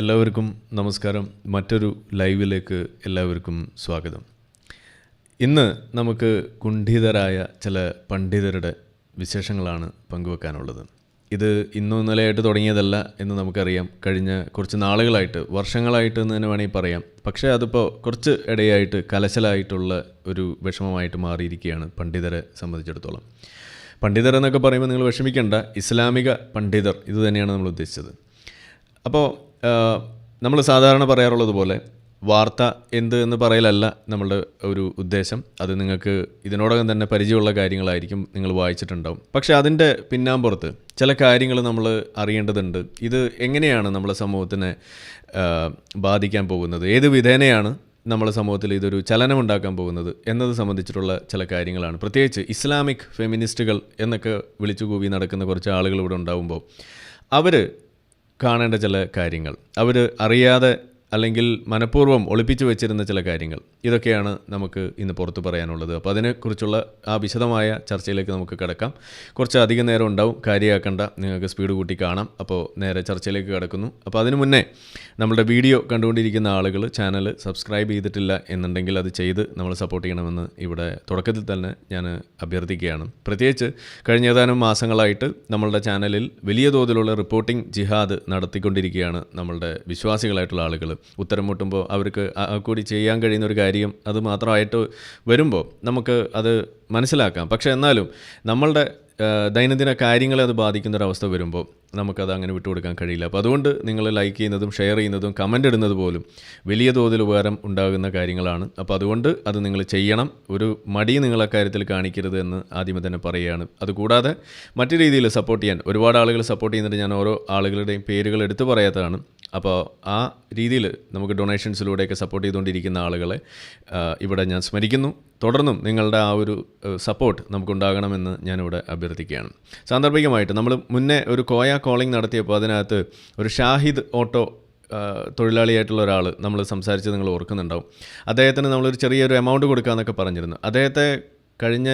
എല്ലാവർക്കും നമസ്കാരം. മറ്റൊരു ലൈവിലേക്ക് എല്ലാവർക്കും സ്വാഗതം. ഇന്ന് നമുക്ക് കുണ്ഠിതരായ ചില പണ്ഡിതരുടെ വിശേഷങ്ങളാണ് പങ്കുവെക്കാനുള്ളത്. ഇത് ഇന്നും ഇന്നലെയായിട്ട് തുടങ്ങിയതല്ല എന്ന് നമുക്കറിയാം. കഴിഞ്ഞ കുറച്ച് നാളുകളായിട്ട്, വർഷങ്ങളായിട്ട് എന്ന് തന്നെ വേണമെങ്കിൽ പറയാം. പക്ഷേ അതിപ്പോൾ കുറച്ച് ഇടയായിട്ട് കലശലായിട്ടുള്ള ഒരു വിഷമമായിട്ട് മാറിയിരിക്കുകയാണ് പണ്ഡിതരെ സംബന്ധിച്ചിടത്തോളം. പണ്ഡിതർ എന്നൊക്കെ പറയുമ്പോൾ നിങ്ങൾ വിഷമിക്കേണ്ട, ഇസ്ലാമിക പണ്ഡിതർ ഇത് തന്നെയാണ് നമ്മൾ ഉദ്ദേശിച്ചത്. അപ്പോൾ നമ്മൾ സാധാരണ പറയാറുള്ളത് പോലെ വാർത്ത എന്ത് എന്ന് പറയലല്ല നമ്മളുടെ ഒരു ഉദ്ദേശം. അത് നിങ്ങൾക്ക് ഇതിനോടകം തന്നെ പരിചയമുള്ള കാര്യങ്ങളായിരിക്കും, നിങ്ങൾ വായിച്ചിട്ടുണ്ടാവും. പക്ഷേ അതിൻ്റെ പിന്നാമ്പുറത്ത് ചില കാര്യങ്ങൾ നമ്മൾ അറിയേണ്ടതുണ്ട്. ഇത് എങ്ങനെയാണ് നമ്മുടെ സമൂഹത്തിനെ ബാധിക്കാൻ പോകുന്നത്, ഏത് വിധേനയാണ് നമ്മുടെ സമൂഹത്തിൽ ഇതൊരു ചലനമുണ്ടാക്കാൻ പോകുന്നത് എന്നത് സംബന്ധിച്ചിട്ടുള്ള ചില കാര്യങ്ങളാണ്. പ്രത്യേകിച്ച് ഇസ്ലാമിക് ഫെമിനിസ്റ്റുകൾ എന്നൊക്കെ വിളിച്ചു കൂവി നടക്കുന്ന കുറച്ച് ആളുകൾ ഇവിടെ ഉണ്ടാകുമ്പോൾ അവർ കാണേണ്ട ചില കാര്യങ്ങൾ, അവർ അറിയാതെ അല്ലെങ്കിൽ മനഃപൂർവ്വം ഒളിപ്പിച്ചു വെച്ചിരുന്ന ചില കാര്യങ്ങൾ, ഇതൊക്കെയാണ് നമുക്ക് ഇന്ന് പുറത്ത് പറയാനുള്ളത്. അപ്പോൾ അതിനെക്കുറിച്ചുള്ള ആ വിശദമായ ചർച്ചയിലേക്ക് നമുക്ക് കിടക്കാം. കുറച്ച് അധികം നേരം ഉണ്ടാവും, കാര്യമാക്കണ്ട, നിങ്ങൾക്ക് സ്പീഡ് കൂട്ടി കാണാം. അപ്പോൾ നേരെ ചർച്ചയിലേക്ക് കിടക്കുന്നു. അപ്പോൾ അതിനു മുന്നേ നമ്മളുടെ വീഡിയോ കണ്ടുകൊണ്ടിരിക്കുന്ന ആളുകൾ ചാനൽ സബ്സ്ക്രൈബ് ചെയ്തിട്ടില്ല എന്നുണ്ടെങ്കിൽ അത് ചെയ്ത് നമ്മൾ സപ്പോർട്ട് ചെയ്യണമെന്ന് ഇവിടെ തുടക്കത്തിൽ തന്നെ ഞാൻ അഭ്യർത്ഥിക്കുകയാണ്. പ്രത്യേകിച്ച് കഴിഞ്ഞ ഏതാനും മാസങ്ങളായിട്ട് നമ്മളുടെ ചാനലിൽ വലിയ തോതിലുള്ള റിപ്പോർട്ടിംഗ് ജിഹാദ് നടത്തിക്കൊണ്ടിരിക്കുകയാണ് നമ്മളുടെ വിശ്വാസികളായിട്ടുള്ള ആളുകൾ. ഉത്തരം മുട്ടുമ്പോൾ അവർക്ക് കൂടി ചെയ്യാൻ കഴിയുന്ന ഒരു കാര്യം അത് മാത്രമായിട്ട് വരുമ്പോൾ നമുക്ക് അത് മനസ്സിലാക്കാം. പക്ഷേ എന്നാലും നമ്മളുടെ ദൈനംദിന കാര്യങ്ങളെ അത് ബാധിക്കുന്നൊരവസ്ഥ വരുമ്പോൾ നമുക്കത് അങ്ങനെ വിട്ടുകൊടുക്കാൻ കഴിയില്ല. അപ്പോൾ അതുകൊണ്ട് നിങ്ങൾ ലൈക്ക് ചെയ്യുന്നതും ഷെയർ ചെയ്യുന്നതും കമൻ്റ് ഇടുന്നത് പോലും വലിയ തോതിൽ ഉപകാരം ഉണ്ടാകുന്ന കാര്യങ്ങളാണ്. അപ്പോൾ അതുകൊണ്ട് അത് നിങ്ങൾ ചെയ്യണം. ഒരു മടി നിങ്ങൾ അക്കാര്യത്തിൽ കാണിക്കരുത് എന്ന് ആദ്യമേ തന്നെ പറയുകയാണ്. അതുകൂടാതെ മറ്റു രീതിയിൽ സപ്പോർട്ട് ചെയ്യാൻ ഒരുപാട് ആളുകൾ സപ്പോർട്ട് ചെയ്യുന്നുണ്ട്. ഞാൻ ഓരോ ആളുകളുടെയും പേരുകൾ എടുത്തു പറയാത്തതാണ്. അപ്പോൾ ആ രീതിയിൽ നമുക്ക് ഡൊണേഷൻസിലൂടെയൊക്കെ സപ്പോർട്ട് ചെയ്തുകൊണ്ടിരിക്കുന്ന ആളുകളെ ഇവിടെ ഞാൻ സ്മരിക്കുന്നു. തുടർന്നും നിങ്ങളുടെ ആ ഒരു സപ്പോർട്ട് നമുക്കുണ്ടാകണമെന്ന് ഞാനിവിടെ അഭ്യർത്ഥിക്കുകയാണ്. സാന്ദർഭികമായിട്ട് നമ്മൾ മുന്നേ ഒരു കോയ കോളിംഗ് നടത്തിയപ്പോൾ അതിനകത്ത് ഒരു ഷാഹിദ് ഓട്ടോ തൊഴിലാളിയായിട്ടുള്ള ഒരാൾ നമ്മൾ സംസാരിച്ചത് നിങ്ങൾ ഓർക്കുന്നുണ്ടാവും. അദ്ദേഹത്തിന് നമ്മളൊരു ചെറിയൊരു എമൗണ്ട് കൊടുക്കാമെന്നൊക്കെ പറഞ്ഞിരുന്നു. അദ്ദേഹത്തെ കഴിഞ്ഞ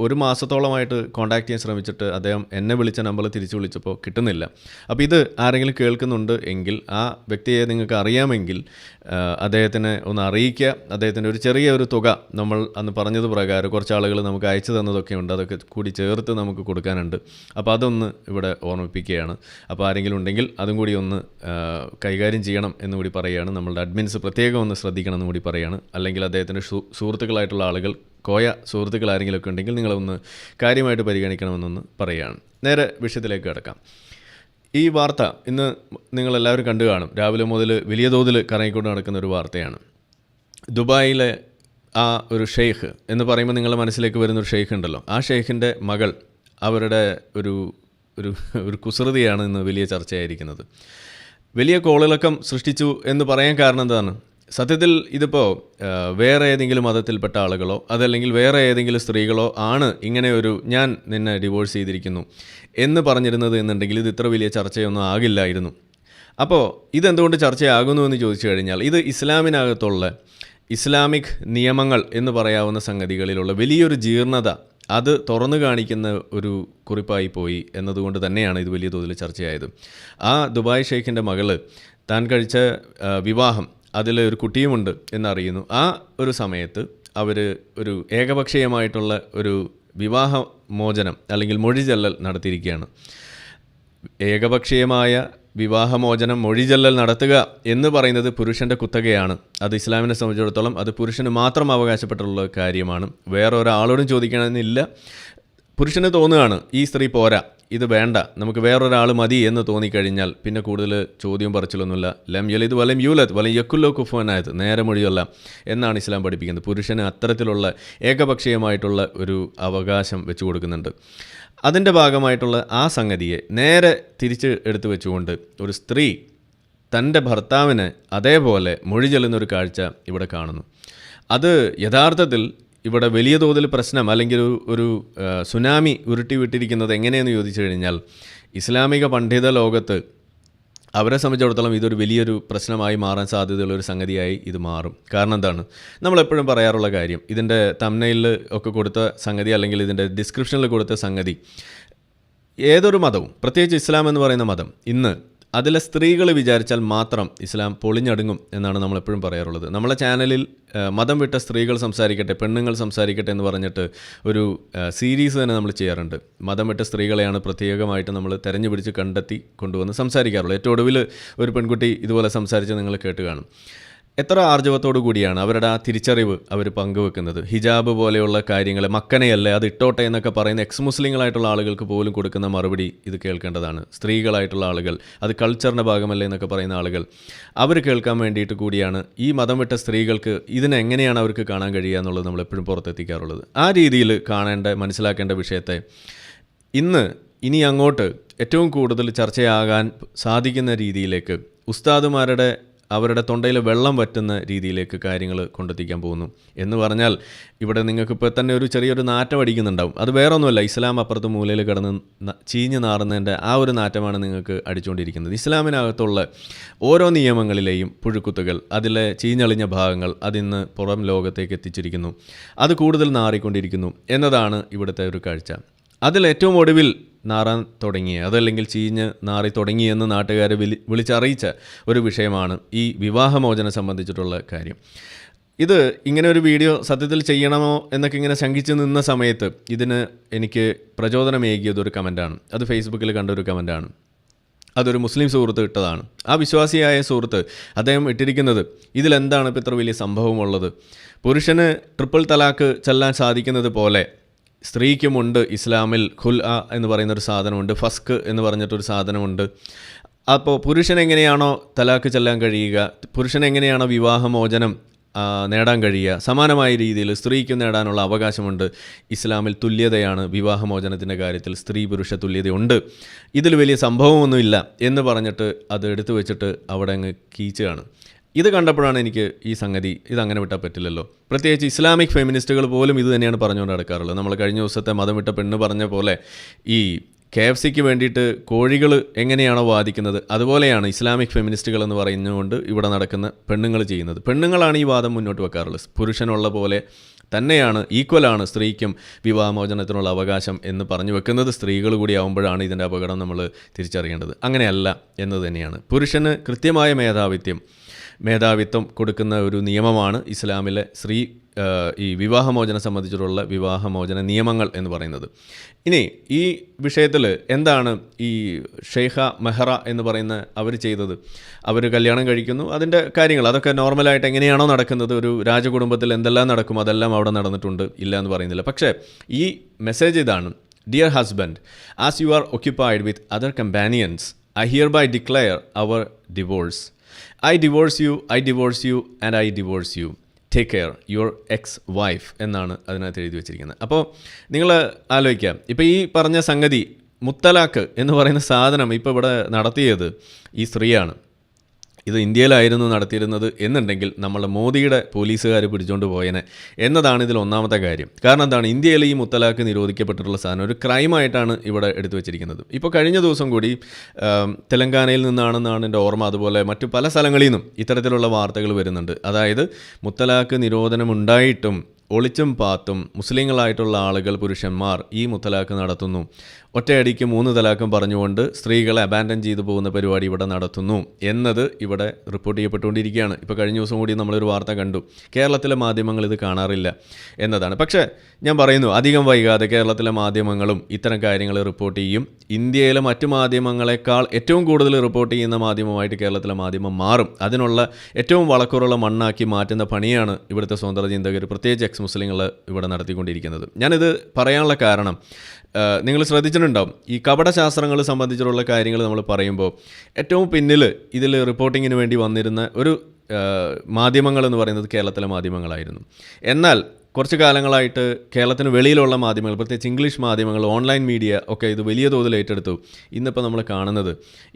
ഒരു മാസത്തോളമായിട്ട് കോൺടാക്ട് ചെയ്യാൻ ശ്രമിച്ചിട്ട് അദ്ദേഹം എന്നെ വിളിച്ച നമ്പറിൽ തിരിച്ചു വിളിച്ചപ്പോൾ കിട്ടുന്നില്ല. അപ്പോൾ ഇത് ആരെങ്കിലും കേൾക്കുന്നുണ്ട് എങ്കിൽ ആ വ്യക്തിയെ നിങ്ങൾക്ക് അറിയാമെങ്കിൽ അദ്ദേഹത്തിനെ ഒന്ന് അറിയിക്കുക. അദ്ദേഹത്തിൻ്റെ ഒരു ചെറിയൊരു തുക നമ്മൾ അന്ന് പറഞ്ഞത് പ്രകാരം കുറച്ച് ആളുകൾ നമുക്ക് അയച്ചു തന്നതൊക്കെ ഉണ്ട്, അതൊക്കെ കൂടി ചേർത്ത് നമുക്ക് കൊടുക്കാനുണ്ട്. അപ്പോൾ അതൊന്ന് ഇവിടെ ഓർമ്മിപ്പിക്കുകയാണ്. അപ്പോൾ ആരെങ്കിലും ഉണ്ടെങ്കിൽ അതും കൂടി ഒന്ന് കൈകാര്യം ചെയ്യണം എന്നുകൂടി പറയുകയാണ്. നമ്മളുടെ അഡ്മിൻസ് പ്രത്യേകം ഒന്ന് ശ്രദ്ധിക്കണം എന്നും കൂടി പറയുകയാണ്. അല്ലെങ്കിൽ അദ്ദേഹത്തിൻ്റെ സുഹൃത്തുക്കളായിട്ടുള്ള ആളുകൾ, കോയ സുഹൃത്തുക്കൾ ആരെങ്കിലുമൊക്കെ ഉണ്ടെങ്കിൽ നിങ്ങളൊന്ന് കാര്യമായിട്ട് പരിഗണിക്കണമെന്നൊന്ന് പറയുകയാണ്. നേരെ വിഷയത്തിലേക്ക് കിടക്കാം. ഈ വാർത്ത ഇന്ന് നിങ്ങളെല്ലാവരും കണ്ടു കാണും. രാവിലെ മുതൽ വലിയ തോതിൽ കറങ്ങിക്കൊണ്ട് നടക്കുന്ന ഒരു വാർത്തയാണ്. ദുബായിലെ ആ ഒരു ഷെയ്ഖ് എന്ന് പറയുമ്പോൾ നിങ്ങളുടെ മനസ്സിലേക്ക് വരുന്നൊരു ഷെയ്ഖ് ഉണ്ടല്ലോ, ആ ഷെയ്ഖിൻ്റെ മകൾ, അവരുടെ ഒരു ഒരു കുസൃതിയാണ് ഇന്ന് വലിയ ചർച്ചയായിരിക്കുന്നത്. വലിയ കോളിളക്കം സൃഷ്ടിച്ചു എന്ന് പറയാൻ കാരണം എന്താണ്? സത്യത്തിൽ ഇതിപ്പോൾ വേറെ ഏതെങ്കിലും മതത്തിൽപ്പെട്ട ആളുകളോ അതല്ലെങ്കിൽ വേറെ ഏതെങ്കിലും സ്ത്രീകളോ ആണ് ഇങ്ങനെ ഒരു ഞാൻ നിന്നെ ഡിവോഴ്സ് ചെയ്തിരിക്കുന്നു എന്ന് പറഞ്ഞിരുന്നത് എന്നുണ്ടെങ്കിൽ ഇത് ഇത്ര വലിയ ചർച്ചയൊന്നും ആകില്ലായിരുന്നു. അപ്പോൾ ഇതെന്തുകൊണ്ട് ചർച്ചയാകുന്നു എന്ന് ചോദിച്ചു കഴിഞ്ഞാൽ ഇത് ഇസ്ലാമിനകത്തുള്ള ഇസ്ലാമിക് നിയമങ്ങൾ എന്ന് പറയാവുന്ന സംഗതികളിലുള്ള വലിയൊരു ജീർണത അത് തുറന്നു കാണിക്കുന്ന ഒരു കുറിപ്പായി പോയി എന്നതുകൊണ്ട് തന്നെയാണ് ഇത് വലിയ തോതിൽ ചർച്ചയായത്. ആ ദുബായ് ഷെയ്ഖിൻ്റെ മകൾ താൻ കഴിച്ച വിവാഹം, അതിൽ ഒരു കുട്ടിയുമുണ്ട് എന്നറിയുന്നു. ആ ഒരു സമയത്ത് അവർ ഒരു ഏകപക്ഷീയമായിട്ടുള്ള ഒരു വിവാഹമോചനം അല്ലെങ്കിൽ മൊഴിചൊല്ലൽ നടത്തിയിരിക്കുകയാണ്. ഏകപക്ഷീയമായ വിവാഹമോചനം, മൊഴിചൊല്ലൽ നടത്തുക എന്ന് പറയുന്നത് പുരുഷൻ്റെ കുത്തകയാണ്. അത് ഇസ്ലാമിനെ സംബന്ധിച്ചിടത്തോളം അത് പുരുഷന് മാത്രം അവകാശപ്പെട്ടുള്ള കാര്യമാണ്. വേറെ ഒരാളോടും ചോദിക്കണമെന്നില്ല. പുരുഷന് തോന്നുകയാണ് ഈ സ്ത്രീ പോരാ, ഇത് വേണ്ട, നമുക്ക് വേറൊരാൾ മതി എന്ന് തോന്നിക്കഴിഞ്ഞാൽ പിന്നെ കൂടുതൽ ചോദ്യം പറച്ചിലൊന്നുമില്ല. ലം യലിദ് വലം യൂലദ് വലം യക്കുല്ലോ കുഫുവനായത്, നേരെ മൊഴിയല്ല എന്നാണ് ഇസ്ലാം പഠിപ്പിക്കുന്നത്. പുരുഷന് അത്തരത്തിലുള്ള ഏകപക്ഷീയമായിട്ടുള്ള ഒരു അവകാശം വെച്ചു കൊടുക്കുന്നുണ്ട്. അതിൻ്റെ ഭാഗമായിട്ടുള്ള ആ സംഗതിയെ നേരെ തിരിച്ച് എടുത്തു വെച്ചുകൊണ്ട് ഒരു സ്ത്രീ തൻ്റെ ഭർത്താവിന് അതേപോലെ മൊഴി ചൊല്ലുന്നൊരു കാഴ്ച ഇവിടെ കാണുന്നു. അത് യഥാർത്ഥത്തിൽ ഇവിടെ വലിയ തോതിൽ പ്രശ്നം അല്ലെങ്കിൽ ഒരു സുനാമി ഉരുട്ടി വിട്ടിരിക്കുന്നത് എങ്ങനെയെന്ന് ചോദിച്ചു കഴിഞ്ഞാൽ ഇസ്ലാമിക പണ്ഡിത ലോകത്ത് അവരെ സംബന്ധിച്ചിടത്തോളം ഇതൊരു വലിയൊരു പ്രശ്നമായി മാറാൻ സാധ്യതയുള്ള ഒരു സംഗതിയായി ഇത് മാറും. കാരണം എന്താണ്, നമ്മളെപ്പോഴും പറയാറുള്ള കാര്യം, ഇതിൻ്റെ തംബ്നെയിലിൽ ഒക്കെ കൊടുത്ത സംഗതി അല്ലെങ്കിൽ ഇതിൻ്റെ ഡിസ്ക്രിപ്ഷനിൽ കൊടുത്ത സംഗതി, ഏതൊരു മതവും പ്രത്യേകിച്ച് ഇസ്ലാം എന്ന് പറയുന്ന മതം ഇന്ന് അതിലെ സ്ത്രീകൾ വിചാരിച്ചാൽ മാത്രം ഇസ്ലാം പൊളിഞ്ഞടുങ്ങും എന്നാണ് നമ്മളെപ്പോഴും പറയാറുള്ളത്. നമ്മളെ ചാനലിൽ മതം വിട്ട സ്ത്രീകൾ സംസാരിക്കട്ടെ, പെണ്ണുങ്ങൾ സംസാരിക്കട്ടെ എന്ന് പറഞ്ഞിട്ട് ഒരു സീരീസ് തന്നെ നമ്മൾ ചെയ്യാറുണ്ട്. മതം വിട്ട സ്ത്രീകളെയാണ് പ്രത്യേകമായിട്ട് നമ്മൾ തെരഞ്ഞു പിടിച്ച് കണ്ടെത്തി കൊണ്ടുവന്ന് സംസാരിക്കാറുള്ളത്. ഏറ്റവും ഒടുവിൽ ഒരു പെൺകുട്ടി ഇതുപോലെ സംസാരിച്ച് നിങ്ങൾ കേട്ട് കാണും. എത്ര ആർജവത്തോടു കൂടിയാണ് അവരുടെ ആ തിരിച്ചറിവ് അവർ പങ്കുവെക്കുന്നത്. ഹിജാബ് പോലെയുള്ള കാര്യങ്ങൾ, മക്കനെയല്ലേ അത് ഇട്ടോട്ടെ എന്നൊക്കെ പറയുന്ന എക്സ് മുസ്ലിങ്ങളായിട്ടുള്ള ആളുകൾക്ക് പോലും കൊടുക്കുന്ന മറുപടി ഇത് കേൾക്കേണ്ടതാണ്. സ്ത്രീകളായിട്ടുള്ള ആളുകൾ, അത് കൾച്ചറിൻ്റെ ഭാഗമല്ലേ എന്നൊക്കെ പറയുന്ന ആളുകൾ, അവർ കേൾക്കാൻ വേണ്ടിയിട്ട് കൂടിയാണ് ഈ മതം വിട്ട സ്ത്രീകൾക്ക് ഇതിനെങ്ങനെയാണ് അവർക്ക് കാണാൻ കഴിയുക എന്നുള്ളത് നമ്മളെപ്പോഴും പുറത്തെത്തിക്കാറുള്ളത്. ആ രീതിയിൽ മനസ്സിലാക്കേണ്ട വിഷയത്തെ ഇനി അങ്ങോട്ട് ഏറ്റവും കൂടുതൽ ചർച്ചയാകാൻ സാധിക്കുന്ന രീതിയിലേക്ക് അവരുടെ തൊണ്ടയിൽ വെള്ളം വറ്റുന്ന രീതിയിലേക്ക് കാര്യങ്ങൾ കൊണ്ടെത്തിക്കാൻ പോകുന്നു എന്ന് പറഞ്ഞാൽ, ഇവിടെ നിങ്ങൾക്കിപ്പോൾ തന്നെ ഒരു ചെറിയൊരു നാറ്റം അടിക്കുന്നുണ്ടാവും. അത് വേറെ ഒന്നുമല്ല, ഇസ്ലാം അപ്പുറത്ത് മൂലയിൽ കിടന്ന് ചീഞ്ഞ് നാറുന്നതിൻ്റെ ആ ഒരു നാറ്റമാണ് നിങ്ങൾക്ക് അടിച്ചുകൊണ്ടിരിക്കുന്നത്. ഇസ്ലാമിനകത്തുള്ള ഓരോ നിയമങ്ങളിലെയും പുഴുക്കുത്തുകൾ, അതിലെ ചീഞ്ഞളിഞ്ഞ ഭാഗങ്ങൾ അതിന്ന് പുറം ലോകത്തേക്ക് എത്തിച്ചിരിക്കുന്നു. അത് കൂടുതൽ നാറിക്കൊണ്ടിരിക്കുന്നു എന്നതാണ് ഇവിടുത്തെ ഒരു കാഴ്ച. അതിലേറ്റവും ഒടുവിൽ നാറാൻ തുടങ്ങിയ, അതല്ലെങ്കിൽ ചീഞ്ഞ് നാറി തുടങ്ങിയെന്ന് നാട്ടുകാരെ വിളിച്ചറിയിച്ച ഒരു വിഷയമാണ് ഈ വിവാഹമോചനം സംബന്ധിച്ചിട്ടുള്ള കാര്യം. ഇത് ഇങ്ങനെ ഒരു വീഡിയോ സത്യത്തിൽ ചെയ്യണമോ എന്നൊക്കെ ഇങ്ങനെ ശങ്കിച്ച് നിന്ന സമയത്ത് ഇതിന് എനിക്ക് പ്രചോദനമേകിയതൊരു കമൻറ്റാണ്. അത് ഫേസ്ബുക്കിൽ കണ്ടൊരു കമൻറ്റാണ്. അതൊരു മുസ്ലിം സുഹൃത്ത് ഇട്ടതാണ്. ആ വിശ്വാസിയായ സുഹൃത്ത് അദ്ദേഹം ഇട്ടിരിക്കുന്നത്, ഇതിലെന്താണ് ഇപ്പോൾ ഇത്ര വലിയ സംഭവമുള്ളത്? പുരുഷന് ട്രിപ്പിൾ തലാക്ക് ചെല്ലാൻ സാധിക്കുന്നത് പോലെ സ്ത്രീക്കുമുണ്ട് ഇസ്ലാമിൽ ഖുൽഅ എന്ന് പറയുന്നൊരു സാധനമുണ്ട്, ഫസ്ക് എന്ന് പറഞ്ഞിട്ടൊരു സാധനമുണ്ട്. അപ്പോൾ പുരുഷനെങ്ങനെയാണോ തലാക്ക് ചെല്ലാൻ കഴിയുക, പുരുഷനെങ്ങനെയാണോ വിവാഹമോചനം നേടാൻ കഴിയുക, സമാനമായ രീതിയിൽ സ്ത്രീക്കും നേടാനുള്ള അവകാശമുണ്ട്. ഇസ്ലാമിൽ തുല്യതയാണ്, വിവാഹമോചനത്തിൻ്റെ കാര്യത്തിൽ സ്ത്രീ പുരുഷ തുല്യതയുണ്ട്, ഇതിൽ വലിയ സംഭവമൊന്നുമില്ല എന്ന് പറഞ്ഞിട്ട് അത് എടുത്തു വെച്ചിട്ട് അവിടെ അങ്ങ് കീച്ചുകയാണ്. ഇത് കണ്ടപ്പോഴാണ് എനിക്ക് ഈ സംഗതി ഇതങ്ങനെ വിട്ടാൽ പറ്റില്ലല്ലോ. പ്രത്യേകിച്ച് ഇസ്ലാമിക് ഫെമിനിസ്റ്റുകൾ പോലും ഇത് തന്നെയാണ് പറഞ്ഞുകൊണ്ട് നടക്കാറുള്ളത്. നമ്മൾ കഴിഞ്ഞ ദിവസത്തെ മതം വിട്ട പെണ്ണ് പറഞ്ഞ പോലെ ഈ KFCക്ക് വേണ്ടിയിട്ട് കോഴികൾ എങ്ങനെയാണോ വാദിക്കുന്നത്, അതുപോലെയാണ് ഇസ്ലാമിക് ഫെമിനിസ്റ്റുകൾ എന്ന് പറയുന്നതുകൊണ്ട് ഇവിടെ നടക്കുന്ന പെണ്ണുങ്ങൾ ചെയ്യുന്നത്. പെണ്ണുങ്ങളാണ് ഈ വാദം മുന്നോട്ട് വെക്കാറുള്ളത്. പുരുഷനുള്ള പോലെ തന്നെയാണ്, ഈക്വലാണ് സ്ത്രീക്കും വിവാഹമോചനത്തിനുള്ള അവകാശം എന്ന് പറഞ്ഞു വെക്കുന്നത് സ്ത്രീകൾ കൂടി ആവുമ്പോഴാണ് ഇതിൻ്റെ അപകടം നമ്മൾ തിരിച്ചറിയേണ്ടത്. അങ്ങനെയല്ല എന്ന് തന്നെയാണ്. പുരുഷന് കൃത്യമായ മേധാവിത്വം കൊടുക്കുന്ന ഒരു നിയമമാണ് ഇസ്ലാമിലെ ഈ വിവാഹമോചനം സംബന്ധിച്ചിട്ടുള്ള വിവാഹമോചന നിയമങ്ങൾ എന്ന് പറയുന്നത്. ഇനി ഈ വിഷയത്തിൽ എന്താണ് ഈ ഷെയ്ഖ മെഹ്റ എന്ന് പറയുന്ന അവർ ചെയ്തത്? അവർ കല്യാണം കഴിക്കുന്നു, അതിൻ്റെ കാര്യങ്ങൾ അതൊക്കെ നോർമലായിട്ട് എങ്ങനെയാണോ നടക്കുന്നത്, ഒരു രാജകുടുംബത്തിൽ എന്തെല്ലാം നടക്കും അതെല്ലാം അവിടെ നടന്നിട്ടുണ്ട്, ഇല്ല എന്ന് പറയുന്നില്ല. പക്ഷേ ഈ മെസ്സേജ് ഇതാണ്: dear husband, as you are occupied with other companions, I hereby declare our divorce. I divorce you and I divorce you. Take care, your ex-wife എന്നാണ് അതിനകത്ത് എഴുതി വെച്ചിരിക്കുന്നത്. അപ്പോൾ നിങ്ങൾ ആലോചിക്കാം, ഇപ്പോൾ ഈ പറഞ്ഞ സംഗതി മുത്തലാഖ് എന്ന് പറയുന്ന സാധനം ഇപ്പോൾ ഇവിടെ നടത്തിയത് ഈ സ്ത്രീയാണ്. ഇത് ഇന്ത്യയിലായിരുന്നു നടത്തിയിരുന്നത് എന്നുണ്ടെങ്കിൽ നമ്മളെ മോദിയുടെ പോലീസുകാർ പിടിച്ചുകൊണ്ട് പോയേനെ എന്നതാണ് ഇതിൽ ഒന്നാമത്തെ കാര്യം. കാരണം എന്താണ്, ഇന്ത്യയിൽ ഈ മുത്തലാഖ് നിരോധിക്കപ്പെട്ടിട്ടുള്ള സാധനം ഒരു ക്രൈമായിട്ടാണ് ഇവിടെ എടുത്തു വെച്ചിരിക്കുന്നത്. ഇപ്പോൾ കഴിഞ്ഞ ദിവസം കൂടി തെലങ്കാനയിൽ നിന്നാണെന്നാണ് എൻ്റെ ഓർമ്മ, അതുപോലെ മറ്റു പല സ്ഥലങ്ങളിൽ നിന്നും ഇത്തരത്തിലുള്ള വാർത്തകൾ വരുന്നുണ്ട്. അതായത് മുത്തലാഖ് നിരോധനമുണ്ടായിട്ടും ഒളിച്ചും പാത്തും മുസ്ലിങ്ങളായിട്ടുള്ള ആളുകൾ, പുരുഷന്മാർ ഈ മുത്തലാഖ് നടത്തുന്നു. ഒറ്റയടിക്ക് 3 തലാഖും പറഞ്ഞുകൊണ്ട് സ്ത്രീകളെ അബാൻഡൻ ചെയ്തു പോകുന്ന പരിപാടി ഇവിടെ നടത്തുന്നു എന്നത് ഇവിടെ റിപ്പോർട്ട് ചെയ്യപ്പെട്ടുകൊണ്ടിരിക്കുകയാണ്. ഇപ്പോൾ കഴിഞ്ഞ ദിവസം കൂടി നമ്മളൊരു വാർത്ത കണ്ടു, കേരളത്തിലെ മാധ്യമങ്ങൾ ഇത് കാണാറില്ല എന്നതാണ്. പക്ഷേ ഞാൻ പറയുന്നു, അധികം വൈകാതെ കേരളത്തിലെ മാധ്യമങ്ങളും ഇത്തരം കാര്യങ്ങൾ റിപ്പോർട്ട് ചെയ്യും. ഇന്ത്യയിലെ മറ്റു മാധ്യമങ്ങളെക്കാൾ ഏറ്റവും കൂടുതൽ റിപ്പോർട്ട് ചെയ്യുന്ന മാധ്യമമായിട്ട് കേരളത്തിലെ മാധ്യമം മാറും. അതിനുള്ള ഏറ്റവും വളക്കൂറുള്ള മണ്ണാക്കി മാറ്റുന്ന പണിയാണ് ഇവിടുത്തെ സ്വതന്ത്ര ചിന്തകർ, പ്രത്യേകിച്ച് എക്സ് മുസ്ലിങ്ങൾ ഇവിടെ നടത്തിക്കൊണ്ടിരിക്കുന്നത്. ഞാനിത് പറയാനുള്ള കാരണം, നിങ്ങൾ ശ്രദ്ധിച്ചിട്ടുണ്ടാവും, ഈ കപടശാസ്ത്രങ്ങൾ സംബന്ധിച്ചിട്ടുള്ള കാര്യങ്ങൾ നമ്മൾ പറയുമ്പോൾ ഏറ്റവും പിന്നിൽ ഇതിൽ റിപ്പോർട്ടിങ്ങിന് വേണ്ടി വന്നിരുന്ന ഒരു മാധ്യമങ്ങൾ എന്ന് പറയുന്നത് കേരളത്തിലെ മാധ്യമങ്ങളായിരുന്നു. എന്നാൽ കുറച്ച് കാലങ്ങളായിട്ട് കേരളത്തിന് വെളിയിലുള്ള മാധ്യമങ്ങൾ, പ്രത്യേകിച്ച് ഇംഗ്ലീഷ് മാധ്യമങ്ങൾ, ഓൺലൈൻ മീഡിയ ഒക്കെ ഇത് വലിയ തോതിൽ ഏറ്റെടുത്തു. ഇന്നിപ്പോൾ നമ്മൾ കാണുന്നത്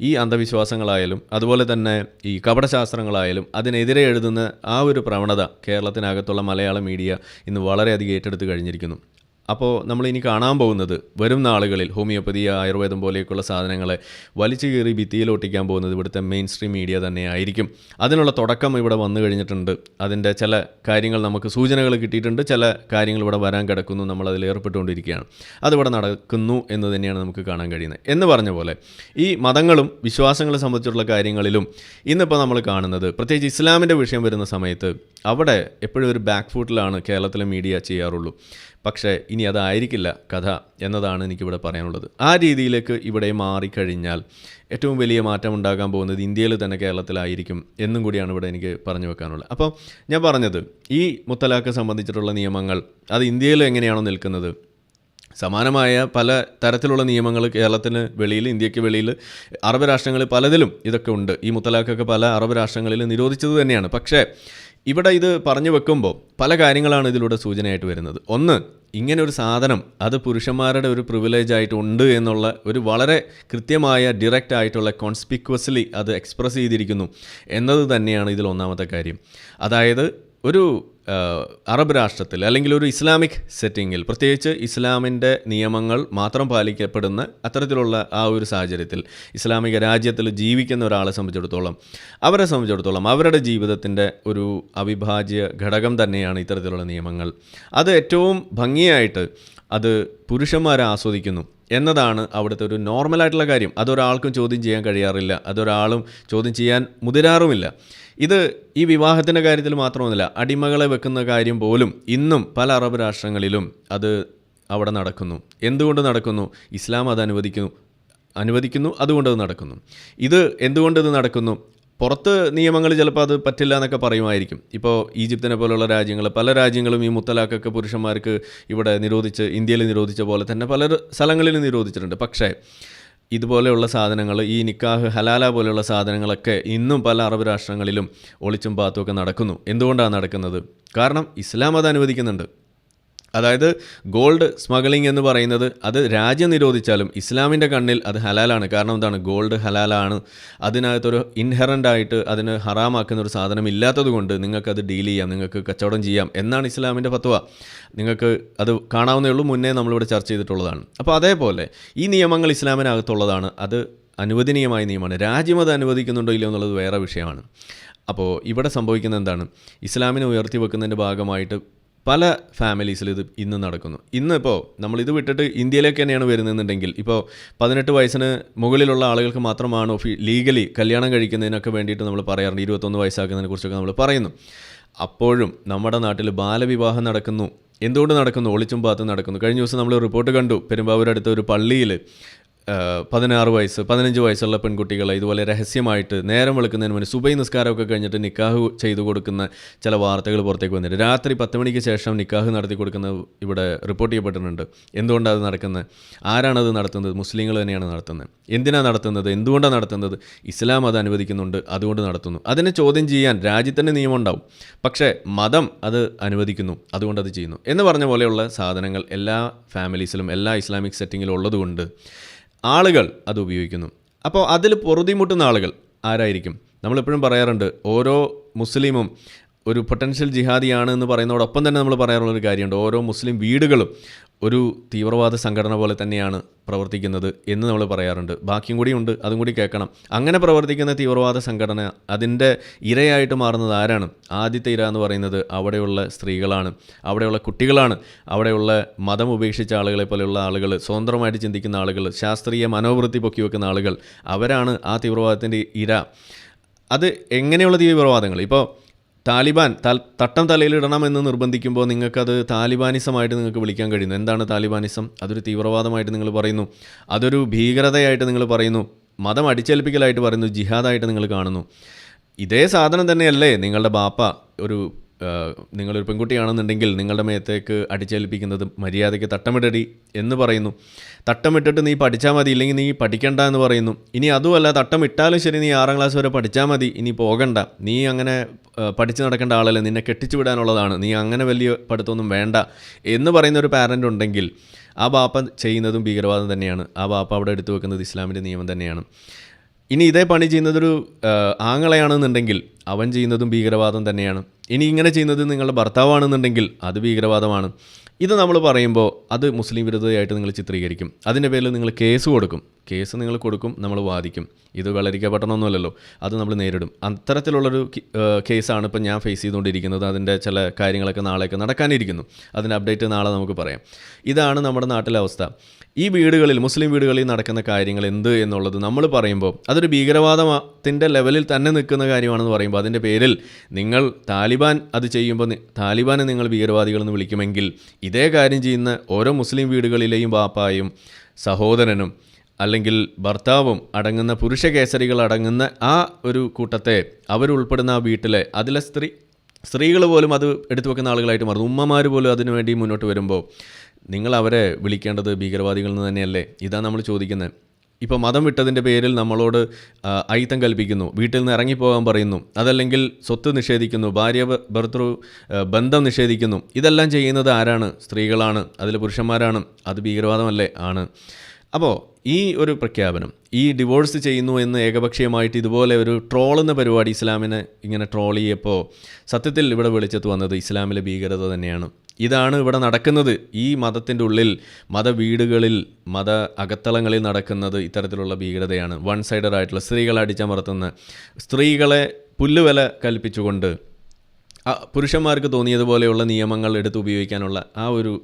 ഈ അന്ധവിശ്വാസങ്ങളായാലും അതുപോലെ തന്നെ ഈ കപടശാസ്ത്രങ്ങളായാലും അതിനെതിരെ എഴുതുന്ന ആ ഒരു പ്രവണത കേരളത്തിനകത്തുള്ള മലയാള മീഡിയ ഇന്ന് വളരെയധികം ഏറ്റെടുത്ത് കഴിഞ്ഞിരിക്കുന്നു. അപ്പോൾ നമ്മളിനി കാണാൻ പോകുന്നത് വരും നാളുകളിൽ ഹോമിയോപ്പതി, ആയുർവേദം പോലെയൊക്കെയുള്ള സാധനങ്ങളെ വലിച്ചു കീറി ഭിത്തിയിലൊട്ടിക്കാൻ പോകുന്നത് ഇവിടുത്തെ മെയിൻ സ്ട്രീം മീഡിയ തന്നെയായിരിക്കും. അതിനുള്ള തുടക്കം ഇവിടെ വന്നു കഴിഞ്ഞിട്ടുണ്ട്. അതിൻ്റെ ചില കാര്യങ്ങൾ നമുക്ക് സൂചനകൾ കിട്ടിയിട്ടുണ്ട്, ചില കാര്യങ്ങൾ ഇവിടെ വരാൻ കിടക്കുന്നു, നമ്മളതിൽ ഏർപ്പെട്ടുകൊണ്ടിരിക്കുകയാണ്. അതിവിടെ നടക്കുന്നു എന്ന് തന്നെയാണ് നമുക്ക് കാണാൻ കഴിയുന്നത്. എന്ന് പറഞ്ഞ പോലെ ഈ മതങ്ങളും വിശ്വാസങ്ങളെ സംബന്ധിച്ചുള്ള കാര്യങ്ങളിലും ഇന്നിപ്പോൾ നമ്മൾ കാണുന്നത്, പ്രത്യേകിച്ച് ഇസ്ലാമിൻ്റെ വിഷയം വരുന്ന സമയത്ത് അവിടെ എപ്പോഴും ഒരു ബാക്ക് ഫുട്ടിലാണ് കേരളത്തിലെ മീഡിയ ചെയ്യാറുള്ളൂ. പക്ഷേ ഇനി അതായിരിക്കില്ല കഥ എന്നതാണ് എനിക്കിവിടെ പറയാനുള്ളത്. ആ രീതിയിലേക്ക് ഇവിടെ മാറിക്കഴിഞ്ഞാൽ ഏറ്റവും വലിയ മാറ്റം ഉണ്ടാകാൻ പോകുന്നത് ഇന്ത്യയിൽ തന്നെ കേരളത്തിലായിരിക്കും എന്നും കൂടിയാണ് ഇവിടെ എനിക്ക് പറഞ്ഞു വെക്കാനുള്ളത്. അപ്പോൾ ഞാൻ പറഞ്ഞത് ഈ മുത്തലാഖ് സംബന്ധിച്ചിട്ടുള്ള നിയമങ്ങൾ അത് ഇന്ത്യയിൽ എങ്ങനെയാണോ നിൽക്കുന്നത്, സമാനമായ പല തരത്തിലുള്ള നിയമങ്ങൾ കേരളത്തിന് വെളിയിൽ, ഇന്ത്യക്ക് വെളിയിൽ, അറബ് രാഷ്ട്രങ്ങളിൽ പലതിലും ഇതൊക്കെ ഉണ്ട്. ഈ മുത്തലാഖൊക്കെ പല അറബ് രാഷ്ട്രങ്ങളിൽ നിരോധിച്ചത് തന്നെയാണ്. പക്ഷേ ഇവിടെ ഇത് പറഞ്ഞു വെക്കുമ്പോൾ പല കാര്യങ്ങളാണ് ഇതിലൂടെ സൂചനയായിട്ട് വരുന്നത്. ഒന്ന്, ഇങ്ങനെ ഒരു സാധനം അത് പുരുഷന്മാരുടെ ഒരു പ്രിവിലേജ് ആയിട്ടുണ്ട് എന്നുള്ള ഒരു വളരെ കൃത്യമായ ഡിറക്റ്റ് ആയിട്ടുള്ള കോൺസ്പിക്വസ്ലി അത് എക്സ്പ്രസ് ചെയ്തിരിക്കുന്നു എന്നത് തന്നെയാണ് ഇതിൽ ഒന്നാമത്തെ കാര്യം. അതായത് ഒരു അറബ് രാഷ്ട്രത്തിൽ അല്ലെങ്കിൽ ഒരു ഇസ്ലാമിക് സെറ്റിങ്ങിൽ, പ്രത്യേകിച്ച് ഇസ്ലാമിൻ്റെ നിയമങ്ങൾ മാത്രം പാലിക്കപ്പെടുന്ന അത്തരത്തിലുള്ള ആ ഒരു സാഹചര്യത്തിൽ ഇസ്ലാമിക രാജ്യത്തിൽ ജീവിക്കുന്ന ഒരാളെ സംബന്ധിച്ചിടത്തോളം അവരുടെ ജീവിതത്തിൻ്റെ ഒരു അവിഭാജ്യ ഘടകം തന്നെയാണ് ഇത്തരത്തിലുള്ള നിയമങ്ങൾ. അത് ഏറ്റവും ഭംഗിയായിട്ട് അത് പുരുഷന്മാരെ ആസ്വദിക്കുന്നു എന്നതാണ് അവിടുത്തെ ഒരു നോർമലായിട്ടുള്ള കാര്യം. അതൊരാൾക്കും ചോദ്യം ചെയ്യാൻ കഴിയാറില്ല, അതൊരാളും ചോദ്യം ചെയ്യാൻ മുതിരാറുമില്ല. ഇത് ഈ വിവാഹത്തിൻ്റെ കാര്യത്തിൽ മാത്രമൊന്നുമില്ല, അടിമകളെ വെക്കുന്ന കാര്യം പോലും ഇന്നും പല അറബ് രാഷ്ട്രങ്ങളിലും അത് അവിടെ നടക്കുന്നു. എന്തുകൊണ്ട് നടക്കുന്നു? ഇസ്ലാം അത് അനുവദിക്കുന്നു, അതുകൊണ്ട് അത് നടക്കുന്നു. ഇത് എന്തുകൊണ്ട് ഇത് നടക്കുന്നു? പുറത്ത് നിയമങ്ങൾ ചിലപ്പോൾ അത് പറ്റില്ല എന്നൊക്കെ പറയുമായിരിക്കും. ഇപ്പോൾ ഈജിപ്തിനെ പോലുള്ള രാജ്യങ്ങൾ, പല രാജ്യങ്ങളും ഈ മുത്തലാഖൊക്കെ പുരുഷന്മാർക്ക് ഇവിടെ നിരോധിച്ച്, ഇന്ത്യയിൽ നിരോധിച്ച പോലെ തന്നെ പല സ്ഥലങ്ങളിലും നിരോധിച്ചിട്ടുണ്ട്. പക്ഷേ ഇതുപോലെയുള്ള സാധനങ്ങൾ, ഈ നിക്കാഹ് ഹലാല പോലെയുള്ള സാധനങ്ങളൊക്കെ ഇന്നും പല അറബ് രാഷ്ട്രങ്ങളിലും ഒളിച്ചും പാത്തുമൊക്കെ നടക്കുന്നു. എന്തുകൊണ്ടാണ് നടക്കുന്നത്? കാരണം ഇസ്ലാം അത് അനുവദിക്കുന്നുണ്ട്. അതായത് ഗോൾഡ് സ്മഗ്ലിംഗ് എന്ന് പറയുന്നത് അത് രാജ്യം നിരോധിച്ചാലും ഇസ്ലാമിൻ്റെ കണ്ണിൽ അത് ഹലാലാണ്. കാരണം എന്താണ്? ഗോൾഡ് ഹലാലാണ്. അതിനകത്തൊരു ഇൻഹറൻ്റ് ആയിട്ട് അതിന് ഹറാമാക്കുന്ന ഒരു സാധനം ഇല്ലാത്തത് കൊണ്ട് നിങ്ങൾക്കത് ഡീൽ ചെയ്യാം, നിങ്ങൾക്ക് കച്ചവടം ചെയ്യാം എന്നാണ് ഇസ്ലാമിൻ്റെ ഫത്വ. നിങ്ങൾക്ക് അത് കാണാവുന്നേ ഉള്ളൂ, മുന്നേ നമ്മളിവിടെ ചർച്ച ചെയ്തിട്ടുള്ളതാണ്. അപ്പോൾ അതേപോലെ ഈ നിയമങ്ങൾ ഇസ്ലാമിനകത്തുള്ളതാണ്, അത് അനുവദനീയമായ നിയമമാണ്. രാജ്യം അത് അനുവദിക്കുന്നുണ്ടോ ഇല്ലയോ എന്നുള്ളത് വേറെ വിഷയമാണ്. അപ്പോൾ ഇവിടെ സംഭവിക്കുന്നത് എന്താണ്? ഇസ്ലാമിനെ ഉയർത്തി വെക്കുന്നതിൻ്റെ ഭാഗമായിട്ട് പല ഫാമിലീസിൽ ഇത് ഇന്ന് നടക്കുന്നു. ഇന്നിപ്പോൾ നമ്മളിത് വിട്ടിട്ട് ഇന്ത്യയിലേക്ക് തന്നെയാണ് വരുന്നതെന്നുണ്ടെങ്കിൽ, ഇപ്പോൾ 18 വയസ്സിന് മുകളിലുള്ള ആളുകൾക്ക് മാത്രമാണ് ലീഗലി കല്യാണം കഴിക്കുന്നതിനൊക്കെ വേണ്ടിയിട്ട് നമ്മൾ പറയാറുണ്ട്. 21 വയസ്സാക്കുന്നതിനെ കുറിച്ചൊക്കെ നമ്മൾ പറയുന്നു. അപ്പോഴും നമ്മുടെ നാട്ടിൽ ബാലവിവാഹം നടക്കുന്നു. എന്തുകൊണ്ട് നടക്കുന്നു? ഒളിച്ചും പാത്തും നടക്കുന്നു. കഴിഞ്ഞ ദിവസം നമ്മൾ റിപ്പോർട്ട് കണ്ടു, പെരുമ്പാവൂരടുത്ത ഒരു പള്ളിയിൽ 16 വയസ്സ് 15 വയസ്സുള്ള പെൺകുട്ടികളെ ഇതുപോലെ രഹസ്യമായിട്ട് നേരം വെളുക്കുന്നതിന് മുന്നേ സുബൈ നിസ്കാരമൊക്കെ കഴിഞ്ഞിട്ട് നിക്കാഹ് ചെയ്തു കൊടുക്കുന്ന ചില വാർത്തകൾ പുറത്തേക്ക് വന്നിട്ട്, രാത്രി 10 മണിക്ക് ശേഷം നിക്കാഹ് നടത്തി കൊടുക്കുന്നത് ഇവിടെ റിപ്പോർട്ട് ചെയ്യപ്പെട്ടിട്ടുണ്ട്. എന്തുകൊണ്ടാണ് അത് നടക്കുന്നത്? ആരാണത് നടത്തുന്നത്? മുസ്ലിങ്ങൾ തന്നെയാണ് നടത്തുന്നത്. എന്തിനാണ് നടത്തുന്നത്? എന്തുകൊണ്ടാണ് നടത്തുന്നത്? ഇസ്ലാം അത് അനുവദിക്കുന്നുണ്ട്, അതുകൊണ്ട് നടത്തുന്നു. അതിനെ ചോദ്യം ചെയ്യാൻ രാജ്യത്തിൻ്റെ നിയമം ഉണ്ടാവും, പക്ഷേ മതം അത് അനുവദിക്കുന്നു, അതുകൊണ്ട് അത് ചെയ്യുന്നു എന്ന് പറഞ്ഞ പോലെയുള്ള സാധനങ്ങൾ എല്ലാ ഫാമിലീസിലും എല്ലാ ഇസ്ലാമിക് സെറ്റിങ്ങിലും ഉള്ളതുകൊണ്ട് ആളുകൾ അത് ഉപയോഗിക്കുന്നു. അപ്പോൾ അതിൽ പൊറുതിമുട്ടുന്ന ആളുകൾ ആരായിരിക്കും? നമ്മളെപ്പോഴും പറയാറുണ്ട്, ഓരോ മുസ്ലിമും ഒരു പൊട്ടൻഷ്യൽ ജിഹാദിയാണ് എന്ന് പറയുന്നതോടൊപ്പം തന്നെ നമ്മൾ പറയാറുള്ളൊരു കാര്യമുണ്ട്, ഓരോ മുസ്ലിം വീടുകളും ഒരു തീവ്രവാദ സംഘടന പോലെ തന്നെയാണ് പ്രവർത്തിക്കുന്നത് എന്ന് നമ്മൾ പറയാറുണ്ട്. ബാക്കിയും കൂടി ഉണ്ട്, അതും കൂടി കേൾക്കണം. അങ്ങനെ പ്രവർത്തിക്കുന്ന തീവ്രവാദ സംഘടന, അതിൻ്റെ ഇരയായിട്ട് മാറുന്നത് ആരാണ്? ആദ്യത്തെ ഇര എന്ന് പറയുന്നത് അവിടെയുള്ള സ്ത്രീകളാണ്, അവിടെയുള്ള കുട്ടികളാണ്, അവിടെയുള്ള മതം ഉപേക്ഷിച്ച ആളുകളെ പോലെയുള്ള ആളുകൾ, സ്വതന്ത്രമായിട്ട് ചിന്തിക്കുന്ന ആളുകൾ, ശാസ്ത്രീയ മനോവൃത്തി പൊക്കി വെക്കുന്ന ആളുകൾ, അവരാണ് ആ തീവ്രവാദത്തിൻ്റെ ഇര. അത് എങ്ങനെയുള്ള തീവ്രവാദങ്ങൾ? ഇപ്പോൾ താലിബാൻ തട്ടം തലയിലിടണമെന്ന് നിർബന്ധിക്കുമ്പോൾ നിങ്ങൾക്കത് താലിബാനിസമായിട്ട് നിങ്ങൾക്ക് വിളിക്കാൻ കഴിയുന്നു. എന്താണ് താലിബാനിസം? അതൊരു തീവ്രവാദമായിട്ട് നിങ്ങൾ പറയുന്നു, അതൊരു ഭീകരതയായിട്ട് നിങ്ങൾ പറയുന്നു, മതം അടിച്ചേൽപ്പിക്കലായിട്ട് പറയുന്നു, ജിഹാദായിട്ട് നിങ്ങൾ കാണുന്നു. ഇതേ സാധനം തന്നെയല്ലേ നിങ്ങളുടെ ബാപ്പ നിങ്ങളൊരു പെൺകുട്ടിയാണെന്നുണ്ടെങ്കിൽ നിങ്ങളുടെ മേത്തേക്ക് അടിച്ചേൽപ്പിക്കുന്നത് മര്യാദയ്ക്ക് തട്ടമിടടി എന്ന് പറയുന്നു. തട്ടമിട്ടിട്ട് നീ പഠിച്ചാൽ മതി, ഇല്ലെങ്കിൽ നീ പഠിക്കണ്ട എന്ന് പറയുന്നു. ഇനി അതുമല്ല, തട്ടമിട്ടാലും ശരി, നീ 6ാം ക്ലാസ് വരെ പഠിച്ചാൽ മതി, ഇനി പോകണ്ട, നീ അങ്ങനെ പഠിച്ച് നടക്കേണ്ട ആളല്ലേ, നിന്നെ കെട്ടിച്ചു വിടാനുള്ളതാണ്, നീ അങ്ങനെ വലിയ പഠിത്തമൊന്നും വേണ്ട എന്ന് പറയുന്ന ഒരു പാരൻ്റ് ഉണ്ടെങ്കിൽ ആ ബാപ്പ ചെയ്യുന്നതും ഭീകരവാദം തന്നെയാണ്. ആ ബാപ്പ അവിടെ എടുത്തു വെക്കുന്നത് ഇസ്ലാമിൻ്റെ നിയമം തന്നെയാണ്. ഇനി ഇതേ പണി ചെയ്യുന്നതൊരു ആങ്ങളയാണെന്നുണ്ടെങ്കിൽ അവൻ ചെയ്യുന്നതും ഭീകരവാദം തന്നെയാണ്. ഇനി ഇങ്ങനെ ചെയ്യുന്നത് നിങ്ങളുടെ ഭർത്താവാണെന്നുണ്ടെങ്കിൽ അത് ഭീകരവാദമാണ്. ഇത് നമ്മൾ പറയുമ്പോൾ അത് മുസ്ലിം വിരുദ്ധതയായിട്ട് നിങ്ങൾ ചിത്രീകരിക്കും. അതിൻ്റെ പേരിൽ നിങ്ങൾ കേസ് കൊടുക്കും. കേസ് നിങ്ങൾ കൊടുക്കും, നമ്മൾ വാദിക്കും. ഇത് വെള്ളരിക്കപ്പെട്ടണമൊന്നുമല്ലല്ലോ, അത് നമ്മൾ നേരിടും. അത്തരത്തിലുള്ളൊരു കേസാണ് ഇപ്പം ഞാൻ ഫേസ് ചെയ്തുകൊണ്ടിരിക്കുന്നത്. അതിൻ്റെ ചില കാര്യങ്ങളൊക്കെ നാളെയൊക്കെ നടക്കാനിരിക്കുന്നു. അതിൻ്റെ അപ്ഡേറ്റ് നാളെ നമുക്ക് പറയാം. ഇതാണ് നമ്മുടെ നാട്ടിലെ അവസ്ഥ. ഈ വീടുകളിൽ, മുസ്ലിം വീടുകളിൽ നടക്കുന്ന കാര്യങ്ങൾ എന്ത് എന്നുള്ളത് നമ്മൾ പറയുമ്പോൾ അതൊരു ഭീകരവാദത്തിൻ്റെ ലെവലിൽ തന്നെ നിൽക്കുന്ന കാര്യമാണെന്ന് പറയുമ്പോൾ അതിൻ്റെ പേരിൽ നിങ്ങൾ താലിബാൻ അത് ചെയ്യുമ്പോൾ താലിബാനെ നിങ്ങൾ ഭീകരവാദികളെന്ന് വിളിക്കുമെങ്കിൽ ഇതേ കാര്യം ചെയ്യുന്ന ഓരോ മുസ്ലിം വീടുകളിലെയും ബാപ്പായും സഹോദരനും അല്ലെങ്കിൽ ഭർത്താവും അടങ്ങുന്ന പുരുഷ കേസരികൾ അടങ്ങുന്ന ആ ഒരു കൂട്ടത്തെ, അവരുൾപ്പെടുന്ന ആ വീട്ടിലെ അതിലെ സ്ത്രീകൾ പോലും അത് എടുത്തു വെക്കുന്ന ആളുകളായിട്ട് മാറും. ഉമ്മമാർ പോലും അതിനുവേണ്ടി മുന്നോട്ട് വരുമ്പോൾ നിങ്ങൾ അവരെ വിളിക്കേണ്ടത് ഭീകരവാദികളിൽ നിന്ന് തന്നെയല്ലേ? ഇതാണ് നമ്മൾ ചോദിക്കുന്നത്. ഇപ്പോൾ മതം വിട്ടതിൻ്റെ പേരിൽ നമ്മളോട് അയിത്തം കൽപ്പിക്കുന്നു, വീട്ടിൽ നിന്ന് ഇറങ്ങിപ്പോകാൻ പറയുന്നു, അതല്ലെങ്കിൽ സ്വത്ത് നിഷേധിക്കുന്നു, ഭാര്യ ഭർത്തൃ ബന്ധം നിഷേധിക്കുന്നു. ഇതെല്ലാം ചെയ്യുന്നത് ആരാണ്? സ്ത്രീകളാണ്, അതിൽ പുരുഷന്മാരാണ്. അത് ഭീകരവാദമല്ലേ? ആണ്. അപ്പോൾ ഈ ഒരു പ്രഖ്യാപനം, ഈ ഡിവോഴ്സ് ചെയ്യുന്നു എന്ന് ഏകപക്ഷീയമായിട്ട് ഇതുപോലെ ഒരു ട്രോളുന്ന പരിപാടി ഇസ്ലാമിനെ ഇങ്ങനെ ട്രോൾ ചെയ്യപ്പോൾ സത്യത്തിൽ ഇവിടെ വെളിച്ചത്ത് വന്നത് ഇസ്ലാമിലെ ഭീകരത തന്നെയാണ്. ഇതാണ് ഇവിടെ നടക്കുന്നത്. ഈ മതത്തിൻ്റെ ഉള്ളിൽ, മതവീടുകളിൽ, മത അകത്തളങ്ങളിൽ നടക്കുന്നത് ഇത്തരത്തിലുള്ള ഭീകരതയാണ്. വൺ സൈഡഡ് ആയിട്ടുള്ള, സ്ത്രീകളെ അടിച്ചമർത്തുന്ന, സ്ത്രീകളെ പുല്ലുവില കൽപ്പിച്ചുകൊണ്ട് പുരുഷന്മാർക്ക് തോന്നിയതുപോലെയുള്ള നിയമങ്ങൾ എടുത്ത് ഉപയോഗിക്കാനുള്ള ആ ഒരു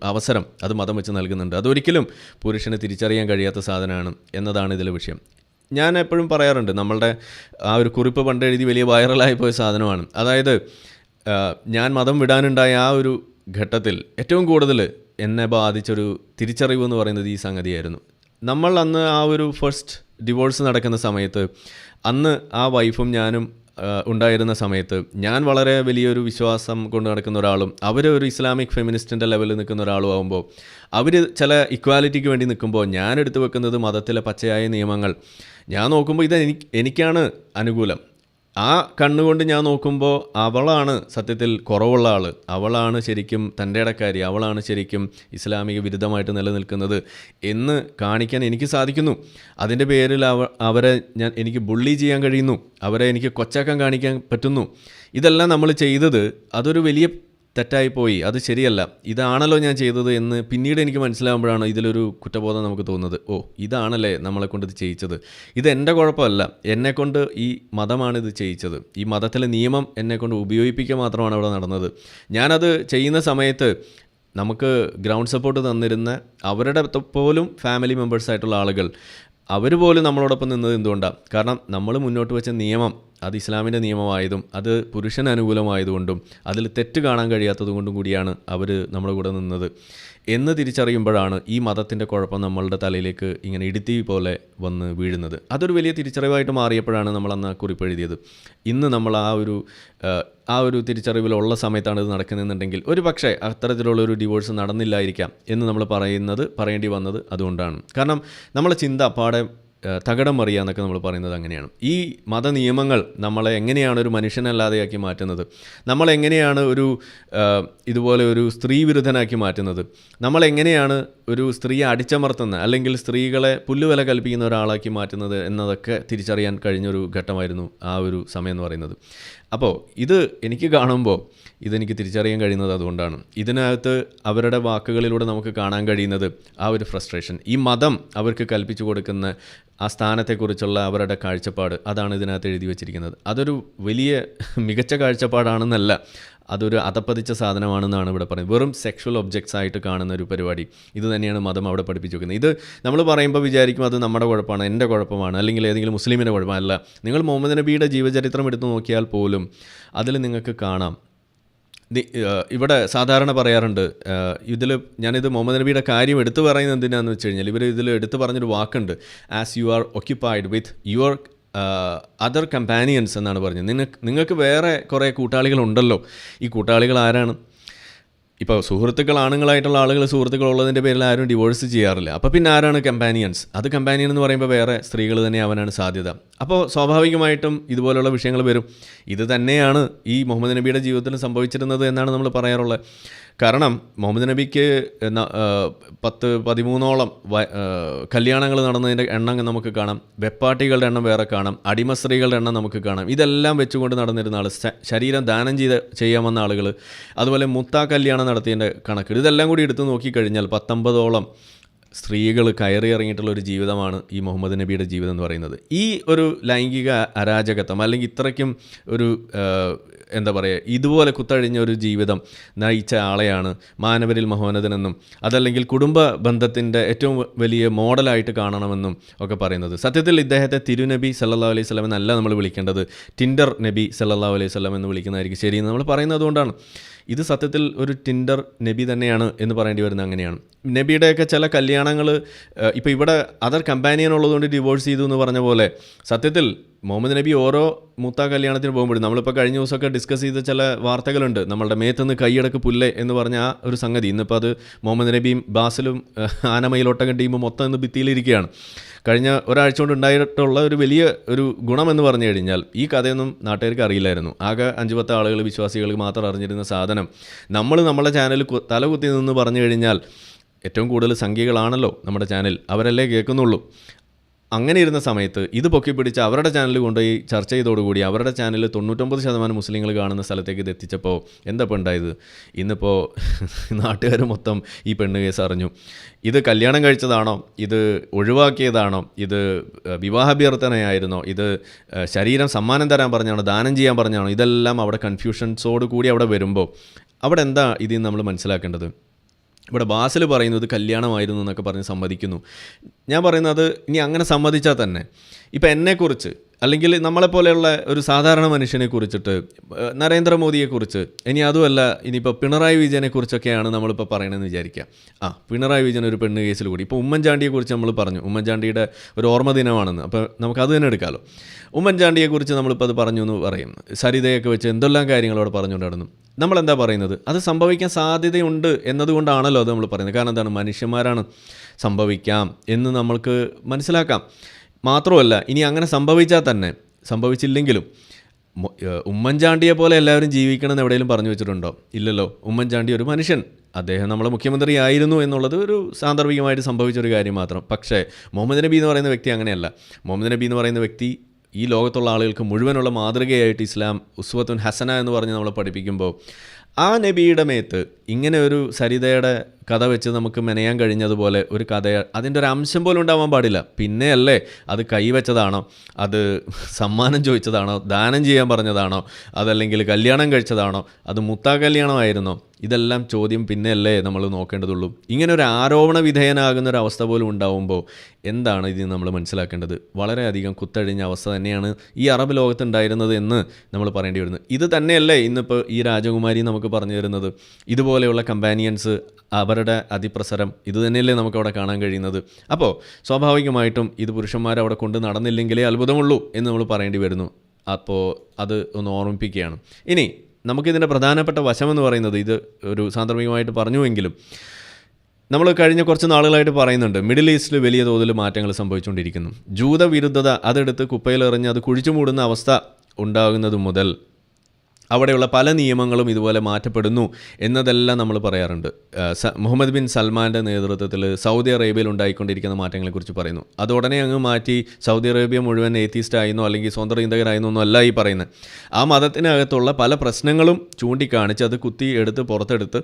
അവസരം അത് മതം വെച്ച് നൽകുന്നുണ്ട്. അതൊരിക്കലും പുരുഷന് തിരിച്ചറിയാൻ കഴിയാത്ത സാധനമാണ് എന്നതാണ് ഇതിലെ വിഷയം. ഞാൻ എപ്പോഴും പറയാറുണ്ട്, നമ്മളുടെ ആ ഒരു കുറിപ്പ് പണ്ട് എഴുതി വലിയ വൈറലായി പോയ സാധനമാണ്. അതായത് ഞാൻ മതം വിടാനുണ്ടായ ആ ഒരു ഘട്ടത്തിൽ ഏറ്റവും കൂടുതൽ എന്നെ ബാധിച്ചൊരു തിരിച്ചറിവ് എന്ന് പറയുന്നത് ഈ സംഗതിയായിരുന്നു. നമ്മൾ അന്ന് ആ ഒരു ഫസ്റ്റ് ഡിവോഴ്സ് നടക്കുന്ന സമയത്ത്, അന്ന് ആ വൈഫും ഞാനും ഉണ്ടായിരുന്ന സമയത്ത് ഞാൻ വളരെ വലിയൊരു വിശ്വാസം കൊണ്ട് നടക്കുന്ന ഒരാളും അവർ ഒരു ഇസ്ലാമിക് ഫെമിനിസ്റ്റിൻ്റെ ലെവലിൽ നിൽക്കുന്ന ഒരാളും ആകുമ്പോൾ, അവർ ചില ഇക്വാലിറ്റിക്ക് വേണ്ടി നിൽക്കുമ്പോൾ ഞാൻ എടുത്തു വെക്കുന്നത് മതത്തിലെ പച്ചയായ നിയമങ്ങൾ. ഞാൻ നോക്കുമ്പോൾ ഇത് എനിക്കാണ് അനുകൂലം. ആ കണ്ണുകൊണ്ട് ഞാൻ നോക്കുമ്പോൾ അവളാണ് സത്യത്തിൽ കുറവുള്ള ആൾ, അവളാണ് ശരിക്കും തൻ്റെ ഇടക്കാരി, അവളാണ് ശരിക്കും ഇസ്ലാമിക വിരുദ്ധമായിട്ട് നിലനിൽക്കുന്നത് എന്ന് കാണിക്കാൻ എനിക്ക് സാധിക്കുന്നു. അതിൻ്റെ പേരിൽ അവരെ എനിക്ക് ബുള്ളി ചെയ്യാൻ കഴിയുന്നു, അവരെ എനിക്ക് കൊച്ചാക്കാൻ കാണിക്കാൻ പറ്റുന്നു. ഇതെല്ലാം നമ്മൾ ചെയ്തത് അതൊരു വലിയ തെറ്റായിപ്പോയി, അത് ശരിയല്ല, ഇതാണല്ലോ ഞാൻ ചെയ്തത് എന്ന് പിന്നീട് എനിക്ക് മനസ്സിലാകുമ്പോഴാണ് ഇതിലൊരു കുറ്റബോധം നമുക്ക് തോന്നുന്നത്. ഓ, ഇതാണല്ലേ നമ്മളെക്കൊണ്ട് ഇത് ചെയ്യിച്ചത്, ഇത് എൻ്റെ കുഴപ്പമല്ല, എന്നെക്കൊണ്ട് ഈ മതമാണ് ഇത് ചെയ്യിച്ചത്, ഈ മതത്തിലെ നിയമം എന്നെക്കൊണ്ട് ഉപയോഗിപ്പിക്കുക മാത്രമാണ് അവിടെ നടന്നത്. ഞാനത് ചെയ്യുന്ന സമയത്ത് നമുക്ക് ഗ്രൗണ്ട് സപ്പോർട്ട് തന്നിരുന്ന അവരുടെ പോലും ഫാമിലി മെമ്പേഴ്സായിട്ടുള്ള ആളുകൾ, അവർ പോലും നമ്മളോടൊപ്പം നിന്നത് എന്തുകൊണ്ടാണ്? കാരണം നമ്മൾ മുന്നോട്ട് വെച്ച നിയമം അത് ഇസ്ലാമിൻ്റെ നിയമമായതും അത് പുരുഷന് അനുകൂലമായതുകൊണ്ടും അതിൽ തെറ്റ് കാണാൻ കഴിയാത്തതുകൊണ്ടും കൂടിയാണ് അവർ നമ്മുടെ കൂടെ നിന്നത് എന്ന് തിരിച്ചറിയുമ്പോഴാണ് ഈ മതത്തിൻ്റെ കുഴപ്പം നമ്മളുടെ തലയിലേക്ക് ഇങ്ങനെ ഇടുത്തി പോലെ വന്ന് വീഴുന്നത്. അതൊരു വലിയ തിരിച്ചറിവായിട്ട് മാറിയപ്പോഴാണ് നമ്മളന്ന് കുറിപ്പ് എഴുതിയത്. ഇന്ന് നമ്മൾ ആ ഒരു തിരിച്ചറിവിലുള്ള സമയത്താണ് ഇത് നടക്കുന്നതെന്നുണ്ടെങ്കിൽ ഒരു പക്ഷേ അത്തരത്തിലുള്ളൊരു ഡിവോഴ്സ് നടന്നില്ലായിരിക്കാം എന്ന് നമ്മൾ പറയേണ്ടി വന്നത് അതുകൊണ്ടാണ്. കാരണം നമ്മളെ ചിന്ത അപ്പാടെ തകിടം മറിയുക എന്നൊക്കെ നമ്മൾ പറയുന്നത് അങ്ങനെയാണ്. ഈ മതനിയമങ്ങൾ നമ്മളെ എങ്ങനെയാണ് ഒരു മനുഷ്യനല്ലാതെയാക്കി മാറ്റുന്നത്, നമ്മളെങ്ങനെയാണ് ഇതുപോലെ ഒരു സ്ത്രീ വിരുദ്ധനാക്കി മാറ്റുന്നത്, നമ്മളെങ്ങനെയാണ് ഒരു സ്ത്രീയെ അടിച്ചമർത്തുന്ന അല്ലെങ്കിൽ സ്ത്രീകളെ പുല്ലുവില കൽപ്പിക്കുന്ന ഒരാളാക്കി മാറ്റുന്നത് എന്നതൊക്കെ തിരിച്ചറിയാൻ കഴിഞ്ഞൊരു ഘട്ടമായിരുന്നു ആ ഒരു സമയം എന്ന് പറയുന്നത്. അപ്പോൾ ഇത് എനിക്ക് കാണുമ്പോൾ ഇതെനിക്ക് തിരിച്ചറിയാൻ കഴിയുന്നത് അതുകൊണ്ടാണ്. ഇതിനകത്ത് അവരുടെ വാക്കുകളിലൂടെ നമുക്ക് കാണാൻ കഴിയുന്നത് ആ ഒരു ഫ്രസ്ട്രേഷൻ, ഈ മതം അവർക്ക് കൽപ്പിച്ചു കൊടുക്കുന്ന ആ സ്ഥാനത്തെക്കുറിച്ചുള്ള അവരുടെ കാഴ്ചപ്പാട്, അതാണ് ഇതിനകത്ത് എഴുതി വച്ചിരിക്കുന്നത്. അതൊരു വലിയ മികച്ച കാഴ്ചപ്പാടാണെന്നല്ല, അതൊരു അതപ്പതിച്ച സാധനമാണെന്നാണ് ഇവിടെ പറയുന്നത്. വെറും സെക്ഷൽ ഒബ്ജക്ട്സ് ആയിട്ട് കാണുന്ന ഒരു പരിപാടി ഇത് തന്നെയാണ് മതം അവിടെ പഠിപ്പിച്ചു വെക്കുന്നത്. ഇത് നമ്മൾ പറയുമ്പോൾ വിചാരിക്കും അത് നമ്മുടെ കുഴപ്പമാണ്, എൻ്റെ കുഴപ്പമാണ്, അല്ലെങ്കിൽ ഏതെങ്കിലും മുസ്ലിമിൻ്റെ കുഴപ്പമല്ല. നിങ്ങൾ മുഹമ്മദ് നബിയുടെ ജീവചരിത്രം എടുത്തു നോക്കിയാൽ പോലും അതിൽ നിങ്ങൾക്ക് കാണാം. ഇവിടെ സാധാരണ പറയാറുണ്ട്, ഞാനിത് മുഹമ്മദ് നബിയുടെ കാര്യം എടുത്തു പറയുന്നത് എന്തിനാണെന്ന് വെച്ച് കഴിഞ്ഞാൽ, ഇതിൽ എടുത്തു പറഞ്ഞൊരു വാക്കുണ്ട്, as you are occupied with your other companions എന്നാണ് പറഞ്ഞത്. നിങ്ങൾക്ക് വേറെ കുറേ കൂട്ടാളികളുണ്ടല്ലോ. ഈ കൂട്ടാളികൾ ആരാണ്? ഇപ്പോൾ സുഹൃത്തുക്കൾ ആണുങ്ങളായിട്ടുള്ള ആളുകൾ സുഹൃത്തുക്കളുള്ളതിൻ്റെ പേരിൽ ആരും ഡിവോഴ്സ് ചെയ്യാറില്ല. അപ്പോൾ പിന്നെ ആരാണ് കമ്പാനിയൻസ്? അത് കമ്പാനിയൻ എന്ന് പറയുമ്പോൾ വേറെ സ്ത്രീകൾ തന്നെ ആവാനാണ് സാധ്യത. അപ്പോൾ സ്വാഭാവികമായിട്ടും ഇതുപോലുള്ള വിഷയങ്ങൾ വരും. ഇത് തന്നെയാണ് ഈ മുഹമ്മദ് നബിയുടെ ജീവിതത്തിൽ സംഭവിച്ചിരുന്നത് എന്നാണ് നമ്മൾ പറയാറുള്ളത്. കാരണം മുഹമ്മദ് നബിക്ക് 10-13ഓളം കല്യാണങ്ങൾ നടന്നതിൻ്റെ എണ്ണം നമുക്ക് കാണാം. വെപ്പാട്ടികളുടെ എണ്ണം വേറെ കാണാം. അടിമ സ്ത്രീകളുടെ എണ്ണം നമുക്ക് കാണാം. ഇതെല്ലാം വെച്ചുകൊണ്ട് നടന്നിരുന്ന ആൾ, ശരീരം ദാനം ചെയ്യാൻ ആളുകൾ, അതുപോലെ മുത്താ കല്യാണം നടത്തിയതിൻ്റെ കണക്ക്, ഇതെല്ലാം കൂടി എടുത്ത് നോക്കിക്കഴിഞ്ഞാൽ 19ഓളം സ്ത്രീകൾ കയറി ഇറങ്ങിയിട്ടുള്ള ഒരു ജീവിതമാണ് ഈ മുഹമ്മദ് നബിയുടെ ജീവിതം എന്ന് പറയുന്നത്. ഈ ഒരു ലൈംഗിക അരാജകത്വം അല്ലെങ്കിൽ ഇത്രയ്ക്കും ഒരു എന്താ പറയുക, ഇതുപോലെ കുത്തഴിഞ്ഞ ഒരു ജീവിതം നയിച്ച ആളെയാണ് മാനവരിൽ മഹോന്നതനെന്നും അതല്ലെങ്കിൽ കുടുംബ ബന്ധത്തിൻ്റെ ഏറ്റവും വലിയ മോഡലായിട്ട് കാണണമെന്നും ഒക്കെ പറയുന്നത്. സത്യത്തിൽ ഇദ്ദേഹത്തെ തിരുനബി സല്ലല്ലാഹു അലൈഹി വസല്ലം എന്നല്ല നമ്മൾ വിളിക്കേണ്ടത്, ടിൻഡർ നബി സല്ലല്ലാഹു അലൈഹി വസല്ലം എന്ന് വിളിക്കുന്നതായിരിക്കും ശരിയെന്ന് നമ്മൾ പറയുന്നത്. അതുകൊണ്ടാണ് ഇത് സത്യത്തിൽ ഒരു ടിൻഡർ നബി തന്നെയാണ് എന്ന് പറയേണ്ടി വരുന്നത്. അങ്ങനെയാണ് നബിയുടെയൊക്കെ ചില കല്യാണങ്ങൾ ഇപ്പോൾ ഇവിടെ അതർ കമ്പാനിയൻ ഉള്ളതുകൊണ്ട് ഡിവോഴ്സ് ചെയ്തു എന്ന് പറഞ്ഞ പോലെ സത്യത്തിൽ മുഹമ്മദ് നബി ഓരോ മൂത്ത കല്യാണത്തിന് പോകുമ്പോഴും, നമ്മളിപ്പോൾ കഴിഞ്ഞ ദിവസമൊക്കെ ഡിസ്കസ് ചെയ്ത ചില വാർത്തകളുണ്ട്, നമ്മളുടെ മേത്തുനിന്ന് കൈയടക്ക് പുല്ലെ എന്ന് പറഞ്ഞ ആ ഒരു സംഗതി. ഇന്നിപ്പോൾ അത് മുഹമ്മദ് നബിയും ബാസിലും ആനമയിലൊട്ടകം ടീമും മൊത്തം ഇന്ന് ഭിത്തിയിലിരിക്കുകയാണ്. കഴിഞ്ഞ ഒരാഴ്ച കൊണ്ട് ഉണ്ടായിട്ടുള്ള ഒരു വലിയ ഒരു ഗുണമെന്ന് പറഞ്ഞു കഴിഞ്ഞാൽ ഈ കഥയൊന്നും നാട്ടുകാർക്ക് അറിയില്ലായിരുന്നു. ആകെ 5-10 ആളുകൾ, വിശ്വാസികൾക്ക് മാത്രം അറിഞ്ഞിരുന്ന സാധനം നമ്മളെ ചാനൽ തലകുത്തി നിന്ന് പറഞ്ഞു കഴിഞ്ഞാൽ ഏറ്റവും കൂടുതൽ സംഖ്യകളാണല്ലോ നമ്മുടെ ചാനൽ, അവരല്ലേ കേൾക്കുന്നുള്ളൂ. അങ്ങനെ ഇരുന്ന സമയത്ത് ഇത് പൊക്കി പിടിച്ച് അവരുടെ ചാനൽ കൊണ്ടുപോയി ചർച്ച ചെയ്തോടുകൂടി അവരുടെ ചാനൽ 99% മുസ്ലിങ്ങൾ കാണുന്ന സ്ഥലത്തേക്ക് ഇത് എത്തിച്ചപ്പോൾ എന്താപ്പോൾ ഉണ്ടായത്? ഇന്നിപ്പോൾ നാട്ടുകാർ മൊത്തം ഈ പെണ്ണ് കേസ് അറിഞ്ഞു. ഇത് കല്യാണം കഴിച്ചതാണോ? ഇത് ഒഴിവാക്കിയതാണോ? ഇത് വിവാഹാഭ്യർത്ഥനയായിരുന്നോ? ഇത് ശരീരം സമ്മാനം തരാൻ പറഞ്ഞാണോ? ദാനം ചെയ്യാൻ പറഞ്ഞാണോ? ഇതെല്ലാം അവിടെ കൺഫ്യൂഷൻസോട് കൂടി അവിടെ വരുമ്പോൾ അവിടെ എന്താ ഇതിൽ നമ്മൾ മനസ്സിലാക്കേണ്ടത്? ഇവിടെ ബാസിൽ പറയുന്നത് കല്യാണമായിരുന്നു എന്നൊക്കെ പറഞ്ഞ് സമ്മതിക്കുന്നു. ഞാൻ പറയുന്നത് ഇനി അങ്ങനെ സമ്മതിച്ചാൽ തന്നെ ഇപ്പം എന്നെക്കുറിച്ച് അല്ലെങ്കിൽ നമ്മളെപ്പോലെയുള്ള ഒരു സാധാരണ മനുഷ്യനെ കുറിച്ചിട്ട്, നരേന്ദ്രമോദിയെക്കുറിച്ച്, ഇനി അതുമല്ല ഇനിയിപ്പോൾ പിണറായി വിജയനെക്കുറിച്ചൊക്കെയാണ് നമ്മളിപ്പോൾ പറയണമെന്ന് വിചാരിക്കുക. പിണറായി വിജയൻ ഒരു പെണ്ണ് കേസിൽ കൂടി. ഇപ്പോൾ ഉമ്മൻചാണ്ടിയെക്കുറിച്ച് നമ്മൾ പറഞ്ഞു, ഉമ്മൻചാണ്ടിയുടെ ഒരു ഓർമ്മ ദിനമാണെന്ന്. അപ്പോൾ നമുക്കത് തന്നെ എടുക്കാമല്ലോ. ഉമ്മൻചാണ്ടിയെക്കുറിച്ച് നമ്മളിപ്പോൾ അത് പറഞ്ഞു എന്ന് പറയും. സരിതയൊക്കെ വെച്ച് എന്തെല്ലാം കാര്യങ്ങൾ അവിടെ പറഞ്ഞുകൊണ്ട് നടന്നു. നമ്മളെന്താ പറയുന്നത്? അത് സംഭവിക്കാൻ സാധ്യതയുണ്ട് എന്നതുകൊണ്ടാണല്ലോ അത് നമ്മൾ പറയുന്നത്. കാരണം എന്താണ്? മനുഷ്യന്മാരാണ്, സംഭവിക്കാം എന്ന് നമ്മൾക്ക് മനസ്സിലാക്കാം. മാത്രമല്ല ഇനി അങ്ങനെ സംഭവിച്ചാൽ തന്നെ, സംഭവിച്ചില്ലെങ്കിലും ഉമ്മൻചാണ്ടിയെ പോലെ എല്ലാവരും ജീവിക്കണമെന്ന് എവിടെയെങ്കിലും പറഞ്ഞു വെച്ചിട്ടുണ്ടോ? ഇല്ലല്ലോ. ഉമ്മൻചാണ്ടി ഒരു മനുഷ്യൻ, അദ്ദേഹം നമ്മളെ മുഖ്യമന്ത്രി ആയിരുന്നു എന്നുള്ളത് ഒരു സാന്ദർഭികമായിട്ട് സംഭവിച്ചൊരു കാര്യം മാത്രം. പക്ഷേ മുഹമ്മദ് നബി എന്ന് പറയുന്ന വ്യക്തി അങ്ങനെയല്ല. മുഹമ്മദ് നബി എന്ന് പറയുന്ന വ്യക്തി ഈ ലോകത്തുള്ള ആളുകൾക്ക് മുഴുവനുള്ള മാതൃകയായിട്ട് ഇസ്ലാം ഉസ്വത്തുൻ ഹസന എന്ന് പറഞ്ഞ് നമ്മളെ പഠിപ്പിക്കുമ്പോൾ ആ നബിയുടെ മേത്ത് ഇങ്ങനെ ഒരു സരിതയുടെ കഥ വെച്ച് നമുക്ക് മെനയാൻ കഴിഞ്ഞതുപോലെ ഒരു കഥ, അതിൻ്റെ ഒരു അംശം പോലും ഉണ്ടാവാൻ പാടില്ല. പിന്നെയല്ലേ അത് കൈവച്ചതാണോ? അത് സമ്മാനം ചോദിച്ചതാണോ? ദാനം ചെയ്യാൻ പറഞ്ഞതാണോ? അതല്ലെങ്കിൽ കല്യാണം കഴിച്ചതാണോ? അത് മുത്താ കല്യാണമായിരുന്നോ? ഇതെല്ലാം ചോദ്യം പിന്നെയല്ലേ നമ്മൾ നോക്കേണ്ടതുള്ളൂ. ഇങ്ങനെ ഒരു ആരോപണ വിധേയനാകുന്ന ഒരു അവസ്ഥ പോലും ഉണ്ടാവുമ്പോൾ എന്താണ് ഇതിൽ നമ്മൾ മനസ്സിലാക്കേണ്ടത്? വളരെയധികം കുത്തഴിഞ്ഞ അവസ്ഥ തന്നെയാണ് ഈ അറബ് ലോകത്തുണ്ടായിരുന്നത് എന്ന് നമ്മൾ പറയേണ്ടി വരുന്നത്. ഇത് തന്നെയല്ലേ ഇന്നിപ്പോൾ ഈ രാജകുമാരി നമുക്ക് പറഞ്ഞു തരുന്നത്? ഇതുപോലെയുള്ള കമ്പാനിയൻസ്, അവരുടെ അതിപ്രസരം, ഇത് തന്നെയല്ലേ നമുക്കവിടെ കാണാൻ കഴിയുന്നത്. അപ്പോൾ സ്വാഭാവികമായിട്ടും ഇത് പുരുഷന്മാരവിടെ കൊണ്ട് നടന്നില്ലെങ്കിലേ അത്ഭുതമുള്ളൂ എന്ന് നമ്മൾ പറയേണ്ടി വരുന്നു. അപ്പോൾ അത് ഒന്ന് ഓർമ്മിപ്പിക്കുകയാണ്. ഇനി നമുക്കിതിൻ്റെ പ്രധാനപ്പെട്ട വശമെന്ന് പറയുന്നത്, ഇത് ഒരു സാന്ദർഭികമായിട്ട് പറഞ്ഞുവെങ്കിലും നമ്മൾ കഴിഞ്ഞ കുറച്ച് നാളുകളായിട്ട് പറയുന്നുണ്ട്, മിഡിൽ ഈസ്റ്റിൽ വലിയ തോതിൽ മാറ്റങ്ങൾ സംഭവിച്ചുകൊണ്ടിരിക്കുന്നു. ജൂതവിരുദ്ധത അതെടുത്ത് കുപ്പയിലെറിഞ്ഞ് അത് കുഴിച്ചു മൂടുന്ന അവസ്ഥ ഉണ്ടാകുന്നത് മുതൽ അവിടെയുള്ള പല നിയമങ്ങളും ഇതുപോലെ മാറ്റപ്പെടുന്നു എന്നതെല്ലാം നമ്മൾ പറയാറുണ്ട്. മുഹമ്മദ് ബിൻ സൽമാൻ്റെ നേതൃത്വത്തിൽ സൗദി അറേബ്യയിൽ ഉണ്ടായിക്കൊണ്ടിരിക്കുന്ന മാറ്റങ്ങളെക്കുറിച്ച് പറയുന്നു. അത് ഉടനെ അങ്ങ് മാറ്റി സൗദി അറേബ്യ മുഴുവൻ ഏത്തീസ്റ്റ് ആയിരുന്നോ അല്ലെങ്കിൽ സ്വതന്ത്ര ചിന്തകരായിരുന്നോ ഒന്നും അല്ല ഈ പറയുന്നത്. ആ മതത്തിനകത്തുള്ള പല പ്രശ്നങ്ങളും ചൂണ്ടിക്കാണിച്ച് അത് കുത്തി എടുത്ത് പുറത്തെടുത്ത്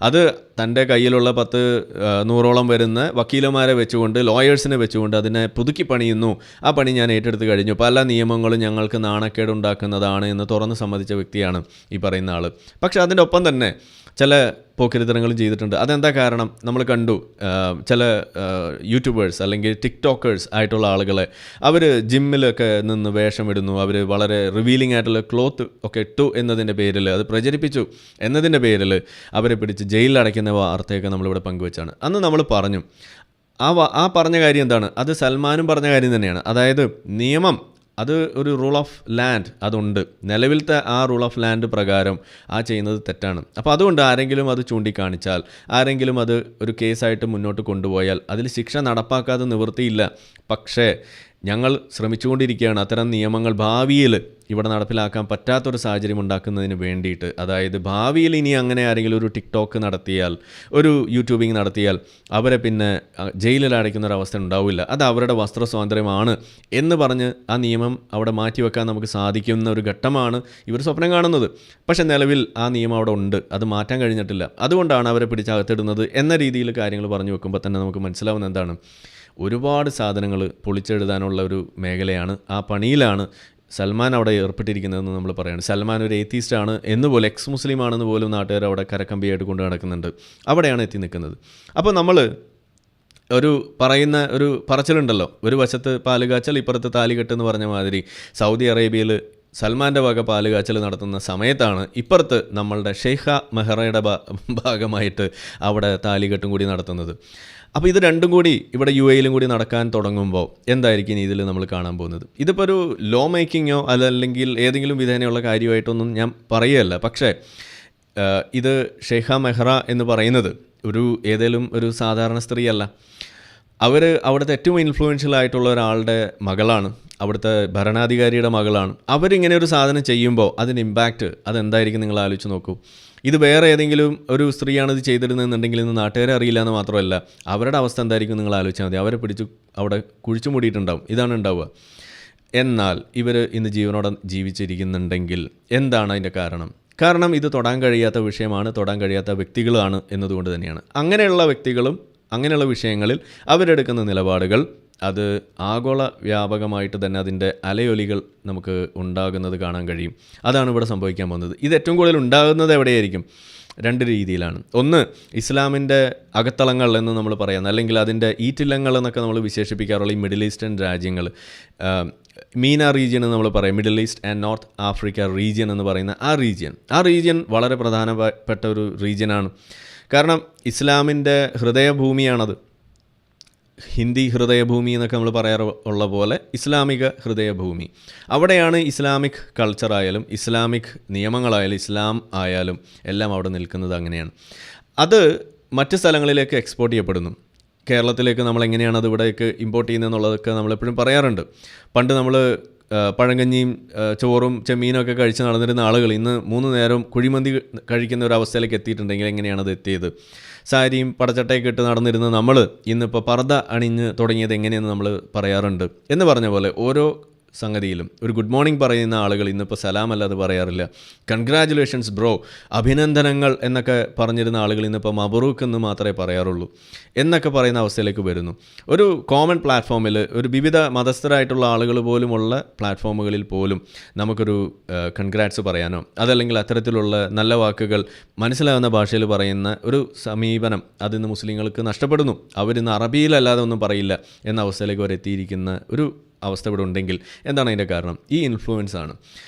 അത് തൻ്റെ കയ്യിലുള്ള 100-100ഓളം വരുന്ന വക്കീലന്മാരെ വെച്ചുകൊണ്ട്, ലോയേഴ്സിനെ വെച്ചുകൊണ്ട് അതിനെ പുതുക്കി പണിയുന്നു. ആ പണി ഞാൻ ഏറ്റെടുത്ത് കഴിഞ്ഞു, പല നിയമങ്ങളും ഞങ്ങൾക്ക് നാണക്കേടുണ്ടാക്കുന്നതാണ് എന്ന് തുറന്ന് സമ്മതിച്ച വ്യക്തിയാണ് ഈ പറയുന്ന ആൾ. പക്ഷേ അതിൻ്റെ ഒപ്പം തന്നെ ചില പോക്കിരിത്തരങ്ങളും ചെയ്തിട്ടുണ്ട്. അതെന്താ കാരണം? നമ്മൾ കണ്ടു ചില യൂട്യൂബേഴ്സ് അല്ലെങ്കിൽ ടിക്ടോക്കേഴ്സ് ആയിട്ടുള്ള ആളുകളെ അവർ ജിമ്മിലൊക്കെ നിന്ന് വേഷമിടുന്നു, അവർ വളരെ റിവീലിംഗ് ആയിട്ടുള്ള ക്ലോത്ത് ഒക്കെ ഇട്ടു എന്നതിൻ്റെ പേരിൽ, അത് പ്രചരിപ്പിച്ചു എന്നതിൻ്റെ പേരിൽ അവരെ പിടിച്ച് ജയിലിൽ അടയ്ക്കുന്ന വാർത്തയൊക്കെ നമ്മളിവിടെ പങ്കുവെച്ചാണ്. അന്ന് നമ്മൾ പറഞ്ഞു, ആ പറഞ്ഞ കാര്യം എന്താണ്? അത് സൽമാനും പറഞ്ഞ കാര്യം തന്നെയാണ്. അതായത് നിയമം അത് ഒരു റൂൾ ഓഫ് ലാൻഡ് അതുണ്ട്. നിലവിലത്തെ ആ റൂൾ ഓഫ് ലാൻഡ് പ്രകാരം ആ ചെയ്യുന്നത് തെറ്റാണ്. അപ്പോൾ അതുകൊണ്ട് ആരെങ്കിലും അത് ചൂണ്ടിക്കാണിച്ചാൽ, ആരെങ്കിലും അത് ഒരു കേസായിട്ട് മുന്നോട്ട് കൊണ്ടുപോയാൽ അതിൽ ശിക്ഷ നടപ്പാക്കാതെ നിവൃത്തിയില്ല. പക്ഷേ ഞങ്ങൾ ശ്രമിച്ചുകൊണ്ടിരിക്കുകയാണ് അത്തരം നിയമങ്ങൾ ഭാവിയിൽ ഇവിടെ നടപ്പിലാക്കാൻ പറ്റാത്തൊരു സാഹചര്യം ഉണ്ടാക്കുന്നതിന് വേണ്ടിയിട്ട്. അതായത് ഭാവിയിൽ ഇനി അങ്ങനെ ആരെങ്കിലും ഒരു ടിക്ടോക്ക് നടത്തിയാൽ, ഒരു യൂട്യൂബിങ് നടത്തിയാൽ അവരെ പിന്നെ ജയിലിൽ അടയ്ക്കുന്നൊരവസ്ഥ ഉണ്ടാവില്ല. അത് അവരുടെ വസ്ത്ര സ്വാതന്ത്ര്യമാണ് എന്ന് പറഞ്ഞ് ആ നിയമം അവിടെ മാറ്റിവെക്കാൻ നമുക്ക് സാധിക്കുന്ന ഒരു ഘട്ടമാണ് ഇവർ സ്വപ്നം കാണുന്നത്. പക്ഷേ നിലവിൽ ആ നിയമം അവിടെ ഉണ്ട്, അത് മാറ്റാൻ കഴിഞ്ഞിട്ടില്ല. അതുകൊണ്ടാണ് അവരെ പിടിച്ചകത്തിടുന്നത് എന്ന രീതിയിൽ കാര്യങ്ങൾ പറഞ്ഞു വെക്കുമ്പോൾ തന്നെ നമുക്ക് മനസ്സിലാവുന്ന എന്താണ്, ഒരുപാട് സാധനങ്ങൾ പൊളിച്ചെഴുതാനുള്ള ഒരു മേഖലയാണ്. ആ പണിയിലാണ് സൽമാൻ അവിടെ ഏർപ്പെട്ടിരിക്കുന്നതെന്ന് നമ്മൾ പറയുന്നത്. സൽമാൻ ഒരു ഏത്തീസ്റ്റ് ആണ് എന്നുപോലെ, എക്സ് മുസ്ലിം ആണെന്ന് പോലും നാട്ടുകാർ അവിടെ കരക്കമ്പിയായിട്ട് കൊണ്ട് നടക്കുന്നുണ്ട്. അവിടെയാണ് എത്തി നിൽക്കുന്നത്. അപ്പോൾ നമ്മൾ ഒരു പറയുന്ന ഒരു പറച്ചിലുണ്ടല്ലോ, ഒരു വശത്ത് പാലുകാച്ചൽ ഇപ്പുറത്ത് താലികെട്ട് എന്ന് പറഞ്ഞ മാതിരി സൗദി അറേബ്യയിൽ സൽമാൻ്റെ വക പാലുകാച്ചൽ നടത്തുന്ന സമയത്താണ് ഇപ്പുറത്ത് നമ്മളുടെ ഷെയ്ഖ മെഹ്റയുടെ ഭാഗമായിട്ട് അവിടെ താലികെട്ടും കൂടി നടത്തുന്നത്. അപ്പോൾ ഇത് രണ്ടും കൂടി ഇവിടെ യു എയിലും കൂടി നടക്കാൻ തുടങ്ങുമ്പോൾ എന്തായിരിക്കും ഇതിൽ നമ്മൾ കാണാൻ പോകുന്നത്? ഇതിപ്പോൾ ഒരു ലോ മേക്കിങ്ങോ അതല്ലെങ്കിൽ ഏതെങ്കിലും വിധേനയുള്ള കാര്യമായിട്ടൊന്നും ഞാൻ പറയുകയല്ല. പക്ഷേ ഇത് ഷെയ്ഖ മെഹ്റ എന്ന് പറയുന്നത് ഏതെങ്കിലും ഒരു സാധാരണ സ്ത്രീയല്ല. അവർ അവിടുത്തെ ഏറ്റവും ഇൻഫ്ലുവൻഷ്യൽ ആയിട്ടുള്ള ഒരാളുടെ മകളാണ്, അവിടുത്തെ ഭരണാധികാരിയുടെ മകളാണ്. അവരിങ്ങനെ ഒരു സാധനം ചെയ്യുമ്പോൾ അതിന് ഇമ്പാക്റ്റ് അതെന്തായിരിക്കും നിങ്ങൾ ആലോചിച്ച് നോക്കൂ. ഇത് വേറെ ഏതെങ്കിലും ഒരു സ്ത്രീയാണ് ഇത് ചെയ്തിരുന്നതെന്നുണ്ടെങ്കിൽ ഇന്ന് നാട്ടുകാരെ അറിയില്ല എന്ന് മാത്രമല്ല, അവരുടെ അവസ്ഥ എന്തായിരിക്കും നിങ്ങൾ ആലോചിച്ചാൽ മതി. അവരെ പിടിച്ച് അവിടെ കുഴിച്ചു മൂടിയിട്ടുണ്ടാവും. ഇതാണ് ഉണ്ടാവുക. എന്നാൽ ഇവർ ഇന്ന് ജീവനോടെ ജീവിച്ചിരിക്കുന്നുണ്ടെങ്കിൽ എന്താണ് അതിൻ്റെ കാരണം ഇത് തൊടാൻ കഴിയാത്ത വിഷയമാണ്, തൊടാൻ കഴിയാത്ത വ്യക്തികളാണ് എന്നതുകൊണ്ട് തന്നെയാണ്. അങ്ങനെയുള്ള വ്യക്തികളും അങ്ങനെയുള്ള വിഷയങ്ങളിൽ അവരെടുക്കുന്ന നിലപാടുകൾ അത് ആഗോള വ്യാപകമായിട്ട് തന്നെ അതിൻ്റെ അലയൊലികൾ നമുക്ക് ഉണ്ടാകുന്നത് കാണാൻ കഴിയും. അതാണ് ഇവിടെ സംഭവിക്കാൻ പോകുന്നത്. ഇത് ഏറ്റവും കൂടുതൽ ഉണ്ടാകുന്നത് എവിടെയായിരിക്കും? രണ്ട് രീതിയിലാണ്. ഒന്ന്, ഇസ്ലാമിൻ്റെ അകത്തളങ്ങൾ എന്ന് നമ്മൾ പറയുന്നത്, അല്ലെങ്കിൽ അതിൻ്റെ ഈറ്റില്ലങ്ങൾ എന്നൊക്കെ നമ്മൾ വിശേഷിപ്പിക്കാറുള്ള ഈ മിഡിൽ ഈസ്റ്റേൺ രാജ്യങ്ങൾ, മീന റീജിയൻ എന്ന് നമ്മൾ പറയും, middle east and north Africa region എന്ന് പറയുന്ന ആ റീജിയൻ വളരെ പ്രധാനപ്പെട്ട ഒരു റീജിയനാണ്. കാരണം ഇസ്ലാമിൻ്റെ ഹൃദയഭൂമിയാണത്. ഹിന്ദി ഹൃദയഭൂമി എന്നൊക്കെ നമ്മൾ പറയാറുള്ള പോലെ ഇസ്ലാമിക ഹൃദയഭൂമി. അവിടെയാണ് ഇസ്ലാമിക് കൾച്ചറായാലും ഇസ്ലാമിക് നിയമങ്ങളായാലും ഇസ്ലാം ആയാലും എല്ലാം അവിടെ നിൽക്കുന്നത്. അങ്ങനെയാണ് അത് മറ്റ് സ്ഥലങ്ങളിലേക്ക് എക്സ്പോർട്ട് ചെയ്യപ്പെടുന്നു. കേരളത്തിലേക്ക് നമ്മൾ എങ്ങനെയാണ് അത് ഇവിടേക്ക് ഇമ്പോർട്ട് ചെയ്യുന്നതെന്നുള്ളതൊക്കെ നമ്മളെപ്പോഴും പറയാറുണ്ട്. പണ്ട് നമ്മൾ പഴങ്കഞ്ഞിയും ചോറും ചെമ്മീനൊക്കെ കഴിച്ച് നടന്നിരുന്ന ആളുകൾ ഇന്ന് 3 നേരം കുഴിമന്തി കഴിക്കുന്ന ഒരു അവസ്ഥയിലേക്ക് എത്തിയിട്ടുണ്ടെങ്കിൽ എങ്ങനെയാണത് എത്തിയത്? സാരിയും പടച്ചട്ടയൊക്കെ ഇട്ട് നടന്നിരുന്ന നമ്മൾ ഇന്നിപ്പോൾ പർദ്ദ അണിഞ്ഞ് തുടങ്ങിയത് എങ്ങനെയെന്ന് നമ്മൾ പറയാറുണ്ട്. എന്ന് പറഞ്ഞ പോലെ ഓരോ സംഗതിയിലും ഒരു ഗുഡ് മോർണിംഗ് പറയുന്ന ആളുകൾ ഇന്നിപ്പോൾ സലാം അല്ലാതെ പറയാറില്ല. കൺഗ്രാജുലേഷൻസ് ബ്രോ, അഭിനന്ദനങ്ങൾ എന്നൊക്കെ പറഞ്ഞിരുന്ന ആളുകൾ ഇന്നിപ്പോൾ മബറൂക്ക് എന്ന് മാത്രമേ പറയാറുള്ളൂ എന്നൊക്കെ പറയുന്ന അവസ്ഥയിലേക്ക് വരുന്നു. ഒരു കോമൺ പ്ലാറ്റ്ഫോമിൽ ഒരു വിവിധ മതസ്ഥരായിട്ടുള്ള ആളുകൾ പോലുമുള്ള പ്ലാറ്റ്ഫോമുകളിൽ പോലും നമുക്കൊരു കൺഗ്രാറ്റ്സ് പറയാനോ അതല്ലെങ്കിൽ അത്തരത്തിലുള്ള നല്ല വാക്കുകൾ മനസ്സിലാകുന്ന ഭാഷയിൽ പറയുന്ന ഒരു സമീപനം അതിന്ന് മുസ്ലിങ്ങൾക്ക് നഷ്ടപ്പെടുന്നു. അവരിന്ന് അറബിയിലല്ലാതെ ഒന്നും പറയില്ല എന്ന അവസ്ഥയിലേക്ക് അവരെത്തിയിരിക്കുന്ന ഒരു അവസ്ഥ ഇവിടെ ഉണ്ടെങ്കിൽ എന്താണ് അതിൻ്റെ കാരണം? ഈ ഇൻഫ്ലുവൻസ് ആണ്.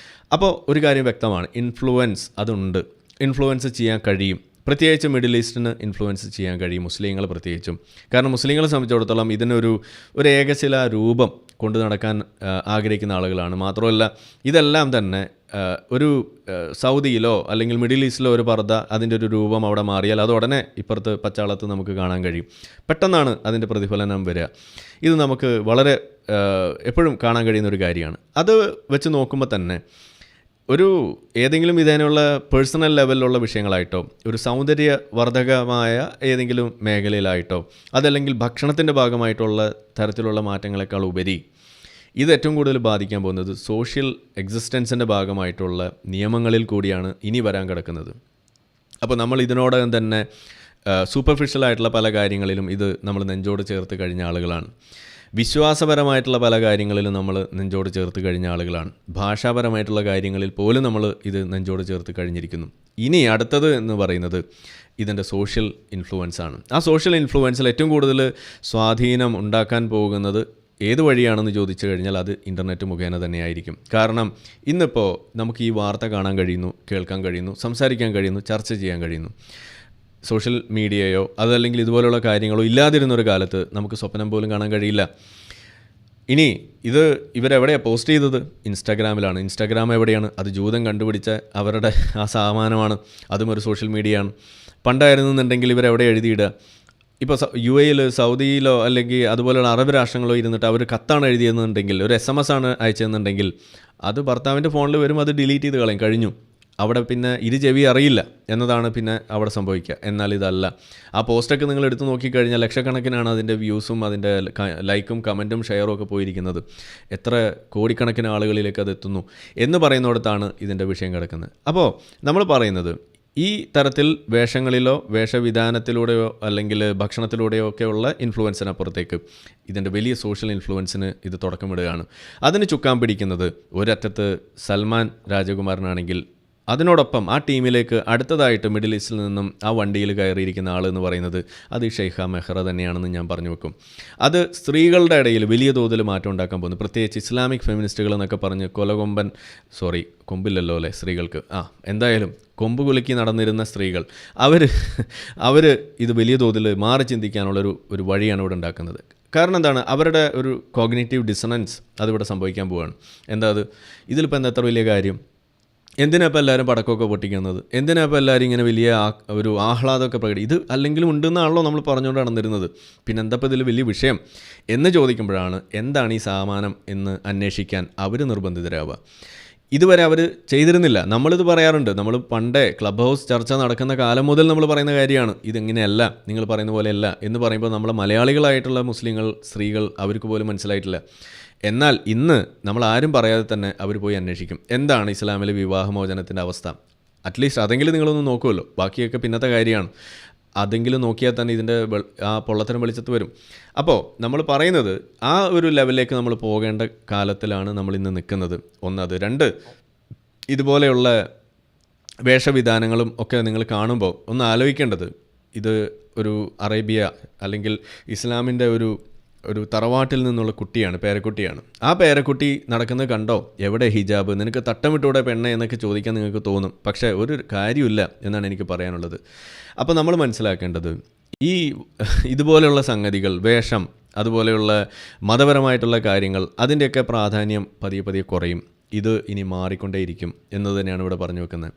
അപ്പോൾ ഒരു കാര്യം വ്യക്തമാണ്, ഇൻഫ്ലുവൻസ് അതുണ്ട്, ഇൻഫ്ലുവൻസ് ചെയ്യാൻ കഴിയും. പ്രത്യേകിച്ച് മിഡിൽ ഈസ്റ്റിന് ഇൻഫ്ലുവൻസ് ചെയ്യാൻ കഴിയും, മുസ്ലിങ്ങൾ പ്രത്യേകിച്ചും. കാരണം മുസ്ലിങ്ങളെ സംബന്ധിച്ചിടത്തോളം ഇതിനൊരു ഏകശില രൂപം കൊണ്ടു നടക്കാൻ ആഗ്രഹിക്കുന്ന ആളുകളാണ്. മാത്രമല്ല ഇതെല്ലാം തന്നെ ഒരു സൗദിയിലോ അല്ലെങ്കിൽ മിഡിൽ ഈസ്റ്റിലോ ഒരു പർദ്ദ അതിൻ്റെ ഒരു രൂപം അവിടെ മാറിയാൽ അത് ഉടനെ ഇപ്പുറത്ത് പച്ചാളത്ത് നമുക്ക് കാണാൻ കഴിയും. പെട്ടെന്നാണ് അതിൻ്റെ പ്രതിഫലനം വരിക. ഇത് നമുക്ക് വളരെ എപ്പോഴും കാണാൻ കഴിയുന്ന ഒരു കാര്യമാണ്. അത് വെച്ച് നോക്കുമ്പോൾ തന്നെ ഏതെങ്കിലും വിധേനയുള്ള പേഴ്സണൽ ലെവലിലുള്ള വിഷയങ്ങളായിട്ടോ ഒരു സൗന്ദര്യവർദ്ധകമായ ഏതെങ്കിലും മേഖലയിലായിട്ടോ അതല്ലെങ്കിൽ ഭക്ഷണത്തിൻ്റെ ഭാഗമായിട്ടുള്ള തരത്തിലുള്ള മാറ്റങ്ങളെക്കാൾ ഉപരി ഇത് ഏറ്റവും കൂടുതൽ ബാധിക്കാൻ പോകുന്നത് സോഷ്യൽ എക്സിസ്റ്റൻസിൻ്റെ ഭാഗമായിട്ടുള്ള നിയമങ്ങളിൽ കൂടിയാണ് ഇനി വരാൻ കിടക്കുന്നത്. അപ്പോൾ നമ്മൾ ഇതിനോടകം തന്നെ സൂപ്പർഫിഷ്യലായിട്ടുള്ള പല കാര്യങ്ങളിലും ഇത് നമ്മൾ നെഞ്ചോട് ചേർത്ത് കഴിഞ്ഞ ആളുകളാണ്. വിശ്വാസപരമായിട്ടുള്ള പല കാര്യങ്ങളിലും നമ്മൾ നെഞ്ചോട് ചേർത്ത് കഴിഞ്ഞ ആളുകളാണ്. ഭാഷാപരമായിട്ടുള്ള കാര്യങ്ങളിൽ പോലും നമ്മൾ ഇത് നെഞ്ചോട് ചേർത്ത് കഴിഞ്ഞിരിക്കുന്നു. ഇനി അടുത്തത് എന്ന് പറയുന്നത് ഇതിൻ്റെ സോഷ്യൽ ഇൻഫ്ലുവൻസ് ആണ്. ആ സോഷ്യൽ ഇൻഫ്ലുവൻസിൽ ഏറ്റവും കൂടുതൽ സ്വാധീനം ഉണ്ടാക്കാൻ പോകുന്നത് ഏത് വഴിയാണെന്ന് ചോദിച്ചു കഴിഞ്ഞാൽ അത് ഇൻ്റർനെറ്റ് മുഖേന തന്നെയായിരിക്കും. കാരണം ഇന്നിപ്പോൾ നമുക്ക് ഈ വാർത്ത കാണാൻ കഴിയുന്നു, കേൾക്കാൻ കഴിയുന്നു, സംസാരിക്കാൻ കഴിയുന്നു, ചർച്ച ചെയ്യാൻ കഴിയുന്നു. സോഷ്യൽ മീഡിയയോ അതല്ലെങ്കിൽ ഇതുപോലുള്ള കാര്യങ്ങളോ ഇല്ലാതിരുന്നൊരു കാലത്ത് നമുക്ക് സ്വപ്നം പോലും കാണാൻ കഴിയില്ല. ഇനി ഇത് ഇവരെവിടെയാണ് പോസ്റ്റ് ചെയ്തത്? ഇൻസ്റ്റാഗ്രാമിലാണ്. ഇൻസ്റ്റാഗ്രാം എവിടെയാണ്? അത് ജൂതം കണ്ടുപിടിച്ച അവരുടെ ആ സാമാനമാണ്. അതും ഒരു സോഷ്യൽ മീഡിയയാണ്. പണ്ടായിരുന്നുണ്ടെങ്കിൽ ഇവരെവിടെ എഴുതിയിടുക? ഇപ്പോൾ UAE-യിൽ, സൗദിയിലോ അല്ലെങ്കിൽ അതുപോലെയുള്ള അറബ് രാഷ്ട്രങ്ങളോ ഇരുന്നിട്ട് അവർ കത്താണ് എഴുതിയെന്നുണ്ടെങ്കിൽ, ഒരു SMS ആണ് അയച്ചതെന്നുണ്ടെങ്കിൽ, അത് ഭർത്താവിൻ്റെ ഫോണിൽ വരും, അത് ഡിലീറ്റ് ചെയ്ത് കളയും, കഴിഞ്ഞു. അവിടെ പിന്നെ ചെവി അറിയില്ല എന്നതാണ് പിന്നെ അവിടെ സംഭവിക്കുക. എന്നാൽ ഇതല്ല. ആ പോസ്റ്റൊക്കെ നിങ്ങൾ എടുത്ത് നോക്കിക്കഴിഞ്ഞാൽ ലക്ഷക്കണക്കിനാണ് അതിൻ്റെ വ്യൂസും അതിൻ്റെ ലൈക്കും കമൻറ്റും ഷെയറും ഒക്കെ പോയിരിക്കുന്നത്. എത്ര കോടിക്കണക്കിന് ആളുകളിലേക്ക് അത് എത്തുന്നു എന്ന് പറയുന്നിടത്താണ് ഇതിൻ്റെ വിഷയം കിടക്കുന്നത്. അപ്പോൾ നമ്മൾ പറയുന്നത് ഈ തരത്തിൽ വേഷങ്ങളിലോ വേഷവിധാനത്തിലൂടെയോ അല്ലെങ്കിൽ ഭക്ഷണത്തിലൂടെയോ ഒക്കെയുള്ള ഇൻഫ്ലുവൻസിനപ്പുറത്തേക്ക് ഇതിൻ്റെ വലിയ സോഷ്യൽ ഇൻഫ്ലുവൻസിന് ഇത് തുടക്കമിടുകയാണ്. അതിന് ചുക്കാൻ പിടിക്കുന്നത് ഒരറ്റത്ത് സൽമാൻ രാജകുമാരനാണെങ്കിൽ അതിനോടൊപ്പം ആ ടീമിലേക്ക് അടുത്തതായിട്ട് മിഡിൽ ഈസ്റ്റിൽ നിന്നും ആ വണ്ടിയിൽ കയറിയിരിക്കുന്ന ആൾ എന്ന് പറയുന്നത് അത് ഷെയ്ഖ മെഹ്റ തന്നെയാണെന്ന് ഞാൻ പറഞ്ഞു വെക്കും. അത് സ്ത്രീകളുടെ ഇടയിൽ വലിയ തോതിൽ മാറ്റം ഉണ്ടാക്കാൻ പോകുന്നു. പ്രത്യേകിച്ച് ഇസ്ലാമിക് ഫെമിനിസ്റ്റുകൾ എന്നൊക്കെ പറഞ്ഞ് കൊമ്പില്ലല്ലോ അല്ലേ സ്ത്രീകൾക്ക്, എന്തായാലും കൊമ്പ് കുലുക്കി നടന്നിരുന്ന സ്ത്രീകൾ അവർ ഇത് വലിയ തോതിൽ മാറി ചിന്തിക്കാനുള്ളൊരു വഴിയാണ് ഇവിടെ ഉണ്ടാക്കുന്നത്. കാരണം എന്താണ്? അവരുടെ ഒരു കോഗ്നിറ്റീവ് ഡിസണൻസ് അതിവിടെ സംഭവിക്കാൻ പോവുകയാണ്. എന്താ അത്? ഇതിലിപ്പോൾ എന്താ എത്ര വലിയ കാര്യം? എന്തിനാ ഇപ്പോൾ എല്ലാവരും പടക്കമൊക്കെ പൊട്ടിക്കുന്നത്? എന്തിനാ ഇപ്പോൾ എല്ലാവരും ഇങ്ങനെ വലിയ ഒരു ആഹ്ലാദമൊക്കെ ഇത് അല്ലെങ്കിലും ഉണ്ടെന്നാണല്ലോ നമ്മൾ പറഞ്ഞുകൊണ്ട് നടന്നിരുന്നത്. പിന്നെ എന്താ ഇപ്പോൾ ഇതിൽ വലിയ വിഷയം എന്ന് ചോദിക്കുമ്പോഴാണ് എന്താണ് ഈ സാമാനം എന്ന് അന്വേഷിക്കാൻ അവർ നിർബന്ധിതരാവുക. ഇതുവരെ അവർ ചെയ്തിരുന്നില്ല. നമ്മളിത് പറയാറുണ്ട്. നമ്മൾ പണ്ടേ ക്ലബ് ഹൗസ് ചർച്ച നടക്കുന്ന കാലം മുതൽ നമ്മൾ പറയുന്ന കാര്യമാണ്. ഇതെങ്ങനെയല്ല, നിങ്ങൾ പറയുന്ന പോലെയല്ല എന്ന് പറയുമ്പോൾ നമ്മളെ മലയാളികളായിട്ടുള്ള മുസ്ലിങ്ങൾ, സ്ത്രീകൾ അവർക്ക് പോലും മനസ്സിലായിട്ടില്ല. എന്നാൽ ഇന്ന് നമ്മൾ ആരും പറയാതെ തന്നെ അവർ പോയി അന്വേഷിക്കും എന്താണ് ഇസ്ലാമിലെ വിവാഹമോചനത്തിൻ്റെ അവസ്ഥ. അറ്റ്ലീസ്റ്റ് അതെങ്കിലും നിങ്ങളൊന്ന് നോക്കുമല്ലോ. ബാക്കിയൊക്കെ പിന്നത്തെ കാര്യമാണ്. അതെങ്കിലും നോക്കിയാൽ തന്നെ ഇതിൻ്റെ ആ പൊള്ളത്തരം വെളിച്ചത്ത് വരും. അപ്പോൾ നമ്മൾ പറയുന്നത് ആ ഒരു ലെവലിലേക്ക് നമ്മൾ പോകേണ്ട കാലത്തിലാണ് നമ്മൾ ഇന്ന് നിൽക്കുന്നത്. ഒന്നത്. രണ്ട്, ഇതുപോലെയുള്ള വേഷവിധാനങ്ങളും ഒക്കെ നിങ്ങൾ കാണുമ്പോൾ ഒന്ന് ആലോചിക്കേണ്ടത് ഇത് ഒരു അറേബ്യ അല്ലെങ്കിൽ ഇസ്ലാമിൻ്റെ ഒരു തറവാട്ടിൽ നിന്നുള്ള കുട്ടിയാണ്, പേരക്കുട്ടിയാണ്. ആ പേരക്കുട്ടി നടക്കുന്നത് കണ്ടോ? എവിടെ ഹിജാബ്? നിനക്ക് തട്ടമിട്ടൂടെ പെണ്ണെ എന്നൊക്കെ ചോദിക്കാൻ നിങ്ങൾക്ക് തോന്നും. പക്ഷേ ഒരു കാര്യമില്ല എന്നാണ് എനിക്ക് പറയാനുള്ളത്. അപ്പോൾ നമ്മൾ മനസ്സിലാക്കേണ്ടത് ഇതുപോലെയുള്ള സംഗതികൾ, വേഷം, അതുപോലെയുള്ള മതപരമായിട്ടുള്ള കാര്യങ്ങൾ, അതിൻ്റെയൊക്കെ പ്രാധാന്യം പതിയെ കുറയും. ഇത് ഇനി മാറിക്കൊണ്ടേയിരിക്കും എന്നത് തന്നെയാണ് ഇവിടെ പറഞ്ഞു വെക്കുന്നത്.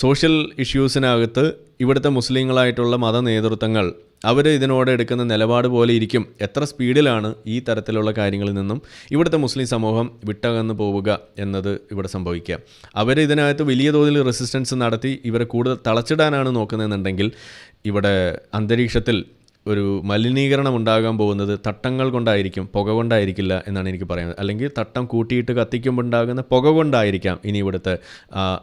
സോഷ്യൽ ഇഷ്യൂസിനകത്ത് ഇവിടുത്തെ മുസ്ലിങ്ങളായിട്ടുള്ള മത നേതൃത്വങ്ങൾ അവർ ഇതിനോട് എടുക്കുന്ന നിലപാട് പോലെ ഇരിക്കും. എത്ര സ്പീഡിലാണ് ഈ തരത്തിലുള്ള കാര്യങ്ങളിൽ നിന്നും ഇവിടുത്തെ മുസ്ലിം സമൂഹം വിട്ടകന്ന് പോവുക എന്നത് ഇവിടെ സംഭവിക്കുക. അവർ ഇതിനകത്ത് വലിയ തോതിൽ റെസിസ്റ്റൻസ് നടത്തി ഇവരെ കൂടുതൽ തളച്ചിടാനാണ് നോക്കുന്നതെന്നുണ്ടെങ്കിൽ ഇവിടെ അന്തരീക്ഷത്തിൽ ഒരു മലിനീകരണം ഉണ്ടാകാൻ പോകുന്നത് തട്ടങ്ങൾ കൊണ്ടായിരിക്കും, പുക കൊണ്ടായിരിക്കില്ല എന്നാണ് എനിക്ക് പറയുന്നത്. അല്ലെങ്കിൽ തട്ടം കൂട്ടിയിട്ട് കത്തിക്കുമ്പോൾ ഉണ്ടാകുന്ന പുക കൊണ്ടായിരിക്കാം ഇനി ഇവിടുത്തെ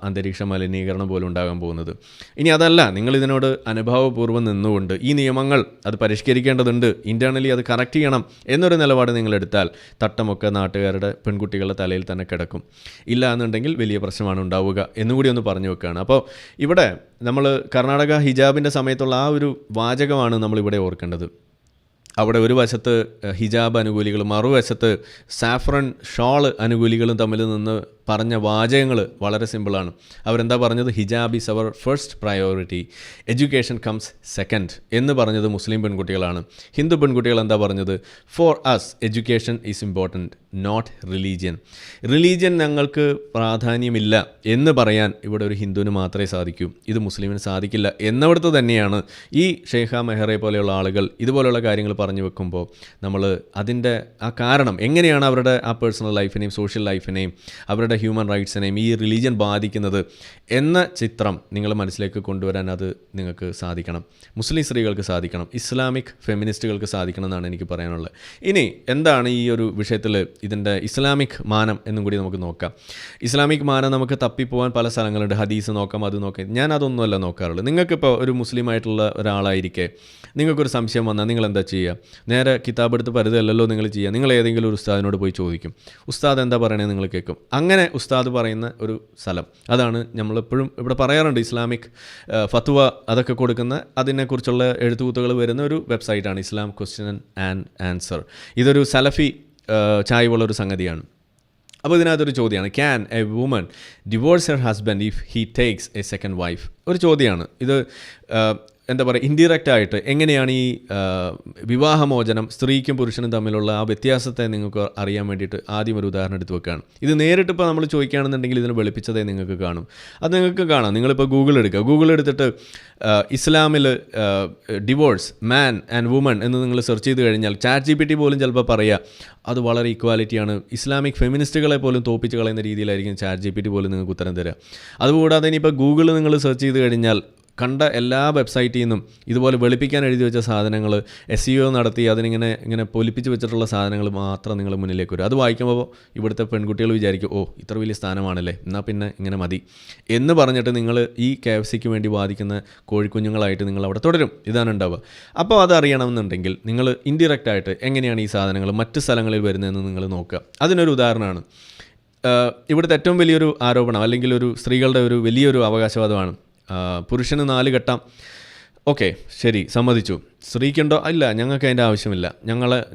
അന്തരീക്ഷ മലിനീകരണം പോലും ഉണ്ടാകാൻ പോകുന്നത്. ഇനി അതല്ല, നിങ്ങളിതിനോട് അനുഭാവപൂർവ്വം നിന്നുകൊണ്ട് ഈ നിയമങ്ങൾ അത് പരിഷ്കരിക്കേണ്ടതുണ്ട്, ഇൻറ്റേർണലി അത് കറക്റ്റ് ചെയ്യണം എന്നൊരു നിലപാട് നിങ്ങളെടുത്താൽ തട്ടമൊക്കെ നാട്ടുകാരുടെ പെൺകുട്ടികളുടെ തലയിൽ തന്നെ കിടക്കും. ഇല്ല എന്നുണ്ടെങ്കിൽ വലിയ പ്രശ്നമാണ് ഉണ്ടാവുക എന്നുകൂടി ഒന്ന് പറഞ്ഞു വെക്കുകയാണ്. അപ്പോൾ ഇവിടെ നമ്മൾ കർണാടക ഹിജാബിൻ്റെ സമയത്തുള്ള ആ ഒരു വാചകമാണ് നമ്മളിവിടെ ഓർക്കേണ്ടത്. അവിടെ ഒരു വശത്ത് ഹിജാബ് അനുകൂലികളും മറുവശത്ത് സാഫ്രൺ ഷാൾ അനുകൂലികളും തമ്മിൽ നിന്ന് പറഞ്ഞ വാചകങ്ങൾ വളരെ സിമ്പിളാണ്. അവരെന്താ പറഞ്ഞത്? Hijab is our first priority, education comes second എന്ന് പറഞ്ഞത് മുസ്ലിം പെൺകുട്ടികളാണ്. ഹിന്ദു പെൺകുട്ടികൾ എന്താ പറഞ്ഞത്? For us education is important, not religion. Religion ഞങ്ങൾക്ക് പ്രാധാന്യമില്ല എന്ന് പറയാൻ ഇവിടെ ഒരു ഹിന്ദുവിന് മാത്രമേ സാധിക്കൂ, ഇത് മുസ്ലിമിന് സാധിക്കില്ല എന്നവിടുത്തെ തന്നെയാണ് ഈ ഷെയ്ഖ മെഹ്റെ പോലെയുള്ള ആളുകൾ ഇതുപോലെയുള്ള കാര്യങ്ങൾ പറഞ്ഞു വെക്കുമ്പോൾ നമ്മൾ അതിൻ്റെ ആ കാരണം എങ്ങനെയാണ് അവരുടെ ആ പേഴ്സണൽ ലൈഫിനെയും സോഷ്യൽ ലൈഫിനെയും അവരുടെ ഹ്യൂമൻ റൈറ്റ്സിനെയും ഈ റിലീജിയൻ ബാധിക്കുന്നത് എന്ന ചിത്രം നിങ്ങൾ മനസ്സിലേക്ക് കൊണ്ടുവരാൻ അത് നിങ്ങൾക്ക് സാധിക്കണം. മുസ്ലിം സ്ത്രീകൾക്ക് സാധിക്കണം, ഇസ്ലാമിക് ഫെമിനിസ്റ്റുകൾക്ക് സാധിക്കണം എന്നാണ് എനിക്ക് പറയാനുള്ളത്. ഇനി എന്താണ് ഈ ഒരു വിഷയത്തിൽ ഇതിൻ്റെ ഇസ്ലാമിക് മാനം എന്നും കൂടി നമുക്ക് നോക്കാം. ഇസ്ലാമിക് മാനം നമുക്ക് തപ്പിപ്പോകാൻ പല സ്ഥലങ്ങളുണ്ട്. ഹദീസ് നോക്കാം, അത് നോക്കാം. ഞാൻ അതൊന്നുമല്ല നോക്കാറുള്ളത്. നിങ്ങൾക്കിപ്പോൾ ഒരു മുസ്ലിമായിട്ടുള്ള ഒരാളായിരിക്കെ നിങ്ങൾക്കൊരു സംശയം വന്നാൽ നിങ്ങൾ എന്താ ചെയ്യുക? നേരെ കിതാബ് എടുത്ത് പരിധിയല്ലല്ലോ നിങ്ങൾ ചെയ്യുക. നിങ്ങൾ ഏതെങ്കിലും ഒരു ഉസ്താദിനോട് പോയി ചോദിക്കും. ഉസ്താദ് എന്താ പറയണത് നിങ്ങൾ കേൾക്കും. അങ്ങനെ ഉസ്താദ് പറയുന്ന ഒരു സ്ഥലം, അതാണ് നമ്മളെപ്പോഴും ഇവിടെ പറയാറുണ്ട്. ഇസ്ലാമിക് ഫത്വ അതൊക്കെ കൊടുക്കുന്ന അതിനെക്കുറിച്ചുള്ള എഴുത്തുകൂത്തുകൾ വരുന്ന ഒരു വെബ്സൈറ്റാണ് ഇസ്ലാം ക്വസ്റ്റ്യൻ ആൻഡ് ആൻസർ. ഇതൊരു സലഫി ചായ്വുള്ളൊരു സംഗതിയാണ്. അപ്പോൾ ഇതിനകത്തൊരു ചോദ്യമാണ്, can a woman divorce her husband if he takes a second wife? ഒരു ചോദ്യമാണ് ഇത്. എന്താ പറയുക, ഇൻഡയറക്റ്റ് ആയിട്ട് എങ്ങനെയാണ് ഈ വിവാഹമോചനം സ്ത്രീക്കും പുരുഷനും തമ്മിലുള്ള ആ വ്യത്യാസത്തെ നിങ്ങൾക്ക് അറിയാൻ വേണ്ടിയിട്ട് ആദ്യം ഒരു ഉദാഹരണം എടുത്ത് വെക്കുകയാണ്. ഇത് നേരിട്ട് ഇപ്പോൾ നമ്മൾ ചോദിക്കുകയാണെന്നുണ്ടെങ്കിൽ ഇതിന് വെളുപ്പിച്ചതേ നിങ്ങൾക്ക് കാണും. അത് നിങ്ങൾക്ക് കാണാം. നിങ്ങളിപ്പോൾ ഗൂഗിൾ എടുക്കുക. ഗൂഗിൾ എടുത്തിട്ട് ഇസ്ലാമിൽ ഡിവോഴ്സ് മാൻ ആൻഡ് വുമൺ എന്ന് നിങ്ങൾ സെർച്ച് ചെയ്ത് കഴിഞ്ഞാൽ ChatGPT പോലും ചിലപ്പോൾ പറയുക അത് വളരെ ഇക്വാലിറ്റിയാണ്, ഇസ്ലാമിക് ഫെമിനിസ്റ്റുകളെ പോലും തോപ്പിച്ച് കളയുന്ന രീതിയിലായിരിക്കും ChatGPT പോലും നിങ്ങൾക്ക് ഉത്തരം തരിക. അതുകൂടാതെ ഇനിയിപ്പോൾ ഗൂഗിൾ നിങ്ങൾ സെർച്ച് ചെയ്ത് കഴിഞ്ഞാൽ കണ്ട എല്ലാ വെബ്സൈറ്റിൽ നിന്നും ഇതുപോലെ വെളുപ്പിക്കാൻ എഴുതി വെച്ച സാധനങ്ങൾ, SEO നടത്തി ഇങ്ങനെ പൊലിപ്പിച്ച് വെച്ചിട്ടുള്ള സാധനങ്ങൾ മാത്രം നിങ്ങൾ മുന്നിലേക്ക് വരും. അത് വായിക്കുമ്പോൾ ഇവിടുത്തെ പെൺകുട്ടികൾ വിചാരിക്കും, ഓ ഇത്ര വലിയ സ്ഥാനമാണല്ലേ, എന്നാൽ പിന്നെ ഇങ്ങനെ മതി എന്ന് പറഞ്ഞിട്ട് നിങ്ങൾ ഈ KFCക്ക് വേണ്ടി വാദിക്കുന്ന കോഴിക്കുഞ്ഞുങ്ങളായിട്ട് നിങ്ങൾ അവിടെ തുടരും. ഇതാണ് ഉണ്ടാവുക. അപ്പോൾ അതറിയണമെന്നുണ്ടെങ്കിൽ നിങ്ങൾ ഇൻഡയറക്റ്റായിട്ട് എങ്ങനെയാണ് ഈ സാധനങ്ങൾ മറ്റ് സ്ഥലങ്ങളിൽ വരുന്നതെന്ന് നിങ്ങൾ നോക്കുക. അതിനൊരു ഉദാഹരണമാണ് ഇവിടുത്തെ ഏറ്റവും വലിയൊരു ആരോപണം, അല്ലെങ്കിൽ ഒരു സ്ത്രീകളുടെ ഒരു വലിയൊരു അവകാശവാദമാണ് പുരുഷന് 4 കെട്ടാം. ഓക്കെ, ശരി, സമ്മതിച്ചു. സ്ത്രീക്കുണ്ടോ? ഇല്ല, ഞങ്ങൾക്ക് അതിൻ്റെ ആവശ്യമില്ല,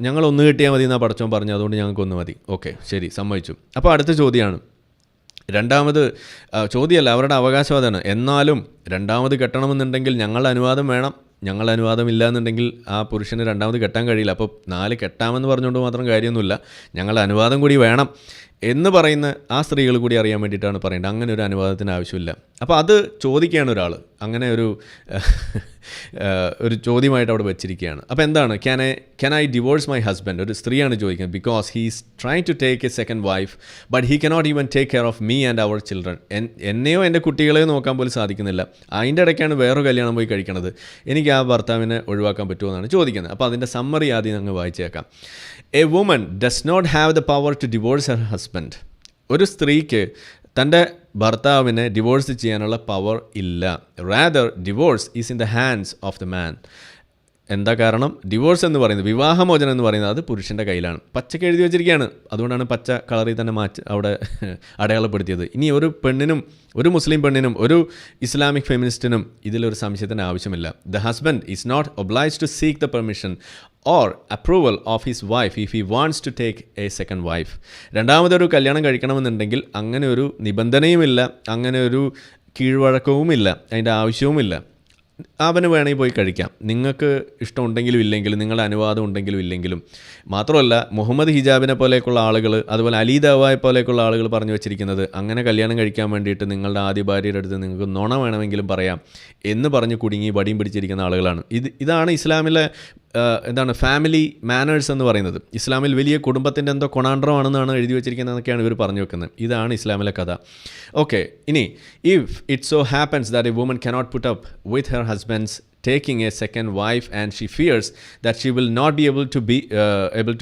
ഞങ്ങൾ 1 കെട്ടിയാൽ മതി എന്നാണ് പടച്ചോൻ പറഞ്ഞു, അതുകൊണ്ട് ഞങ്ങൾക്ക് 1 മതി. ഓക്കെ, ശരി, സമ്മതിച്ചു. അപ്പോൾ അടുത്ത ചോദ്യമാണ്, രണ്ടാമത് ചോദ്യമല്ല, അവരുടെ അവകാശവാദമാണ്. എന്നാലും 2ാമത് കെട്ടണമെന്നുണ്ടെങ്കിൽ ഞങ്ങളുടെ അനുവാദം വേണം. ഞങ്ങളുടെ അനുവാദം ഇല്ല എന്നുണ്ടെങ്കിൽ ആ പുരുഷന് 2ാമത് കെട്ടാൻ കഴിയില്ല. അപ്പോൾ 4 കെട്ടാമെന്ന് പറഞ്ഞുകൊണ്ട് മാത്രം കാര്യമൊന്നുമില്ല, ഞങ്ങളുടെ അനുവാദം കൂടി വേണം എന്ന് പറയുന്ന ആ സ്ത്രീകൾ കൂടി അറിയാൻ വേണ്ടിയിട്ടാണ് പറയേണ്ടത്. അങ്ങനെ ഒരു അനുവാദത്തിന് ആവശ്യമില്ല. അപ്പോൾ അത് ചോദിക്കുകയാണ് ഒരാൾ, അങ്ങനെ ഒരു ചോദ്യമായിട്ട് അവിടെ വെച്ചിരിക്കുകയാണ്. അപ്പോൾ എന്താണ്, can I divorce my husband? ഒരു സ്ത്രീയാണ് ചോദിക്കുന്നത്. Because he's trying to take a second wife but he cannot even take care of me and our children. എന്നെയോ എൻ്റെ കുട്ടികളെയോ നോക്കാൻ പോലും സാധിക്കുന്നില്ല. അതിൻ്റെ ഇടയ്ക്കാണ് വേറൊരു കല്യാണം പോയി കഴിക്കണത്. എനിക്ക് ആ ഭർത്താവിനെ ഒഴിവാക്കാൻ പറ്റുമോ എന്നാണ് ചോദിക്കുന്നത്. അപ്പോൾ അതിൻ്റെ സമ്മറി ആദ്യം അങ്ങ് വായിച്ചേക്കാം. A woman does not have the power to divorce her husband. ഒരു സ്ത്രീക്ക് തൻ്റെ ഭർത്താവിനെ ഡിവോഴ്സ് ചെയ്യാനുള്ള പവർ ഇല്ല. Rather divorce is in the hands of the man. എന്താ കാരണം? ഡിവോഴ്സ് എന്ന് പറയുന്നത്, വിവാഹമോചനം എന്ന് പറയുന്നത് അത് പുരുഷൻ്റെ കയ്യിലാണ്. പച്ചക്ക് എഴുതി വെച്ചിരിക്കുകയാണ്. അതുകൊണ്ടാണ് പച്ച കളറിൽ തന്നെ അവിടെ അടയാളപ്പെടുത്തിയത്. ഇനി ഒരു പെണ്ണിനും, ഒരു മുസ്ലിം പെണ്ണിനും, ഒരു ഇസ്ലാമിക് ഫെമിനിസ്റ്റിനും ഇതിലൊരു സംശയത്തിന് ആവശ്യമില്ല. The husband is not obliged to seek the permission or approval of his wife if he wants to take a second wife. 2ാമതൊരു കല്യാണം കഴിക്കണമെന്നുണ്ടെങ്കിൽ അങ്ങനെ ഒരു നിബന്ധനയുമില്ല, അങ്ങനെ ഒരു കീഴ്വഴക്കവുമില്ല, അതിൻ്റെ ആവശ്യവുമില്ല. അവന് വേണമെങ്കിൽ പോയി കഴിക്കാം, നിങ്ങൾക്ക് ഇഷ്ടമുണ്ടെങ്കിലും ഇല്ലെങ്കിലും, നിങ്ങളുടെ അനുവാദം ഉണ്ടെങ്കിലും ഇല്ലെങ്കിലും. മാത്രമല്ല, മുഹമ്മദ് ഹിജാബിനെ പോലെയൊക്കെയുള്ള ആളുകൾ, അതുപോലെ അലി ദവായെ പോലെയൊക്കെയുള്ള ആളുകൾ പറഞ്ഞു വെച്ചിരിക്കുന്നത്, അങ്ങനെ കല്യാണം കഴിക്കാൻ വേണ്ടിയിട്ട് നിങ്ങളുടെ ആദ്യ ഭാര്യയുടെ അടുത്ത് നിങ്ങൾക്ക് നുണ വേണമെങ്കിലും പറയാം എന്ന് പറഞ്ഞ് കുടുങ്ങി വടിയും പിടിച്ചിരിക്കുന്ന ആളുകളാണ്. ഇതാണ് ഇസ്ലാമിലെ എന്താണ് ഫാമിലി മാനേഴ്സ് എന്ന് പറയുന്നത്. ഇസ്ലാമിൽ വലിയ കുടുംബത്തിൻ്റെ എന്തോ കൊണാണ്ട്രമാണെന്നാണ് എഴുതി വെച്ചിരിക്കുന്നതെന്നൊക്കെയാണ് ഇവർ പറഞ്ഞു വെക്കുന്നത്. ഇതാണ് ഇസ്ലാമിലെ കഥ. ഓക്കെ, ഇനി if it so happens that a woman cannot put up with her husband's taking a second wife and she fears that she will not be able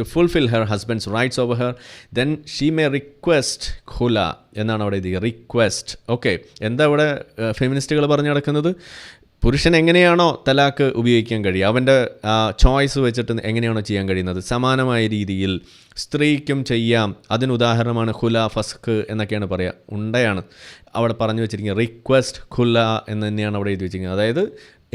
to fulfill her husband's rights over her, then she may request khula എന്നാണ് അവിടെ ഇത് request. Okay, എന്താ ഇവിടെ ഫെമിനിസ്റ്റുകൾ പറഞ്ഞു നടക്കുന്നത്? പുരുഷൻ എങ്ങനെയാണോ തലാക്ക് ഉപയോഗിക്കാൻ കഴിയുക, അവൻ്റെ ചോയ്സ് വെച്ചിട്ട് എങ്ങനെയാണോ ചെയ്യാൻ കഴിയുന്നത്, സമാനമായ രീതിയിൽ സ്ത്രീക്കും ചെയ്യാം. അതിനുദാഹരണമാണ് ഖുല, ഫസ്ഖ് എന്നൊക്കെയാണ് പറയുക. ഉണ്ടയാണ് അവിടെ പറഞ്ഞു വെച്ചിരിക്കുന്നത്. റിക്വസ്റ്റ് ഖുല എന്ന് തന്നെയാണ് അവിടെ എഴുതി വെച്ചിരിക്കുന്നത്. അതായത്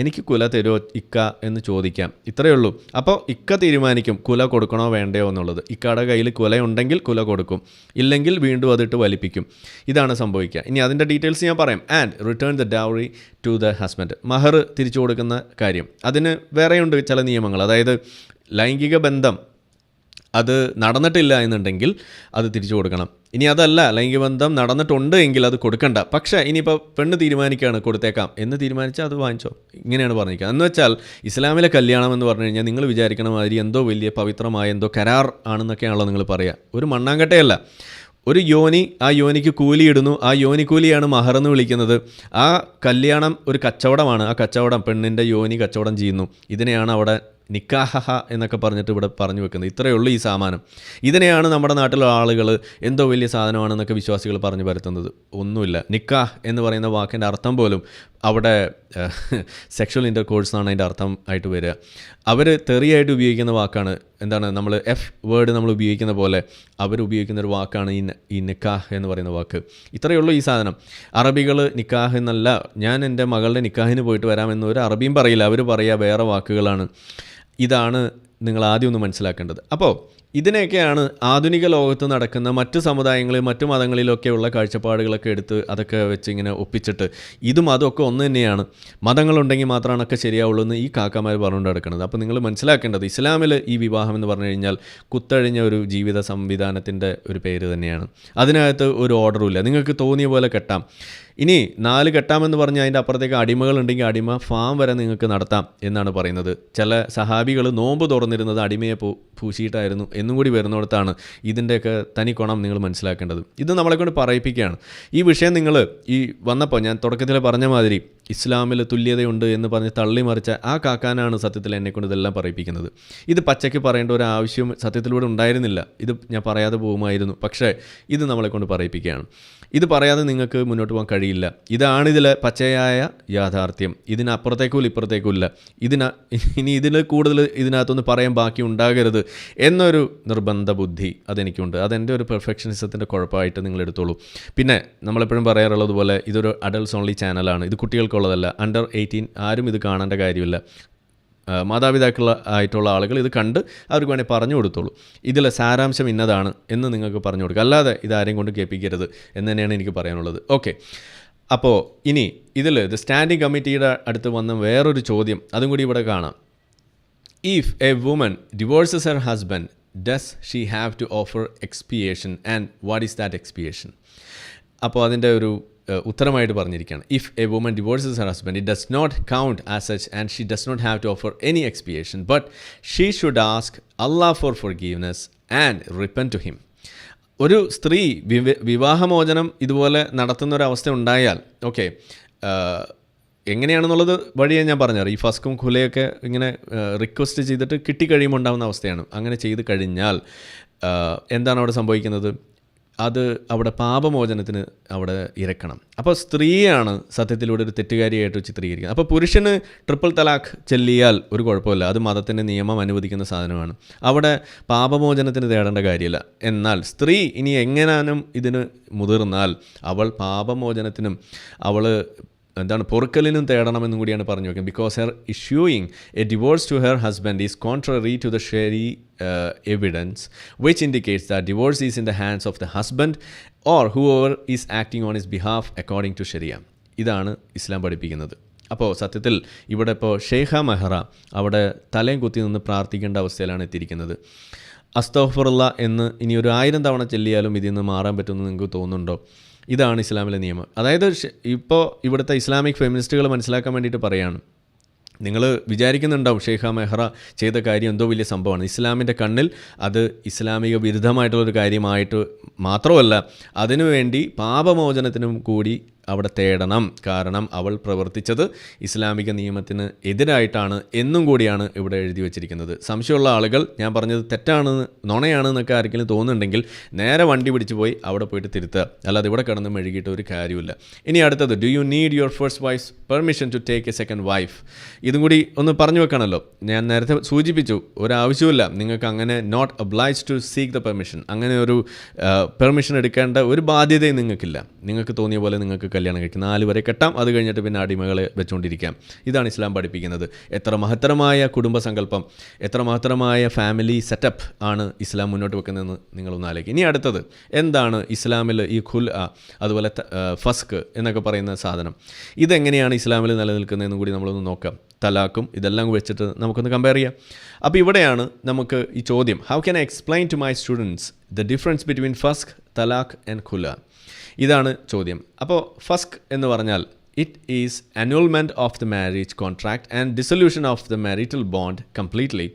എനിക്ക് കുല തരുമോ ഇക്ക എന്ന് ചോദിക്കാം, ഇത്രയേ ഉള്ളൂ. അപ്പോൾ ഇക്ക തീരുമാനിക്കും കുല കൊടുക്കണോ വേണ്ടയോ എന്നുള്ളത്. ഇക്കയുടെ കയ്യിൽ കുല ഉണ്ടെങ്കിൽ കുല കൊടുക്കും, ഇല്ലെങ്കിൽ വീണ്ടും അതിട്ട് വലിപ്പിക്കും. ഇതാണ് സംഭവിക്കുക. ഇനി അതിൻ്റെ ഡീറ്റെയിൽസ് ഞാൻ പറയാം. And return the dowry to the husband. മഹർ തിരിച്ചു കൊടുക്കുന്ന കാര്യം, അതിന് വേറെയുണ്ട് ചില നിയമങ്ങൾ. അതായത് ലൈംഗിക ബന്ധം അത് നടന്നിട്ടില്ല എന്നുണ്ടെങ്കിൽ അത് തിരിച്ചു കൊടുക്കണം. ഇനി അതല്ല, ലൈംഗിക ബന്ധം നടന്നിട്ടുണ്ട് എങ്കിൽ അത് കൊടുക്കണ്ട. പക്ഷേ ഇനിയിപ്പോൾ പെണ്ണ് തീരുമാനിക്കുകയാണ് കൊടുത്തേക്കാം എന്ന് തീരുമാനിച്ചാൽ അത് വാങ്ങിച്ചോ, ഇങ്ങനെയാണ് പറഞ്ഞിരിക്കുക. എന്ന് വെച്ചാൽ ഇസ്ലാമിലെ കല്യാണം എന്ന് പറഞ്ഞു കഴിഞ്ഞാൽ നിങ്ങൾ വിചാരിക്കണ മാതിരി എന്തോ വലിയ പവിത്രമായ എന്തോ കരാർ ആണെന്നൊക്കെയാണല്ലോ നിങ്ങൾ പറയുക. ഒരു മണ്ണാങ്കട്ടയല്ല. ഒരു യോനി, ആ യോനിക്ക് കൂലിയിടുന്നു, ആ യോനി കൂലിയാണ് മഹറെന്ന് വിളിക്കുന്നത്. ആ കല്യാണം ഒരു കച്ചവടമാണ്. ആ കച്ചവടം, പെണ്ണിൻ്റെ യോനി കച്ചവടം ചെയ്യുന്നു. ഇതിനെയാണ് അവിടെ നിക്കാഹ എന്നൊക്കെ പറഞ്ഞിട്ട് ഇവിടെ പറഞ്ഞു വെക്കുന്നത്. ഇത്രയേ ഉള്ളൂ ഈ സാമാനം. ഇതിനെയാണ് നമ്മുടെ നാട്ടിലുള്ള ആളുകൾ എന്തോ വലിയ സാധനമാണെന്നൊക്കെ വിശ്വാസികൾ പറഞ്ഞു പരത്തുന്നത്. ഒന്നുമില്ല. നിക്കാഹ് എന്ന് പറയുന്ന വാക്കിൻ്റെ അർത്ഥം പോലും അവിടെ സെക്ഷൽ ഇൻ്റർകോഴ്സ് എന്നാണ് അതിൻ്റെ അർത്ഥം ആയിട്ട് വരിക. അവർ തെറിയായിട്ട് ഉപയോഗിക്കുന്ന വാക്കാണ്. എന്താണ്, നമ്മൾ വേർഡ് നമ്മൾ ഉപയോഗിക്കുന്ന പോലെ അവർ ഉപയോഗിക്കുന്നൊരു വാക്കാണ് ഈ നിക്കാഹ് എന്ന് പറയുന്ന വാക്ക്. ഇത്രയേ ഉള്ളൂ ഈ സാധനം. അറബികൾ നിക്കാഹ് എന്നല്ല, ഞാൻ എൻ്റെ മകളുടെ നിക്കാഹിന് പോയിട്ട് വരാമെന്ന് ഒരു അറബിയും പറയില്ല. അവർ പറയുക വേറെ വാക്കുകളാണ്. ഇതാണ് നിങ്ങൾ ആദ്യം ഒന്ന് മനസ്സിലാക്കേണ്ടത്. അപ്പോൾ ഇതിനെയൊക്കെയാണ് ആധുനിക ലോകത്ത് നടക്കുന്ന മറ്റ് സമുദായങ്ങളിൽ മറ്റു മതങ്ങളിലൊക്കെയുള്ള കാഴ്ചപ്പാടുകളൊക്കെ എടുത്ത് അതൊക്കെ വെച്ച് ഇങ്ങനെ ഒപ്പിച്ചിട്ട് ഇതും അതൊക്കെ ഒന്ന് തന്നെയാണ്, മതങ്ങളുണ്ടെങ്കിൽ മാത്രമാണ് ഒക്കെ ശരിയാവുള്ളൂ എന്ന് ഈ കാക്കമാർ പറഞ്ഞുകൊണ്ട് നടക്കുന്നത്. അപ്പോൾ നിങ്ങൾ മനസ്സിലാക്കേണ്ടത് ഇസ്ലാമിൽ ഈ വിവാഹം എന്ന് പറഞ്ഞു കഴിഞ്ഞാൽ കുത്തഴിഞ്ഞ ഒരു ജീവിത സംവിധാനത്തിൻ്റെ ഒരു പേര് തന്നെയാണ്. അതിനകത്ത് ഒരു ഓർഡറുമില്ല, നിങ്ങൾക്ക് തോന്നിയ പോലെ കെട്ടാം. ഇനി 4 കെട്ടാമെന്ന് പറഞ്ഞ് അതിൻ്റെ അപ്പുറത്തേക്ക് അടിമകളുണ്ടെങ്കിൽ അടിമ ഫാം വരെ നിങ്ങൾക്ക് നടത്താം എന്നാണ് പറയുന്നത്. ചില സഹാബികൾ നോമ്പ് തുറന്നിരുന്നത് അടിമയെ പൂശിയിട്ടായിരുന്നു എന്നും കൂടി വരുന്നിടത്താണ് ഇതിൻ്റെയൊക്കെ തനി കോണം നിങ്ങൾ മനസ്സിലാക്കേണ്ടത്. ഇത് നമ്മളെക്കൊണ്ട് പറയിപ്പിക്കുകയാണ്. ഈ വിഷയം നിങ്ങൾ ഈ വന്നപ്പോൾ ഞാൻ തുടക്കത്തിൽ പറഞ്ഞ മാതിരി ഇസ്ലാമിൽ തുല്യതയുണ്ട് എന്ന് പറഞ്ഞ് തള്ളിമറിച്ച ആ കാക്കാനാണ് സത്യത്തിൽ എന്നെക്കൊണ്ട് ഇതെല്ലാം പറയിപ്പിക്കുന്നത്. ഇത് പച്ചയ്ക്ക് പറയേണ്ട ഒരു ആവശ്യം സത്യത്തിലൂടെ ഉണ്ടായിരുന്നില്ല, ഇത് ഞാൻ പറയാതെ പോകുമായിരുന്നു. പക്ഷേ ഇത് നമ്മളെക്കൊണ്ട് പറയിപ്പിക്കുകയാണ്. ഇത് പറയാതെ നിങ്ങൾക്ക് മുന്നോട്ട് പോകാൻ കഴിയില്ല. ഇതാണിതിലെ പച്ചയായ യാഥാർത്ഥ്യം. ഇതിനപ്പുറത്തേക്കും ഇപ്പുറത്തേക്കും ഇല്ല. ഇനി ഇതിൽ കൂടുതൽ ഇതിനകത്തൊന്ന് പറയാൻ ബാക്കി ഉണ്ടാകരുത് എന്നൊരു നിർബന്ധ ബുദ്ധി അതെനിക്കുണ്ട്. അതെൻ്റെ ഒരു പെർഫെക്ഷനിസത്തിൻ്റെ കുഴപ്പമായിട്ട് നിങ്ങൾ എടുത്തോളൂ. പിന്നെ നമ്മളെപ്പോഴും പറയാറുള്ളത് പോലെ ഇതൊരു അഡൾട്ട്സ് ഓൺലി ചാനലാണ്, ഇത് കുട്ടികൾക്കുള്ളതല്ല. അണ്ടർ 18 ആരും ഇത് കാണേണ്ട കാര്യമില്ല. മാതാപിതാക്കളായിട്ടുള്ള ആളുകൾ ഇത് കണ്ട് അവർക്ക് വേണമെങ്കിൽ പറഞ്ഞു കൊടുത്തോളൂ. ഇതിലെ സാരാംശം ഇന്നതാണ് എന്ന് നിങ്ങൾക്ക് പറഞ്ഞു കൊടുക്കുക, അല്ലാതെ ഇതാരെയും കൊണ്ട് കേൾപ്പിക്കരുത് എന്ന് തന്നെയാണ് എനിക്ക് പറയാനുള്ളത്. ഓക്കെ, അപ്പോൾ ഇനി ഇതിൽ ഇത് സ്റ്റാൻഡിംഗ് കമ്മിറ്റിയുടെ അടുത്ത് വന്ന വേറൊരു ചോദ്യം അതും കൂടി ഇവിടെ കാണാം. If a woman divorces her husband does she have to offer expiation and what is that expiation? അപ്പോൾ അതിൻ്റെ ഒരു ഉത്തരമായിട്ട് പറഞ്ഞിരിക്കുകയാണ്. If a woman divorces her husband it does not count as such and she does not have to offer any expiation but she should ask Allah for forgiveness and repent to him. ഒരു സ്ത്രീ വിവാഹമോചനം ഇതുപോലെ നടത്തുന്നൊരവസ്ഥ ഉണ്ടായാൽ okay, എങ്ങനെയാണെന്നുള്ളത് വഴിയെ ഞാൻ പറഞ്ഞാറ്. ഈ ഫസ്കും ഖുലയൊക്കെ ഇങ്ങനെ റിക്വസ്റ്റ് ചെയ്തിട്ട് കിട്ടിക്കഴിയുമ്പോൾ ഉണ്ടാകുന്ന അവസ്ഥയാണ്. അങ്ങനെ ചെയ്ത് കഴിഞ്ഞാൽ എന്താണ് അവിടെ സംഭവിക്കുന്നത്? അത് അവിടെ പാപമോചനത്തിന് അവിടെ ഇരക്കണം. അപ്പോൾ സ്ത്രീയാണ് സത്യത്തിലൂടെ ഒരു തെറ്റുകാരിയായിട്ട് ചിത്രീകരിക്കുന്നത്. അപ്പോൾ പുരുഷന് ട്രിപ്പിൾ തലാഖ് ചെല്ലിയാൽ ഒരു കുഴപ്പമില്ല, അത് മതത്തിൻ്റെ നിയമം അനുവദിക്കുന്ന സാധനമാണ്. അവിടെ പാപമോചനത്തിന് തേടേണ്ട കാര്യമില്ല. എന്നാൽ സ്ത്രീ ഇനി എങ്ങനാനും ഇതിന് മുതിർന്നാൽ അവൾ പാപമോചനത്തിനും അവൾ പൊറുക്കലിനും തേടണമെന്നും കൂടിയാണ് പറഞ്ഞു വെക്കുന്നത്. Because her issuing a divorce to her husband is contrary to the shari evidence which indicates that divorce is in the hands of the husband or whoever is acting on his behalf according to Sharia. ഇതാണ് ഇസ്ലാം പഠിപ്പിക്കുന്നത്. അപ്പോൾ സത്യത്തിൽ ഇവിടെ ഇപ്പോൾ Sheikha Mehra അവിടെ തലയും കുത്തി നിന്ന് പ്രാർത്ഥിക്കേണ്ട അവസ്ഥയിലാണ് എത്തിയിരിക്കുന്നത്. അസ്തഗ്ഫിറുള്ള എന്ന് ഇനി ഒരു 1000 തവണ ചൊല്ലിയാലും ഇതിൽ നിന്ന് മാറാൻ പറ്റുമെന്ന് നിങ്ങൾക്ക് തോന്നുന്നുണ്ടോ? ഇതാണ് ഇസ്ലാമിലെ നിയമം. അതായത് ഇപ്പോൾ ഇവിടുത്തെ ഇസ്ലാമിക് ഫെമിനിസ്റ്റുകൾ മനസ്സിലാക്കാൻ വേണ്ടിയിട്ട് പറയാണ്. നിങ്ങൾ വിചാരിക്കുന്നുണ്ടാവും ഷെയ്ഖ മെഹ്റ ചെയ്ത കാര്യം എന്തോ വലിയ സംഭവമാണ്. ഇസ്ലാമിൻ്റെ കണ്ണിൽ അത് ഇസ്ലാമിക വിരുദ്ധമായിട്ടുള്ളൊരു കാര്യമായിട്ട് മാത്രമല്ല, അതിനുവേണ്ടി പാപമോചനത്തിനും കൂടി അവിടെ തേടണം. കാരണം അവൾ പ്രവർത്തിച്ചത് ഇസ്ലാമിക നിയമത്തിന് എതിരായിട്ടാണ് എന്നും കൂടിയാണ് ഇവിടെ എഴുതി വച്ചിരിക്കുന്നത്. സംശയമുള്ള ആളുകൾ ഞാൻ പറഞ്ഞത് തെറ്റാണെന്ന് നുണയാണെന്നൊക്കെ ആർക്കെങ്കിലും തോന്നുന്നുണ്ടെങ്കിൽ നേരെ വണ്ടി പിടിച്ച് പോയി അവിടെ പോയിട്ട് തിരുത്തുക, അല്ലാതെ ഇവിടെ കിടന്ന് മെഴുകിയിട്ട് ഒരു കാര്യമില്ല. ഇനി അടുത്തത്, do you need your first wife's permission to take a second wife? ഇതും കൂടി ഒന്ന് പറഞ്ഞു വെക്കണമല്ലോ. ഞാൻ നേരത്തെ സൂചിപ്പിച്ചു, ഒരാവശ്യമില്ല, നിങ്ങൾക്ക് അങ്ങനെ not oblige to seek the permission, അങ്ങനെ ഒരു പെർമിഷൻ എടുക്കേണ്ട ഒരു ബാധ്യതയും നിങ്ങൾക്കില്ല. നിങ്ങൾക്ക് തോന്നിയ പോലെ നിങ്ങൾക്ക് കല്യാണം കഴിക്കും, 4 വരെ കെട്ടാം, അത് കഴിഞ്ഞിട്ട് പിന്നെ അടിമകളെ വെച്ചുകൊണ്ടിരിക്കാം. ഇതാണ് ഇസ്ലാം പഠിപ്പിക്കുന്നത്. എത്ര മഹത്തരമായ കുടുംബസങ്കല്പം, എത്ര മഹത്തരമായ ഫാമിലി സെറ്റപ്പ് ആണ് ഇസ്ലാം മുന്നോട്ട് വെക്കുന്നതെന്ന് നിങ്ങളൊന്ന് ആലോചിക്കുക. ഇനി അടുത്തത് എന്താണ് ഇസ്ലാമിൽ ഈ ഖുൽ അതുപോലെ ഫസ്ക് എന്നൊക്കെ പറയുന്ന സാധനം, ഇതെങ്ങനെയാണ് ഇസ്ലാമിൽ നിലനിൽക്കുന്നതെന്നും കൂടി നമ്മളൊന്ന് നോക്കാം. തലാഖും ഇതെല്ലാം വെച്ചിട്ട് നമുക്കൊന്ന് കമ്പയർ ചെയ്യാം. അപ്പോൾ ഇവിടെയാണ് നമുക്ക് ഈ ചോദ്യം, how can I explain to my students the difference between faskh, talaq and khula? ഇതാണ് ചോദ്യം. അപ്പോൾ ഫസ്ക് എന്ന് പറഞ്ഞാൽ it is annulment of the marriage contract and dissolution of the marital bond completely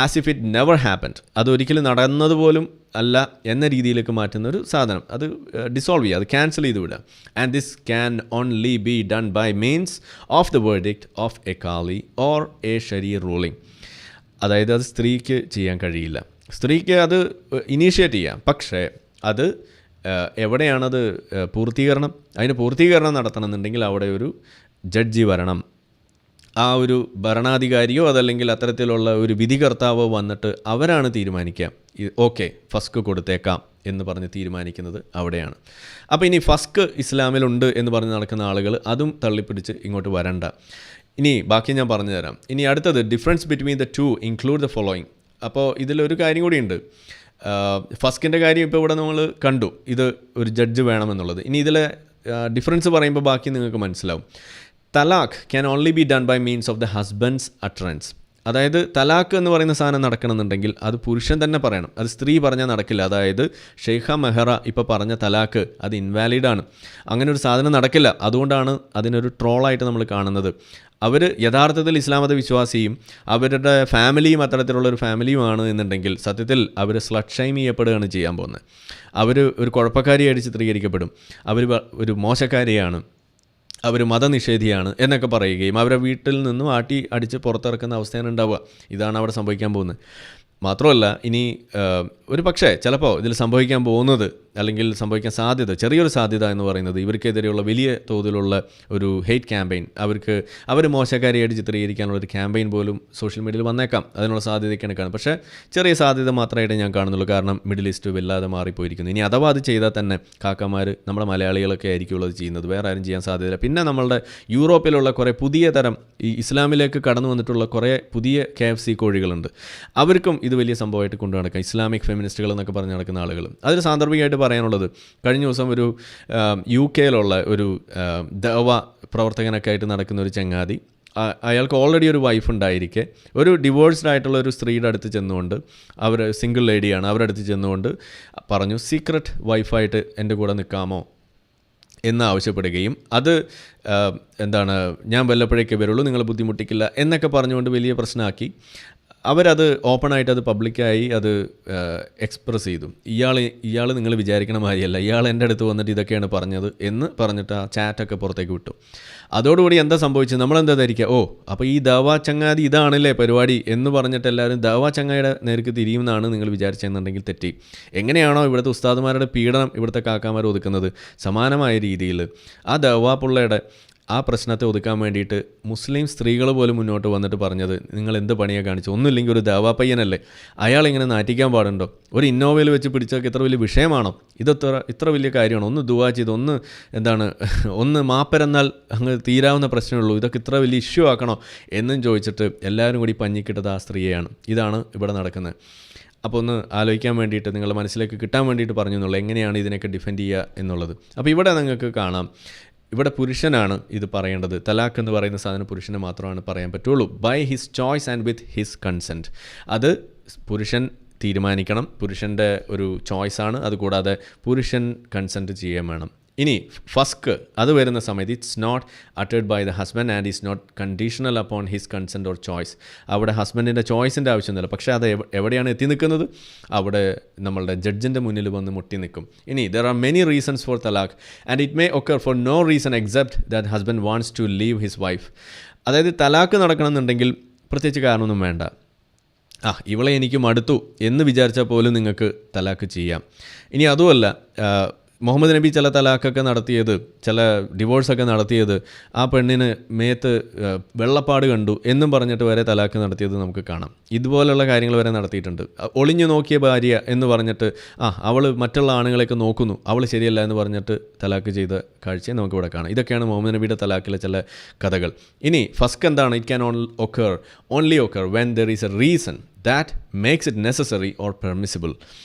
as if it never happened. അതൊരിക്കലും നടന്നതുപോലും അല്ല എന്ന രീതിയിലേക്ക് മാറ്റുന്നൊരു സാധനം. അത് ഡിസോൾവ് ചെയ്യുക, അത് ക്യാൻസൽ ചെയ്ത് വിടുക. And this can only be done by means of the verdict of a qadi or a shari ruling. അതായത് അത് സ്ത്രീക്ക് ചെയ്യാൻ കഴിയില്ല. സ്ത്രീക്ക് അത് ഇനീഷ്യേറ്റ് ചെയ്യാം, പക്ഷേ അത് എവിടെയാണത് പൂർത്തീകരണം? അതിന് പൂർത്തീകരണം നടത്തണമെന്നുണ്ടെങ്കിൽ അവിടെ ഒരു ജഡ്ജി വരണം. ആ ഒരു ഭരണാധികാരിയോ അതല്ലെങ്കിൽ അത്തരത്തിലുള്ള ഒരു വിധികർത്താവോ വന്നിട്ട് അവരാണ് തീരുമാനിക്കുക. ഓക്കെ ഫസ്ക് കൊടുത്തേക്കാം എന്ന് പറഞ്ഞ് തീരുമാനിക്കുന്നത് അവിടെയാണ്. അപ്പോൾ ഇനി ഫസ്ക് ഇസ്ലാമിലുണ്ട് എന്ന് പറഞ്ഞ് നടക്കുന്ന ആളുകൾ അതും തള്ളിപ്പിടിച്ച് ഇങ്ങോട്ട് വരണ്ട. ഇനി ബാക്കി ഞാൻ പറഞ്ഞു തരാം. ഇനി അടുത്തത്, difference between the two include the following. അപ്പോൾ ഇതിലൊരു കാര്യം കൂടിയുണ്ട്. ഫസ്കിൻ്റെ കാര്യം ഇപ്പോൾ ഇവിടെ നമ്മൾ കണ്ടു, ഇത് ഒരു ജഡ്ജ് വേണമെന്നുള്ളത്. ഇനി ഇതിലെ ഡിഫറൻസ് പറയുമ്പോൾ ബാക്കി നിങ്ങൾക്ക് മനസ്സിലാവും. Talaq can only be done by means of the husband's utterance. അതായത് തലാഖ് എന്ന് പറയുന്ന സാധനം നടക്കണമെന്നുണ്ടെങ്കിൽ അത് പുരുഷൻ തന്നെ പറയണം, അത് സ്ത്രീ പറഞ്ഞാൽ നടക്കില്ല. അതായത് ഷെയ്ഖ മെഹറ ഇപ്പോൾ പറഞ്ഞ തലാഖ് അത് ഇൻവാലിഡാണ്, അങ്ങനെ ഒരു സാധനം നടക്കില്ല. അതുകൊണ്ടാണ് അതിനൊരു ട്രോളായിട്ട് നമ്മൾ കാണുന്നത്. അവർ യഥാർത്ഥത്തിൽ ഇസ്ലാം മത വിശ്വാസിയും അവരുടെ ഫാമിലിയും അത്തരത്തിലുള്ളൊരു ഫാമിലിയുമാണ് എന്നുണ്ടെങ്കിൽ സത്യത്തിൽ അവർ സ്ലട്ട് ഷൈം ചെയ്യപ്പെടുകയാണ് ചെയ്യാൻ പോകുന്നത്. അവർ ഒരു കുഴപ്പക്കാരിയായിട്ട് ചിത്രീകരിക്കപ്പെടും, അവർ ഒരു മോശക്കാരിയാണ്, അവർ മതനിഷേധിയാണ് എന്നൊക്കെ പറയുകയും അവരെ വീട്ടിൽ നിന്നും അടിച്ച് പുറത്തിറക്കുന്ന അവസ്ഥയാണ് ഉണ്ടാവുക. ഇതാണ് അവിടെ സംഭവിക്കാൻ പോകുന്നത്. മാത്രമല്ല ഇനി ഒരു പക്ഷേ ചിലപ്പോൾ ഇതിൽ സംഭവിക്കാൻ പോകുന്നത് അല്ലെങ്കിൽ സംഭവിക്കാൻ സാധ്യത, ചെറിയൊരു സാധ്യത എന്ന് പറയുന്നത് ഇവർക്കെതിരെയുള്ള വലിയ തോതിലുള്ള ഒരു ഹെയ്റ്റ് ക്യാമ്പയിൻ, അവർ മോശക്കാരിയായിട്ട് ചിത്രീകരിക്കാനുള്ള ഒരു ക്യാമ്പയിൻ പോലും സോഷ്യൽ മീഡിയയിൽ വന്നേക്കാം. അതിനുള്ള സാധ്യതയൊക്കെയാണ് കാണുന്നത്. പക്ഷേ ചെറിയ സാധ്യത മാത്രമായിട്ട് ഞാൻ കാണുന്നുള്ളൂ. കാരണം മിഡിൽ ഈസ്റ്റ് വല്ലാതെ മാറിപ്പോയിരിക്കുന്നു. ഇനി അഥവാ അത് ചെയ്താൽ തന്നെ കാക്കമാർ നമ്മുടെ മലയാളികളൊക്കെ ആയിരിക്കും അത് ചെയ്യുന്നത്, വേറെ ആരും ചെയ്യാൻ സാധ്യതയില്ല. പിന്നെ നമ്മളുടെ യൂറോപ്പിലുള്ള കുറേ പുതിയ തരം ഈ ഇസ്ലാമിലേക്ക് കടന്നു വന്നിട്ടുള്ള കുറേ പുതിയ KFC കോഴികളുണ്ട്. അവർക്കും ഇത് വലിയ സംഭവമായിട്ട് കൊണ്ടു നടക്കാം. ഇസ്ലാമിക് ഫെമിനിസ്റ്റുകൾ എന്നൊക്കെ പറഞ്ഞ് നടക്കുന്ന ആളുകൾ. അതിന് സാന്ദർഭികമായിട്ട് പറയാനുള്ളത്, കഴിഞ്ഞ ദിവസം ഒരു UK ഒരു ദഅവ പ്രവർത്തകനൊക്കെ ആയിട്ട് നടക്കുന്ന ഒരു ചങ്ങാതി, അയാൾക്ക് ഓൾറെഡി ഒരു വൈഫ് ഉണ്ടായിരിക്കെ ഒരു ഡിവോഴ്സ്ഡ് ആയിട്ടുള്ള ഒരു സ്ത്രീയുടെ അടുത്ത് ചെന്നുകൊണ്ട്, അവർ സിംഗിൾ ലേഡിയാണ്, അവരുടെ അടുത്ത് ചെന്നുകൊണ്ട് പറഞ്ഞു സീക്രട്ട് വൈഫായിട്ട് എൻ്റെ കൂടെ നിൽക്കാമോ എന്ന് ആവശ്യപ്പെടുകയും അത് ഞാൻ വല്ലപ്പോഴേക്കേ വരുള്ളൂ, നിങ്ങൾ ബുദ്ധിമുട്ടിക്കില്ല എന്നൊക്കെ പറഞ്ഞുകൊണ്ട് വലിയ പ്രശ്നമാക്കി. അവരത് ഓപ്പണായിട്ട് അത് പബ്ലിക്കായി അത് എക്സ്പ്രസ് ചെയ്തു. ഇയാൾ നിങ്ങൾ വിചാരിക്കണ മാതിരിയല്ല, ഇയാൾ എൻ്റെ അടുത്ത് വന്നിട്ട് ഇതൊക്കെയാണ് പറഞ്ഞത് എന്ന് പറഞ്ഞിട്ട് ആ ചാറ്റൊക്കെ പുറത്തേക്ക് വിട്ടു. അതോടുകൂടി എന്താ സംഭവിച്ചത്, നമ്മളെന്താ ധരിക്കുക, അപ്പോൾ ഈ ദാവാ ചങ്ങാതി ഇതാണല്ലേ പരിപാടി എന്ന് പറഞ്ഞിട്ട് എല്ലാവരും ദാവാ ചങ്ങായിയുടെ നേർക്ക് തിരിയുമെന്നാണ് നിങ്ങൾ വിചാരിച്ചെന്നുണ്ടെങ്കിൽ തെറ്റി. എങ്ങനെയാണോ ഇവിടുത്തെ ഉസ്താദുമാരുടെ പീഡനം ഇവിടുത്തെ കാക്കാമാർ ഒതുക്കുന്നത്, സമാനമായ രീതിയിൽ ആ ദാവാ പുള്ളയുടെ ആ പ്രശ്നത്തെ ഒതുക്കാൻ വേണ്ടിയിട്ട് മുസ്ലിം സ്ത്രീകൾ പോലും മുന്നോട്ട് വന്നിട്ട് പറഞ്ഞത്, നിങ്ങൾ എന്ത് പണിയാണ് കാണിച്ചു, ഒന്നുമില്ലെങ്കിൽ ഒരു ദാവാ പയ്യനല്ലേ, അയാളിങ്ങനെ നാറ്റിക്കാൻ പാടുണ്ടോ, ഒരു ഇന്നോവയിൽ വെച്ച് പിടിച്ചൊക്കെ ഇത്ര വലിയ വിഷയമാണോ, ഇത്ര വലിയ കാര്യമാണോ, ഒന്ന് ദുആ ചെയ്ത് ഒന്ന് മാപ്പരെന്നാൽ അങ്ങ് തീരാവുന്ന പ്രശ്നമുള്ളൂ, ഇതൊക്കെ ഇത്ര വലിയ ഇഷ്യൂ ആക്കണോ എന്നും ചോദിച്ചിട്ട് എല്ലാവരും കൂടി പഞ്ഞിക്കിട്ടത് ആ സ്ത്രീയെയാണ്. ഇതാണ് ഇവിടെ നടക്കുന്നത്. അപ്പോൾ ഒന്ന് ആലോചിക്കാൻ വേണ്ടിയിട്ട്, നിങ്ങളുടെ മനസ്സിലേക്ക് കിട്ടാൻ വേണ്ടിയിട്ട് പറഞ്ഞു എന്നുള്ളത്, എങ്ങനെയാണ് ഇതിനൊക്കെ ഡിഫെൻഡ് ചെയ്യുക എന്നുള്ളത്. അപ്പോൾ ഇവിടെ നിങ്ങൾക്ക് കാണാം, ഇവിടെ പുരുഷനാണ് ഇത് പറയേണ്ടത്. തലാഖ് എന്ന് പറയുന്ന സാധനം പുരുഷന് മാത്രമാണ് പറയാൻ പറ്റുള്ളൂ. By his choice and with his consent. അത് പുരുഷൻ തീരുമാനിക്കണം, പുരുഷൻ്റെ ഒരു ചോയ്സാണ്. അതുകൂടാതെ പുരുഷൻ കൺസെൻറ്റ് ചെയ്യാൻ വേണം. ഇനി ഫസ്ക് അത് വരുന്ന സമയത്ത് it's not uttered by the husband and is not conditional upon his consent or choice. അവിടെ ഹസ്ബൻഡിൻ്റെ ചോയ്സിൻ്റെ ആവശ്യമൊന്നുമില്ല. പക്ഷേ അത് എവിടെയാണ് എത്തി നിൽക്കുന്നത്, അവിടെ നമ്മളുടെ ജഡ്ജിൻ്റെ മുന്നിൽ വന്ന് മുട്ടി നിൽക്കും. ഇനി there are many reasons for തലാഖ് and it may occur for no reason except that husband wants to leave his wife. അതായത് തലാഖ് നടക്കണമെന്നുണ്ടെങ്കിൽ പ്രത്യേകിച്ച് കാരണമൊന്നും വേണ്ട. ഇവളെ എനിക്ക് മടുത്തു എന്ന് വിചാരിച്ചാൽ പോലും നിങ്ങൾക്ക് തലാഖ് ചെയ്യാം. ഇനി അതുമല്ല, മുഹമ്മദ് നബി ചില തലാഖൊക്കെ നടത്തിയത്, ചില ഡിവോഴ്സൊക്കെ നടത്തിയത് ആ പെണ്ണിന് മേത്ത് വെള്ളപ്പാട് കണ്ടു എന്നും പറഞ്ഞിട്ട് വരെ തലാഖ് നടത്തിയത് നമുക്ക് കാണാം. ഇതുപോലുള്ള കാര്യങ്ങൾ വരെ നടത്തിയിട്ടുണ്ട്. ഒളിഞ്ഞു നോക്കിയ ഭാര്യ എന്ന് പറഞ്ഞിട്ട് അവൾ മറ്റുള്ള ആണുങ്ങളെയൊക്കെ നോക്കുന്നു, അവൾ ശരിയല്ല എന്ന് പറഞ്ഞിട്ട് തലാഖ് ചെയ്ത കാഴ്ചയെ നമുക്കിവിടെ കാണാം. ഇതൊക്കെയാണ് മുഹമ്മദ് നബിയുടെ തലാഖിലെ ചില കഥകൾ. ഇനി ഫസ്ക് എന്താണ്, it can only occur when there is A reason that makes it necessary or permissible.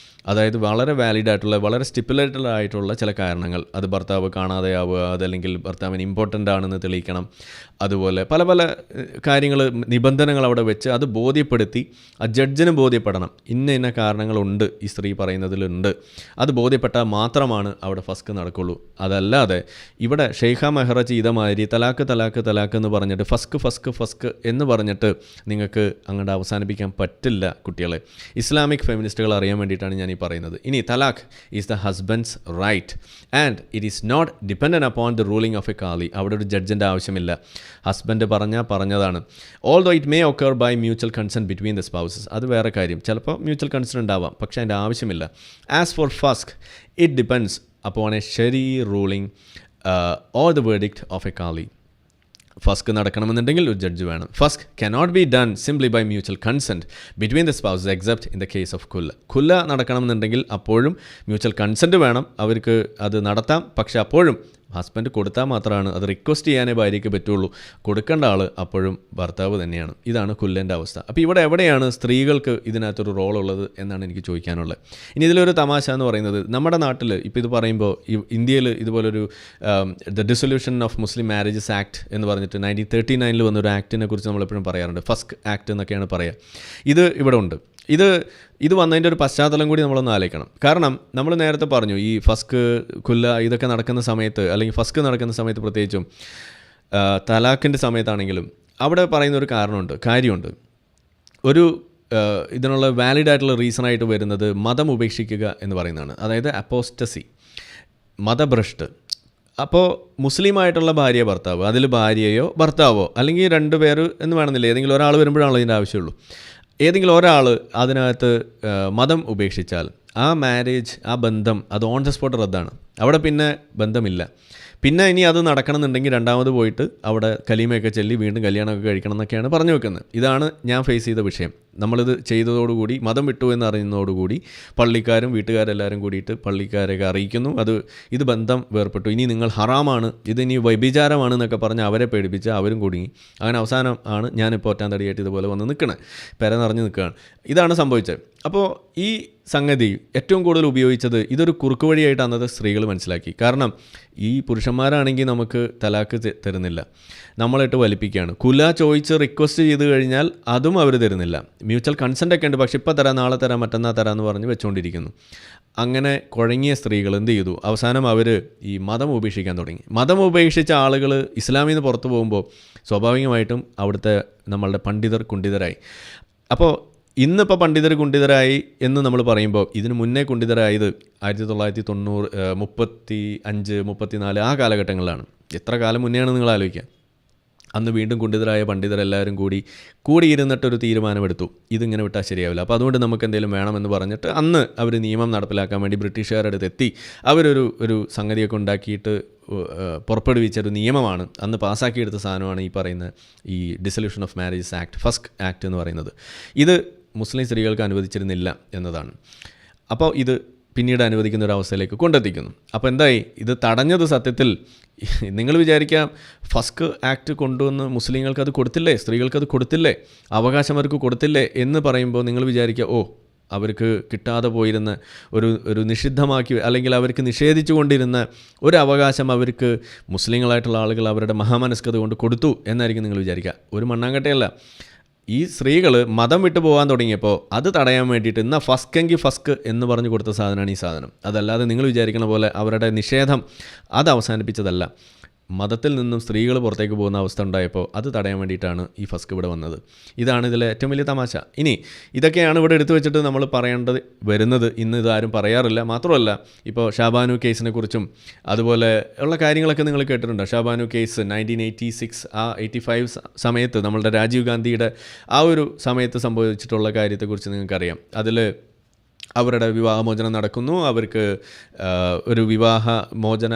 അതായത് വളരെ വാലിഡ് ആയിട്ടുള്ള, വളരെ സ്റ്റിപ്പുലേറ്റഡ് ആയിട്ടുള്ള ചില കാരണങ്ങൾ, അത് ഭർത്താവ് കാണാതെയാവുക, അതല്ലെങ്കിൽ ഭർത്താവിന് ഇമ്പോർട്ടൻ്റ് ആണെന്ന് തെളിയിക്കണം, അതുപോലെ പല പല കാര്യങ്ങൾ, നിബന്ധനകൾ അവിടെ വെച്ച് അത് ബോധ്യപ്പെടുത്തി ആ ജഡ്ജിന് ബോധ്യപ്പെടണം, ഇന്ന കാരണങ്ങളുണ്ട് ഈ സ്ത്രീ പറയുന്നതിലുണ്ട്, അത് ബോധ്യപ്പെട്ടാൽ മാത്രമാണ് അവിടെ ഫസ്ക് നടക്കുള്ളൂ. അതല്ലാതെ ഇവിടെ ഷെയ്ഖ മെഹ്റ ചെയ്ത മാതിരി തലാഖ് എന്ന് പറഞ്ഞിട്ട് ഫസ്ക് എന്ന് പറഞ്ഞിട്ട് നിങ്ങൾക്ക് അങ്ങോട്ട് അവസാനിപ്പിക്കാൻ പറ്റില്ല കുട്ടികളെ. ഇസ്ലാമിക് ഫെമിനിസ്റ്റുകൾ അറിയാൻ വേണ്ടിയിട്ടാണ് ഞാൻ ഈ പറയുന്നത്. ഇനി talaq is the husband's right and it is not dependent upon the ruling of a qadi. അവിടെ ഒരു ജഡ്ജിൻ്റെ ആവശ്യമില്ല, ഹസ്ബൻഡ് പറഞ്ഞതാണ്. Although it may occur by mutual consent between the spouses, അത് വേറെ കാര്യം, ചിലപ്പോൾ മ്യൂച്വൽ കൺസെൻറ്റ് ഉണ്ടാവാം, പക്ഷേ അതിൻ്റെ ആവശ്യമില്ല. As for faskh it depends upon a shari ruling or the verdict of a qadi. ഫസ്ക് നടക്കണമെന്നുണ്ടെങ്കിൽ ഒരു ജഡ്ജ് വേണം. ഫസ്ക് cannot be done simply by mutual consent between the spouses except in the case of ഖുല്ല നടക്കണമെന്നുണ്ടെങ്കിൽ അപ്പോഴും mutual consent വേണം, അവർക്ക് അത് നടത്താം. പക്ഷേ അപ്പോഴും ഹസ്ബൻഡ് കൊടുത്താൽ മാത്രമാണ് അത് റിക്വസ്റ്റ് ചെയ്യാനേ ഭാര്യയ്ക്ക് പറ്റുള്ളൂ. കൊടുക്കേണ്ട ആൾ അപ്പോഴും ഭർത്താവ് തന്നെയാണ്. ഇതാണ് കുല്ലൻ്റെ അവസ്ഥ. അപ്പോൾ ഇവിടെ എവിടെയാണ് സ്ത്രീകൾക്ക് ഇതിനകത്തൊരു റോൾ ഉള്ളത് എന്നാണ് എനിക്ക് ചോദിക്കാനുള്ളത്. ഇനി ഇതിലൊരു തമാശ എന്ന് പറയുന്നത്, നമ്മുടെ നാട്ടിൽ ഇപ്പോൾ ഇത് പറയുമ്പോൾ ഇന്ത്യയിൽ ഇതുപോലൊരു the dissolution of Muslim marriages act എന്ന് പറഞ്ഞിട്ട് 1939 വന്നൊരു ആക്ടിനെ കുറിച്ച് നമ്മളെപ്പോഴും പറയാറുണ്ട്. ഫസ്ക് ആക്ട് എന്നൊക്കെയാണ് പറയുക. ഇത് ഇവിടെ ഉണ്ട്. ഇത് വന്നതിൻ്റെ ഒരു പശ്ചാത്തലം കൂടി നമ്മളൊന്ന് ആലോചിക്കണം. കാരണം നമ്മൾ നേരത്തെ പറഞ്ഞു ഈ ഫസ്ക് കുല്ല ഇതൊക്കെ നടക്കുന്ന സമയത്ത്, അല്ലെങ്കിൽ ഫസ്ക് നടക്കുന്ന സമയത്ത് പ്രത്യേകിച്ചും തലാഖിൻ്റെ സമയത്താണെങ്കിലും അവിടെ പറയുന്ന ഒരു കാര്യമുണ്ട്. ഒരു ഇതിനുള്ള വാലിഡ് ആയിട്ടുള്ള റീസണായിട്ട് വരുന്നത് മതം ഉപേക്ഷിക്കുക എന്ന് പറയുന്നതാണ്. അതായത് അപ്പോസ്റ്റസി, മതഭ്രഷ്ട്. അപ്പോൾ മുസ്ലിമായിട്ടുള്ള ഭാര്യ ഭർത്താവ്, അതിൽ ഭാര്യയോ ഭർത്താവോ അല്ലെങ്കിൽ 2 പേര് എന്ന് വേണമെന്നില്ല, ഏതെങ്കിലും ഒരാൾ വരുമ്പോഴാണല്ലോ ഇതിൻ്റെ ആവശ്യമുള്ളൂ. ഏതെങ്കിലും ഒരാൾ അതിനകത്ത് മതം ഉപേക്ഷിച്ചാൽ ആ മാരേജ്, ആ ബന്ധം അത് ഓൺ ദ സ്പോട്ട് റദ്ദാണ്. അവിടെ പിന്നെ ബന്ധമില്ല. പിന്നെ ഇനി അത് നടക്കണമെന്നുണ്ടെങ്കിൽ രണ്ടാമത് പോയിട്ട് അവിടെ കലീമയൊക്കെ ചൊല്ലി വീണ്ടും കല്യാണമൊക്കെ കഴിക്കണം എന്നൊക്കെയാണ് പറഞ്ഞു വെക്കുന്നത്. ഇതാണ് ഞാൻ ഫേസ് ചെയ്ത വിഷയം. നമ്മളിത് ചെയ്തതോടുകൂടി, മതം വിട്ടു എന്ന് അറിയുന്നതോടുകൂടി പള്ളിക്കാരും വീട്ടുകാരെല്ലാവരും കൂടിയിട്ട് പള്ളിക്കാരെയൊക്കെ അറിയിക്കുന്നു, ഇത് ബന്ധം വേർപെട്ടു, ഇനി നിങ്ങൾ ഹറാമാണ്, ഇതിനി വ്യഭിചാരമാണ് എന്നൊക്കെ പറഞ്ഞ് അവരെ പേടിപ്പിച്ച് അവരും കുടുങ്ങി. അങ്ങനെ അവസാനം ആണ് ഞാനിപ്പോൾ ഒറ്റാൻ തടിയായിട്ട് ഇതുപോലെ വന്ന് നിൽക്കണേ, പെര നിറഞ്ഞ് നിൽക്കുകയാണ്. ഇതാണ് സംഭവിച്ചത്. അപ്പോൾ ഈ സംഗതി ഏറ്റവും കൂടുതൽ ഉപയോഗിച്ചത് ഇതൊരു കുറുക്ക് വഴിയായിട്ട് അന്നത് സ്ത്രീകൾ മനസ്സിലാക്കി. കാരണം ഈ പുരുഷന്മാരാണെങ്കിൽ നമുക്ക് തലാക്ക് തരുന്നില്ല, നമ്മളിട്ട് വലിപ്പിക്കുകയാണ്. കുല ചോദിച്ച് റിക്വസ്റ്റ് ചെയ്ത് കഴിഞ്ഞാൽ അതും അവർ തരുന്നില്ല. മ്യൂച്വൽ കൺസെൻ്റ് ഒക്കെ ഉണ്ട്, പക്ഷെ ഇപ്പോൾ തരാം, നാളെ തരാം, മറ്റന്നാൾ തരാം എന്ന് പറഞ്ഞ് വെച്ചുകൊണ്ടിരിക്കുന്നു. അങ്ങനെ കുഴങ്ങിയ സ്ത്രീകൾ എന്ത് ചെയ്തു? അവസാനം അവർ ഈ മതം ഉപേക്ഷിക്കാൻ തുടങ്ങി. മതം ഉപേക്ഷിച്ച ആളുകൾ ഇസ്ലാമിൽ നിന്ന് പുറത്തു പോകുമ്പോൾ സ്വാഭാവികമായിട്ടും അവിടുത്തെ നമ്മളുടെ പണ്ഡിതർ കുണ്ഠിതരായി. അപ്പോൾ ഇന്നിപ്പോൾ പണ്ഡിതർ കുണ്ഠിതരായി എന്ന് നമ്മൾ പറയുമ്പോൾ ഇതിന് മുന്നേ കുണ്ഠിതരായത് 1990, 35, 34 ആ കാലഘട്ടങ്ങളിലാണ്. എത്ര കാലം മുന്നെയാണ് നിങ്ങൾ ആലോചിക്കുക. അന്ന് വീണ്ടും കുണ്ഠിതരായ പണ്ഡിതരെല്ലാവരും കൂടിയിരുന്നിട്ടൊരു തീരുമാനമെടുത്തു, ഇതിങ്ങനെ വിട്ടാൽ ശരിയാവില്ല, അപ്പോൾ അതുകൊണ്ട് നമുക്ക് എന്തെങ്കിലും വേണമെന്ന് പറഞ്ഞിട്ട് അന്ന് അവർ നിയമം നടപ്പിലാക്കാൻ വേണ്ടി ബ്രിട്ടീഷുകാരുടെ അടുത്ത് എത്തി. അവരൊരു സംഗതിയൊക്കെ ഉണ്ടാക്കിയിട്ട് പുറപ്പെടുവിച്ചൊരു നിയമമാണ്, അന്ന് പാസ്സാക്കിയെടുത്ത സാധനമാണ് ഈ പറയുന്ന ഈ ഡിസൊല്യൂഷൻ ഓഫ് മാരേജസ് ആക്ട്, ഫസ്ക് ആക്ട് എന്ന് പറയുന്നത്. ഇത് മുസ്ലിം സ്ത്രീകൾക്ക് അനുവദിച്ചിരുന്നില്ല എന്നതാണ്. അപ്പോൾ ഇത് പിന്നീട് അനുവദിക്കുന്ന ഒരു അവസ്ഥയിലേക്ക് കൊണ്ടെത്തിക്കുന്നു. അപ്പോൾ എന്തായി? ഇത് തടഞ്ഞത് സത്യത്തിൽ നിങ്ങൾ വിചാരിക്കാം, ഫസ്ക് ആക്ട് കൊണ്ടുവന്ന് മുസ്ലിങ്ങൾക്ക് അത് കൊടുത്തില്ലേ, സ്ത്രീകൾക്കത് കൊടുത്തില്ലേ, അവകാശം അവർക്ക് കൊടുത്തില്ലേ എന്ന് പറയുമ്പോൾ നിങ്ങൾ വിചാരിക്കുക, അവർക്ക് കിട്ടാതെ പോയിരുന്ന ഒരു നിഷിദ്ധമാക്കി അല്ലെങ്കിൽ അവർക്ക് നിഷേധിച്ചു കൊണ്ടിരുന്ന ഒരു അവകാശം അവർക്ക് മുസ്ലിങ്ങളായിട്ടുള്ള ആളുകൾ അവരുടെ മഹാമനസ്കത കൊണ്ട് കൊടുത്തു എന്നായിരിക്കും നിങ്ങൾ വിചാരിക്കുക. ഒരു മണ്ണാങ്കട്ടയല്ല. ഈ സ്ത്രീകൾ മതം വിട്ടു പോകാൻ തുടങ്ങിയപ്പോൾ അത് തടയാൻ വേണ്ടിയിട്ട് ഇന്ന് ഫസ്കെങ്കിൽ ഫസ്ക് എന്ന് പറഞ്ഞു കൊടുത്ത സാധനമാണ് ഈ സാധനം. അതല്ലാതെ നിങ്ങൾ വിചാരിക്കുന്ന പോലെ അവരുടെ നിഷേധം അത് അവസാനിപ്പിച്ചതല്ല. മതത്തിൽ നിന്നും സ്ത്രീകൾ പുറത്തേക്ക് പോകുന്ന അവസ്ഥ ഉണ്ടായപ്പോൾ അത് തടയാൻ വേണ്ടിയിട്ടാണ് ഈ ഫസ്ക് ഇവിടെ വന്നത്. ഇതാണ് ഇതിലെ ഏറ്റവും വലിയ തമാശ. ഇനി ഇതൊക്കെയാണ് ഇവിടെ എടുത്തു വെച്ചിട്ട് നമ്മൾ പറയേണ്ടത് വരുന്നത്. ഇന്ന് ഇതാരും പറയാറില്ല. മാത്രമല്ല, ഇപ്പോൾ ഷാബാനു കേസിനെ കുറിച്ചും അതുപോലെ ഉള്ള കാര്യങ്ങളൊക്കെ നിങ്ങൾ കേട്ടിട്ടുണ്ട്. ഷാബാനു കേസ് 1986 85 സമയത്ത് നമ്മളുടെ രാജീവ് ഗാന്ധിയുടെ ആ ഒരു സമയത്ത് സംഭവിച്ചിട്ടുള്ള കാര്യത്തെക്കുറിച്ച് നിങ്ങൾക്കറിയാം. അതിൽ അവരുടെ വിവാഹമോചനം നടക്കുന്നു, അവർക്ക് ഒരു വിവാഹമോചന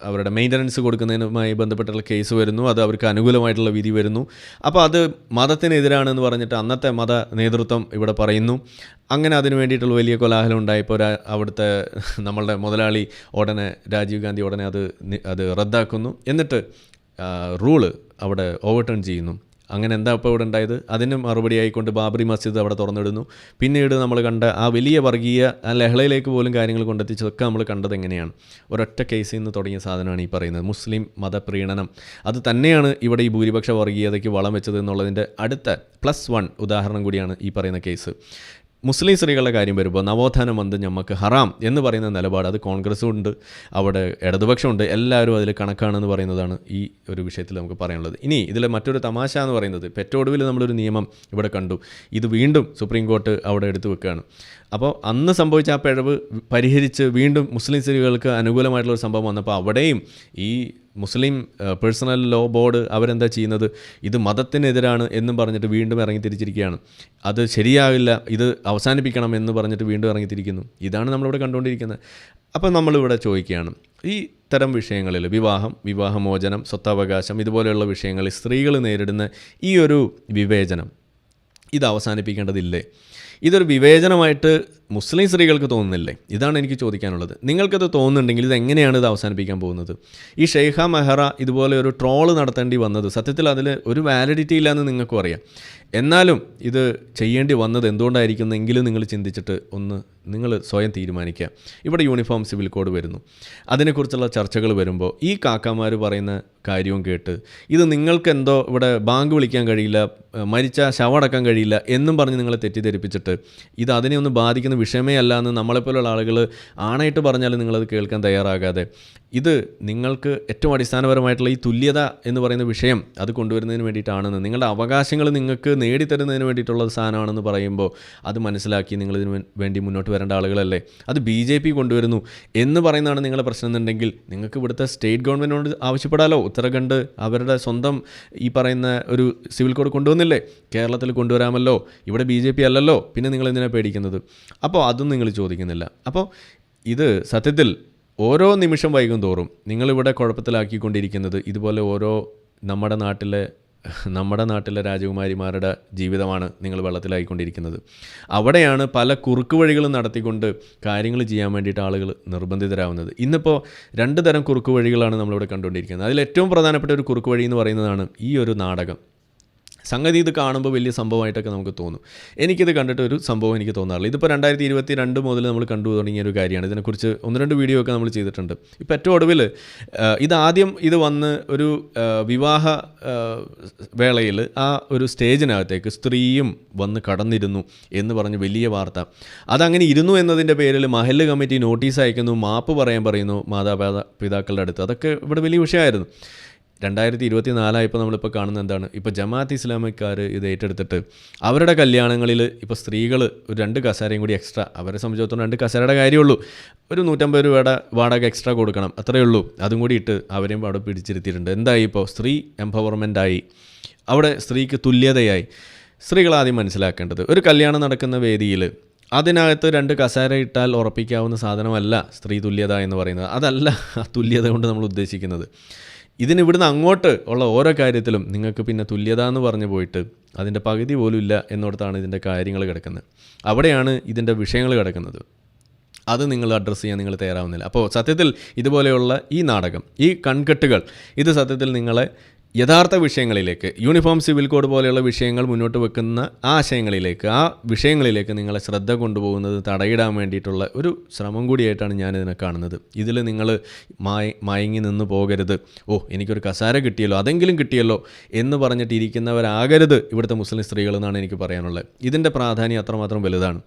അവരുടെ മെയിൻ്റനൻസ് കൊടുക്കുന്നതിനുമായി ബന്ധപ്പെട്ടുള്ള കേസ് വരുന്നു, അത് അവർക്ക് അനുകൂലമായിട്ടുള്ള വിധി വരുന്നു. അപ്പോൾ അത് മതത്തിനെതിരാണെന്ന് പറഞ്ഞിട്ട് അന്നത്തെ മത നേതൃത്വം ഇവിടെ പറയുന്നു. അങ്ങനെ അതിന് വേണ്ടിയിട്ടുള്ള വലിയ കോലാഹലം ഉണ്ടായപ്പോൾ അവിടുത്തെ നമ്മളുടെ മുതലാളി ഉടനെ, രാജീവ് ഗാന്ധി ഉടനെ അത് റദ്ദാക്കുന്നു. എന്നിട്ട് റൂള് അവിടെ ഓവർടേൺ ചെയ്യുന്നു. അങ്ങനെ എന്താ ഇപ്പോൾ ഇവിടെ ഉണ്ടായത്? അതിന് മറുപടി ആയിക്കൊണ്ട് ബാബറി മസ്ജിദ് അവിടെ തുറന്നിടുന്നു. പിന്നീട് നമ്മൾ കണ്ട ആ വലിയ വർഗീയ ലഹളയിലേക്ക് പോലും കാര്യങ്ങൾ കൊണ്ടെത്തിച്ചതൊക്കെ നമ്മൾ കണ്ടത് എങ്ങനെയാണ്? ഒരൊറ്റ കേസിൽ നിന്ന് തുടങ്ങിയ സാധനമാണ് ഈ പറയുന്നത് മുസ്ലിം മതപ്രീണനം. അത് തന്നെയാണ് ഇവിടെ ഈ ഭൂരിപക്ഷ വർഗീയതയ്ക്ക് വളം വെച്ചത് എന്നുള്ളതിൻ്റെ അടുത്ത +1 ഉദാഹരണം കൂടിയാണ് ഈ പറയുന്ന കേസ്. മുസ്ലിം സ്ത്രീകളുടെ കാര്യം വരുമ്പോൾ നവോത്ഥാനം വന്ന് ഞമ്മക്ക് ഹറാം എന്ന് പറയുന്ന നിലപാട് അത് കോൺഗ്രസും ഉണ്ട്, അവിടെ ഇടതുപക്ഷമുണ്ട്, എല്ലാവരും അതിൽ കണക്കാണെന്ന് പറയുന്നതാണ് ഈ ഒരു വിഷയത്തിൽ നമുക്ക് പറയാനുള്ളത്. ഇനി ഇതിൽ മറ്റൊരു തമാശ എന്ന് പറയുന്നത്, പെറ്റൊടുവിൽ നമ്മളൊരു നിയമം ഇവിടെ കണ്ടു, ഇത് വീണ്ടും സുപ്രീം കോർട്ട് അവിടെ എടുത്തു വെക്കുകയാണ്. അപ്പോൾ അന്ന് സംഭവിച്ച ആ പിഴവ് പരിഹരിച്ച് വീണ്ടും മുസ്ലിം സ്ത്രീകൾക്ക് അനുകൂലമായിട്ടുള്ളൊരു സംഭവം വന്നപ്പോൾ അവിടെയും ഈ മുസ്ലിം പേഴ്സണൽ ലോ ബോർഡ് അവരെന്താ ചെയ്യുന്നത്? ഇത് മതത്തിനെതിരാണ് എന്നും പറഞ്ഞിട്ട് വീണ്ടും ഇറങ്ങിത്തിരിച്ചിരിക്കുകയാണ്. അത് ശരിയാവില്ല, ഇത് അവസാനിപ്പിക്കണം എന്ന് പറഞ്ഞിട്ട് വീണ്ടും ഇറങ്ങിത്തിരിക്കുന്നു. ഇതാണ് നമ്മളിവിടെ കണ്ടുകൊണ്ടിരിക്കുന്നത്. അപ്പോൾ നമ്മളിവിടെ ചോദിക്കുകയാണ്, ഈ തരം വിഷയങ്ങളിൽ വിവാഹമോചനം, സ്വത്തവകാശം, ഇതുപോലെയുള്ള വിഷയങ്ങളിൽ സ്ത്രീകൾ നേരിടുന്ന ഈ ഒരു വിവേചനം ഇത് അവസാനിപ്പിക്കേണ്ടതില്ലേ? ഇതൊരു വിവേചനമായിട്ട് മുസ്ലിം സ്ത്രീകൾക്ക് തോന്നുന്നില്ലേ? ഇതാണ് എനിക്ക് ചോദിക്കാനുള്ളത്. നിങ്ങൾക്കത് തോന്നുന്നുണ്ടെങ്കിൽ ഇതെങ്ങനെയാണ് ഇത് അവസാനിപ്പിക്കാൻ പോകുന്നത്? ഈ ഷെയ്ഖ മെഹറ ഇതുപോലെ ഒരു ട്രോള് നടത്തേണ്ടി വന്നത് സത്യത്തിൽ അതിൽ ഒരു വാലിഡിറ്റി ഇല്ലയെന്ന് നിങ്ങൾക്കും അറിയാം. എന്നാലും ഇത് ചെയ്യേണ്ടി വന്നത് എന്തുകൊണ്ടായിരിക്കുന്നെങ്കിലും നിങ്ങൾ ചിന്തിച്ചിട്ട് ഒന്ന് നിങ്ങൾ സ്വയം തീരുമാനിക്കുക. ഇവിടെ യൂണിഫോം സിവിൽ കോഡ് വരുന്നു, അതിനെക്കുറിച്ചുള്ള ചർച്ചകൾ വരുമ്പോൾ ഈ കാക്കാമാർ പറയുന്ന കാര്യവും കേട്ട് ഇത് നിങ്ങൾക്ക് എന്തോ ഇവിടെ ബാങ്ക് വിളിക്കാൻ കഴിയില്ല, മരിച്ച ശവടക്കാൻ കഴിയില്ല എന്നും പറഞ്ഞ് നിങ്ങളെ തെറ്റിദ്ധരിപ്പിച്ചിട്ട് ഇത് അതിനെ ഒന്നും ബാധിക്കുന്ന വിഷയമേ അല്ല എന്ന് നമ്മളെപ്പോലുള്ള ആളുകൾ ആണായിട്ട് പറഞ്ഞാലും നിങ്ങളത് കേൾക്കാൻ തയ്യാറാകാതെ ഇത് നിങ്ങൾക്ക് ഏറ്റവും അടിസ്ഥാനപരമായിട്ടുള്ള ഈ തുല്യത എന്ന് പറയുന്ന വിഷയം അത് കൊണ്ടുവരുന്നതിന് വേണ്ടിയിട്ടാണെന്ന്, നിങ്ങളുടെ അവകാശങ്ങൾ നിങ്ങൾക്ക് നേടിത്തരുന്നതിന് വേണ്ടിയിട്ടുള്ള സാധനമാണെന്ന് പറയുമ്പോൾ അത് മനസ്സിലാക്കി നിങ്ങളിതിന് വേണ്ടി മുന്നോട്ട് വരേണ്ട ആളുകളല്ലേ. അത് BJP കൊണ്ടുവരുന്നു എന്ന് പറയുന്നതാണ് നിങ്ങളുടെ പ്രശ്നം എന്നുണ്ടെങ്കിൽ നിങ്ങൾക്ക് ഇവിടുത്തെ സ്റ്റേറ്റ് ഗവൺമെൻറ്റിനോട് ആവശ്യപ്പെടാലോ. ഉത്തരാഖണ്ഡ് അവരുടെ സ്വന്തം ഈ പറയുന്ന ഒരു സിവിൽ കോഡ് കൊണ്ടുവന്നില്ലേ, കേരളത്തിൽ കൊണ്ടുവരാമല്ലോ. ഇവിടെ BJP അല്ലല്ലോ, പിന്നെ നിങ്ങൾ എന്തിനാണ് പേടിക്കുന്നത്? അപ്പോൾ അതും നിങ്ങൾ ചോദിക്കുന്നില്ല. അപ്പോൾ ഇത് സത്യത്തിൽ ഓരോ നിമിഷം വൈകും തോറും നിങ്ങളിവിടെ കുഴപ്പത്തിലാക്കിക്കൊണ്ടിരിക്കുന്നത് ഇതുപോലെ ഓരോ നമ്മുടെ നാട്ടിലെ രാജകുമാരിമാരുടെ ജീവിതമാണ് നിങ്ങൾ വെള്ളത്തിലായിക്കൊണ്ടിരിക്കുന്നത്. അവിടെയാണ് പല കുറുക്ക് വഴികളും നടത്തിക്കൊണ്ട് കാര്യങ്ങൾ ചെയ്യാൻ വേണ്ടിയിട്ട് ആളുകൾ നിർബന്ധിതരാകുന്നത്. ഇന്നിപ്പോൾ 2 തരം കുറുക്ക് വഴികളാണ് നമ്മളിവിടെ കണ്ടുകൊണ്ടിരിക്കുന്നത്. അതിൽ ഏറ്റവും പ്രധാനപ്പെട്ട ഒരു കുറുക്ക് വഴി എന്ന് പറയുന്നതാണ് ഈ ഒരു നാടകം. സംഗതി ഇത് കാണുമ്പോൾ വലിയ സംഭവമായിട്ടൊക്കെ നമുക്ക് തോന്നും. എനിക്കിത് കണ്ടിട്ട് ഒരു സംഭവം എനിക്ക് തോന്നാറില്ല. ഇതിപ്പോൾ 2022 മുതൽ നമ്മൾ കണ്ടു തുടങ്ങിയ ഒരു കാര്യമാണ്. ഇതിനെക്കുറിച്ച് 1-2 വീഡിയോ ഒക്കെ നമ്മൾ ചെയ്തിട്ടുണ്ട്. ഇപ്പോൾ ഏറ്റവും ഒടുവിൽ ഇത് വന്ന് ഒരു വിവാഹ വേളയിൽ ആ ഒരു സ്റ്റേജിനകത്തേക്ക് സ്ത്രീയും വന്ന് കടന്നിരുന്നു എന്ന് പറഞ്ഞ് വലിയ വാർത്ത. അതങ്ങനെ ഇരുന്നു എന്നതിൻ്റെ പേരിൽ മഹല്ല് കമ്മിറ്റി നോട്ടീസ് അയക്കുന്നു, മാപ്പ് പറയുന്നു മാതാപിതാക്കളുടെ അടുത്ത്. അതൊക്കെ ഇവിടെ വലിയ വിഷയമായിരുന്നു. 2024 നമ്മളിപ്പോൾ കാണുന്നത് എന്താണ്? ഇപ്പോൾ ജമാഅത്ത് ഇസ്ലാമിക്കാർ ഇത് ഏറ്റെടുത്തിട്ട് അവരുടെ കല്യാണങ്ങളിൽ ഇപ്പോൾ സ്ത്രീകൾ ഒരു 2 കസേരയും കൂടി എക്സ്ട്രാ, അവരെ സംബന്ധിച്ചിടത്തോളം 2 കസേരയുടെ കാര്യമുള്ളൂ, ഒരു 150 രൂപയുടെ വാടക എക്സ്ട്രാ കൊടുക്കണം, അത്രയേ ഉള്ളൂ. അതും കൂടി ഇട്ട് അവരെയും അവിടെ പിടിച്ചിരുത്തിയിട്ടുണ്ട്. എന്തായി? ഇപ്പോൾ സ്ത്രീ എംപവർമെൻ്റായി, അവിടെ സ്ത്രീക്ക് തുല്യതയായി. സ്ത്രീകൾ ആദ്യം മനസ്സിലാക്കേണ്ടത് ഒരു കല്യാണം നടക്കുന്ന വേദിയിൽ അതിനകത്ത് 2 കസേര ഇട്ടാൽ ഉറപ്പിക്കാവുന്ന സാധനമല്ല സ്ത്രീ തുല്യത എന്ന് പറയുന്നത്. അതല്ല ആ തുല്യത കൊണ്ട് നമ്മൾ ഉദ്ദേശിക്കുന്നത്. ഇവിടുന്ന് അങ്ങോട്ട് ഉള്ള ഓരോ കാര്യത്തിലും നിങ്ങൾക്ക് പിന്നെ തുല്യത എന്ന് പറഞ്ഞു പോയിട്ട് അതിൻ്റെ പകുതി പോലും ഇല്ല എന്നിടത്താണ് ഇതിൻ്റെ കാര്യങ്ങൾ കിടക്കുന്നത്. അവിടെയാണ് ഇതിൻ്റെ വിഷയങ്ങൾ കിടക്കുന്നത്. അത് നിങ്ങൾ അഡ്രസ്സ് ചെയ്യാൻ നിങ്ങൾ തയ്യാറാവുന്നില്ല. അപ്പോൾ സത്യത്തിൽ ഇതുപോലെയുള്ള ഈ നാടകം, ഈ കൺകെട്ടുകൾ, ഇത് സത്യത്തിൽ നിങ്ങളെ യഥാർത്ഥ വിഷയങ്ങളിലേക്ക്, യൂണിഫോം സിവിൽ കോഡ് പോലെയുള്ള വിഷയങ്ങൾ മുന്നോട്ട് വെക്കുന്ന ആ വിഷയങ്ങളിലേക്ക് നിങ്ങളെ ശ്രദ്ധ കൊണ്ടുപോകുന്നത് തടയിടാൻ വേണ്ടിയിട്ടുള്ള ഒരു ശ്രമം കൂടിയായിട്ടാണ് ഞാനിതിനെ കാണുന്നത്. ഇതിൽ നിങ്ങൾ മയങ്ങി നിന്ന് പോകരുത്. എനിക്കൊരു കസേര കിട്ടിയല്ലോ, അതെങ്കിലും കിട്ടിയല്ലോ എന്ന് പറഞ്ഞിട്ട് ഇരിക്കുന്നവരാകരുത് ഇവിടുത്തെ മുസ്ലിം സ്ത്രീകളെന്നാണ് എനിക്ക് പറയാനുള്ളത്. ഇതിൻ്റെ പ്രാധാന്യം അത്രമാത്രം വലുതാണ്.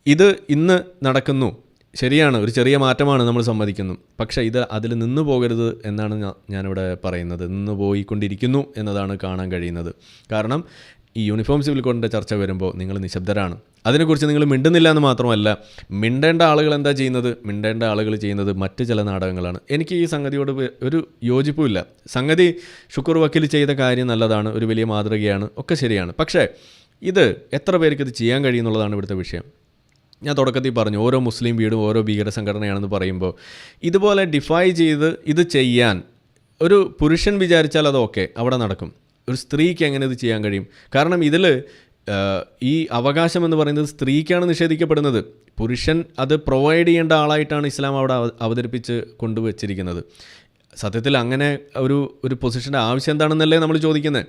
ഇത് ഇന്ന് നടക്കുന്നു, ശരിയാണ്, ഒരു ചെറിയ മാറ്റമാണ്, നമ്മൾ സമ്മതിക്കുന്നു. പക്ഷേ അതിൽ നിന്നു പോകരുത് എന്നാണ് ഞാനിവിടെ പറയുന്നത്. നിന്ന് പോയിക്കൊണ്ടിരിക്കുന്നു എന്നതാണ് കാണാൻ കഴിയുന്നത്. കാരണം ഈ യൂണിഫോം സിവിൽ കോഡിൻ്റെ ചർച്ച വരുമ്പോൾ നിങ്ങൾ നിശബ്ദരാണ്. അതിനെക്കുറിച്ച് നിങ്ങൾ മിണ്ടുന്നില്ല എന്ന് മാത്രമല്ല, മിണ്ടേണ്ട ആളുകൾ എന്താ ചെയ്യുന്നത്? മിണ്ടേണ്ട ആളുകൾ ചെയ്യുന്നത് മറ്റ് ചില നാടകങ്ങളാണ്. എനിക്ക് ഈ സംഗതിയോട് ഒരു യോജിപ്പുമില്ല. സംഗതി ഷുക്കൂർ വക്കീൽ ചെയ്ത കാര്യം നല്ലതാണ്, ഒരു വലിയ മാതൃകയാണ്, ഒക്കെ ശരിയാണ്. പക്ഷേ ഇത് എത്ര പേർക്ക് ഇത് ചെയ്യാൻ കഴിയുന്നുള്ളതാണ് ഇവിടുത്തെ വിഷയം. ഞാൻ തുടക്കത്തിൽ പറഞ്ഞു, ഓരോ മുസ്ലിം വീടും ഓരോ ഭീകര സംഘടനയാണെന്ന് പറയുമ്പോൾ ഇതുപോലെ ഡിഫൈ ചെയ്ത് ഇത് ചെയ്യാൻ ഒരു പുരുഷൻ വിചാരിച്ചാൽ അത് ഓക്കെ, അവിടെ നടക്കും. ഒരു സ്ത്രീക്ക് എങ്ങനെ ഇത് ചെയ്യാൻ കഴിയും? കാരണം ഇതിൽ ഈ അവകാശം എന്ന് പറയുന്നത് സ്ത്രീക്കാണ് നിഷേധിക്കപ്പെടുന്നത്. പുരുഷൻ അത് പ്രൊവൈഡ് ചെയ്യേണ്ട ആളായിട്ടാണ് ഇസ്ലാം അവിടെ അവതരിപ്പിച്ച് കൊണ്ടുവച്ചിരിക്കുന്നത്. സത്യത്തിൽ അങ്ങനെ ഒരു പൊസിഷൻ്റെ ആവശ്യം എന്താണെന്നല്ലേ നമ്മൾ ചോദിക്കുന്നത്.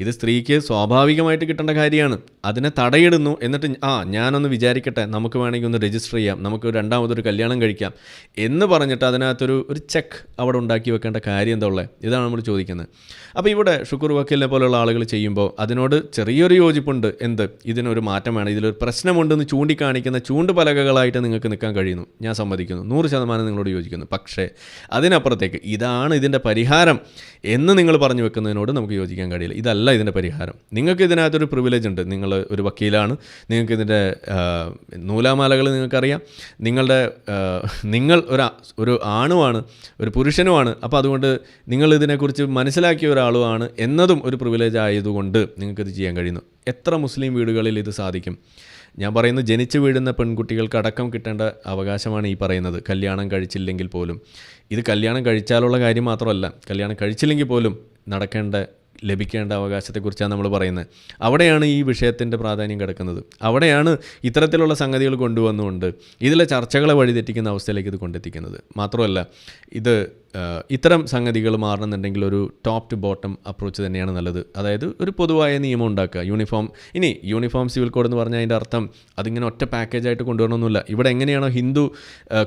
ഇത് സ്ത്രീക്ക് സ്വാഭാവികമായിട്ട് കിട്ടേണ്ട കാര്യമാണ്. അതിനെ തടയിടുന്നു. എന്നിട്ട് ഞാനൊന്ന് വിചാരിക്കട്ടെ, നമുക്ക് വേണമെങ്കിൽ ഒന്ന് രജിസ്റ്റർ ചെയ്യാം, നമുക്ക് രണ്ടാമതൊരു കല്യാണം കഴിക്കാം എന്ന് പറഞ്ഞിട്ട് അതിനകത്തൊരു ചെക്ക് അവിടെ ഉണ്ടാക്കി വെക്കേണ്ട കാര്യം എന്താ ഉള്ളത്? ഇതാണ് നമ്മൾ ചോദിക്കുന്നത്. അപ്പോൾ ഇവിടെ ഷുക്കൂർ വക്കീലിനെ പോലെയുള്ള ആളുകൾ ചെയ്യുമ്പോൾ അതിനോട് ചെറിയൊരു യോജിപ്പുണ്ട്. ഇതിനൊരു മാറ്റം വേണം, ഇതിലൊരു പ്രശ്നമുണ്ടെന്ന് ചൂണ്ടിക്കാണിക്കുന്ന ചൂണ്ടുപലകകളായിട്ട് നിങ്ങൾക്ക് നിൽക്കാൻ കഴിയുന്നു. ഞാൻ സമ്മതിക്കുന്നു, 100% നിങ്ങളോട് യോജിക്കുന്നു. പക്ഷേ അതിനപ്പുറത്തേക്ക് ഇതാണ് ഇതിൻ്റെ പരിഹാരം എന്ന് നിങ്ങൾ പറഞ്ഞു വെക്കുന്നതിനോട് നമുക്ക് യോജിക്കാൻ കഴിയില്ല. ഇതല്ല ഇതിൻ്റെ പരിഹാരം. നിങ്ങൾക്ക് ഇതിനകത്തൊരു പ്രിവിലേജ് ഉണ്ട്. നിങ്ങൾ ഒരു വക്കീലാണ്, നിങ്ങൾക്ക് ഇതിൻ്റെ നൂലാമാലകൾ നിങ്ങൾക്കറിയാം. നിങ്ങൾ ഒരു ആണുമാണ്, ഒരു പുരുഷനുമാണ്. അപ്പോൾ അതുകൊണ്ട് നിങ്ങൾ ഇതിനെക്കുറിച്ച് മനസ്സിലാക്കിയ ഒരാളുമാണ് എന്നതും ഒരു പ്രിവിലേജ് ആയതുകൊണ്ട് നിങ്ങൾക്കിത് ചെയ്യാൻ കഴിയുന്നു. എത്ര മുസ്ലിം വീടുകളിൽ ഇത് സാധിക്കും? ഞാൻ പറയുന്നത്, ജനിച്ചു വീഴുന്ന പെൺകുട്ടികൾക്ക് അടക്കം കിട്ടേണ്ട അവകാശമാണ് ഈ പറയുന്നത്. കല്യാണം കഴിച്ചില്ലെങ്കിൽ പോലും, ഇത് കല്യാണം കഴിച്ചാലുള്ള കാര്യം മാത്രമല്ല, കല്യാണം കഴിച്ചില്ലെങ്കിൽ പോലും നടക്കേണ്ട ലഭിക്കേണ്ട അവകാശത്തെക്കുറിച്ചാണ് നമ്മൾ പറയുന്നത്. അവിടെയാണ് ഈ വിഷയത്തിൻ്റെ പ്രാധാന്യം കിടക്കുന്നത്. അവിടെയാണ് ഇത്തരത്തിലുള്ള സംഗതികൾ കൊണ്ടുവന്നുകൊണ്ട് ഇതിലെ ചർച്ചകളെ വഴിതെറ്റിക്കുന്ന അവസ്ഥയിലേക്ക് ഇത് കൊണ്ടെത്തിക്കുന്നത്. മാത്രമല്ല, ഇത് ഇത്തരം സംഗതികൾ മാറണമെന്നുണ്ടെങ്കിൽ ഒരു ടോപ്പ് ടു ബോട്ടം അപ്രോച്ച് തന്നെയാണ് നല്ലത്. അതായത് ഒരു പൊതുവായ നിയമം ഉണ്ടാക്കുക. യൂണിഫോം സിവിൽ കോഡ് എന്ന് പറഞ്ഞാൽ അതിൻ്റെ അർത്ഥം അതിങ്ങനെ ഒറ്റ പാക്കേജായിട്ട് കൊണ്ടുവരണമെന്നില്ല. ഇവിടെ എങ്ങനെയാണോ ഹിന്ദു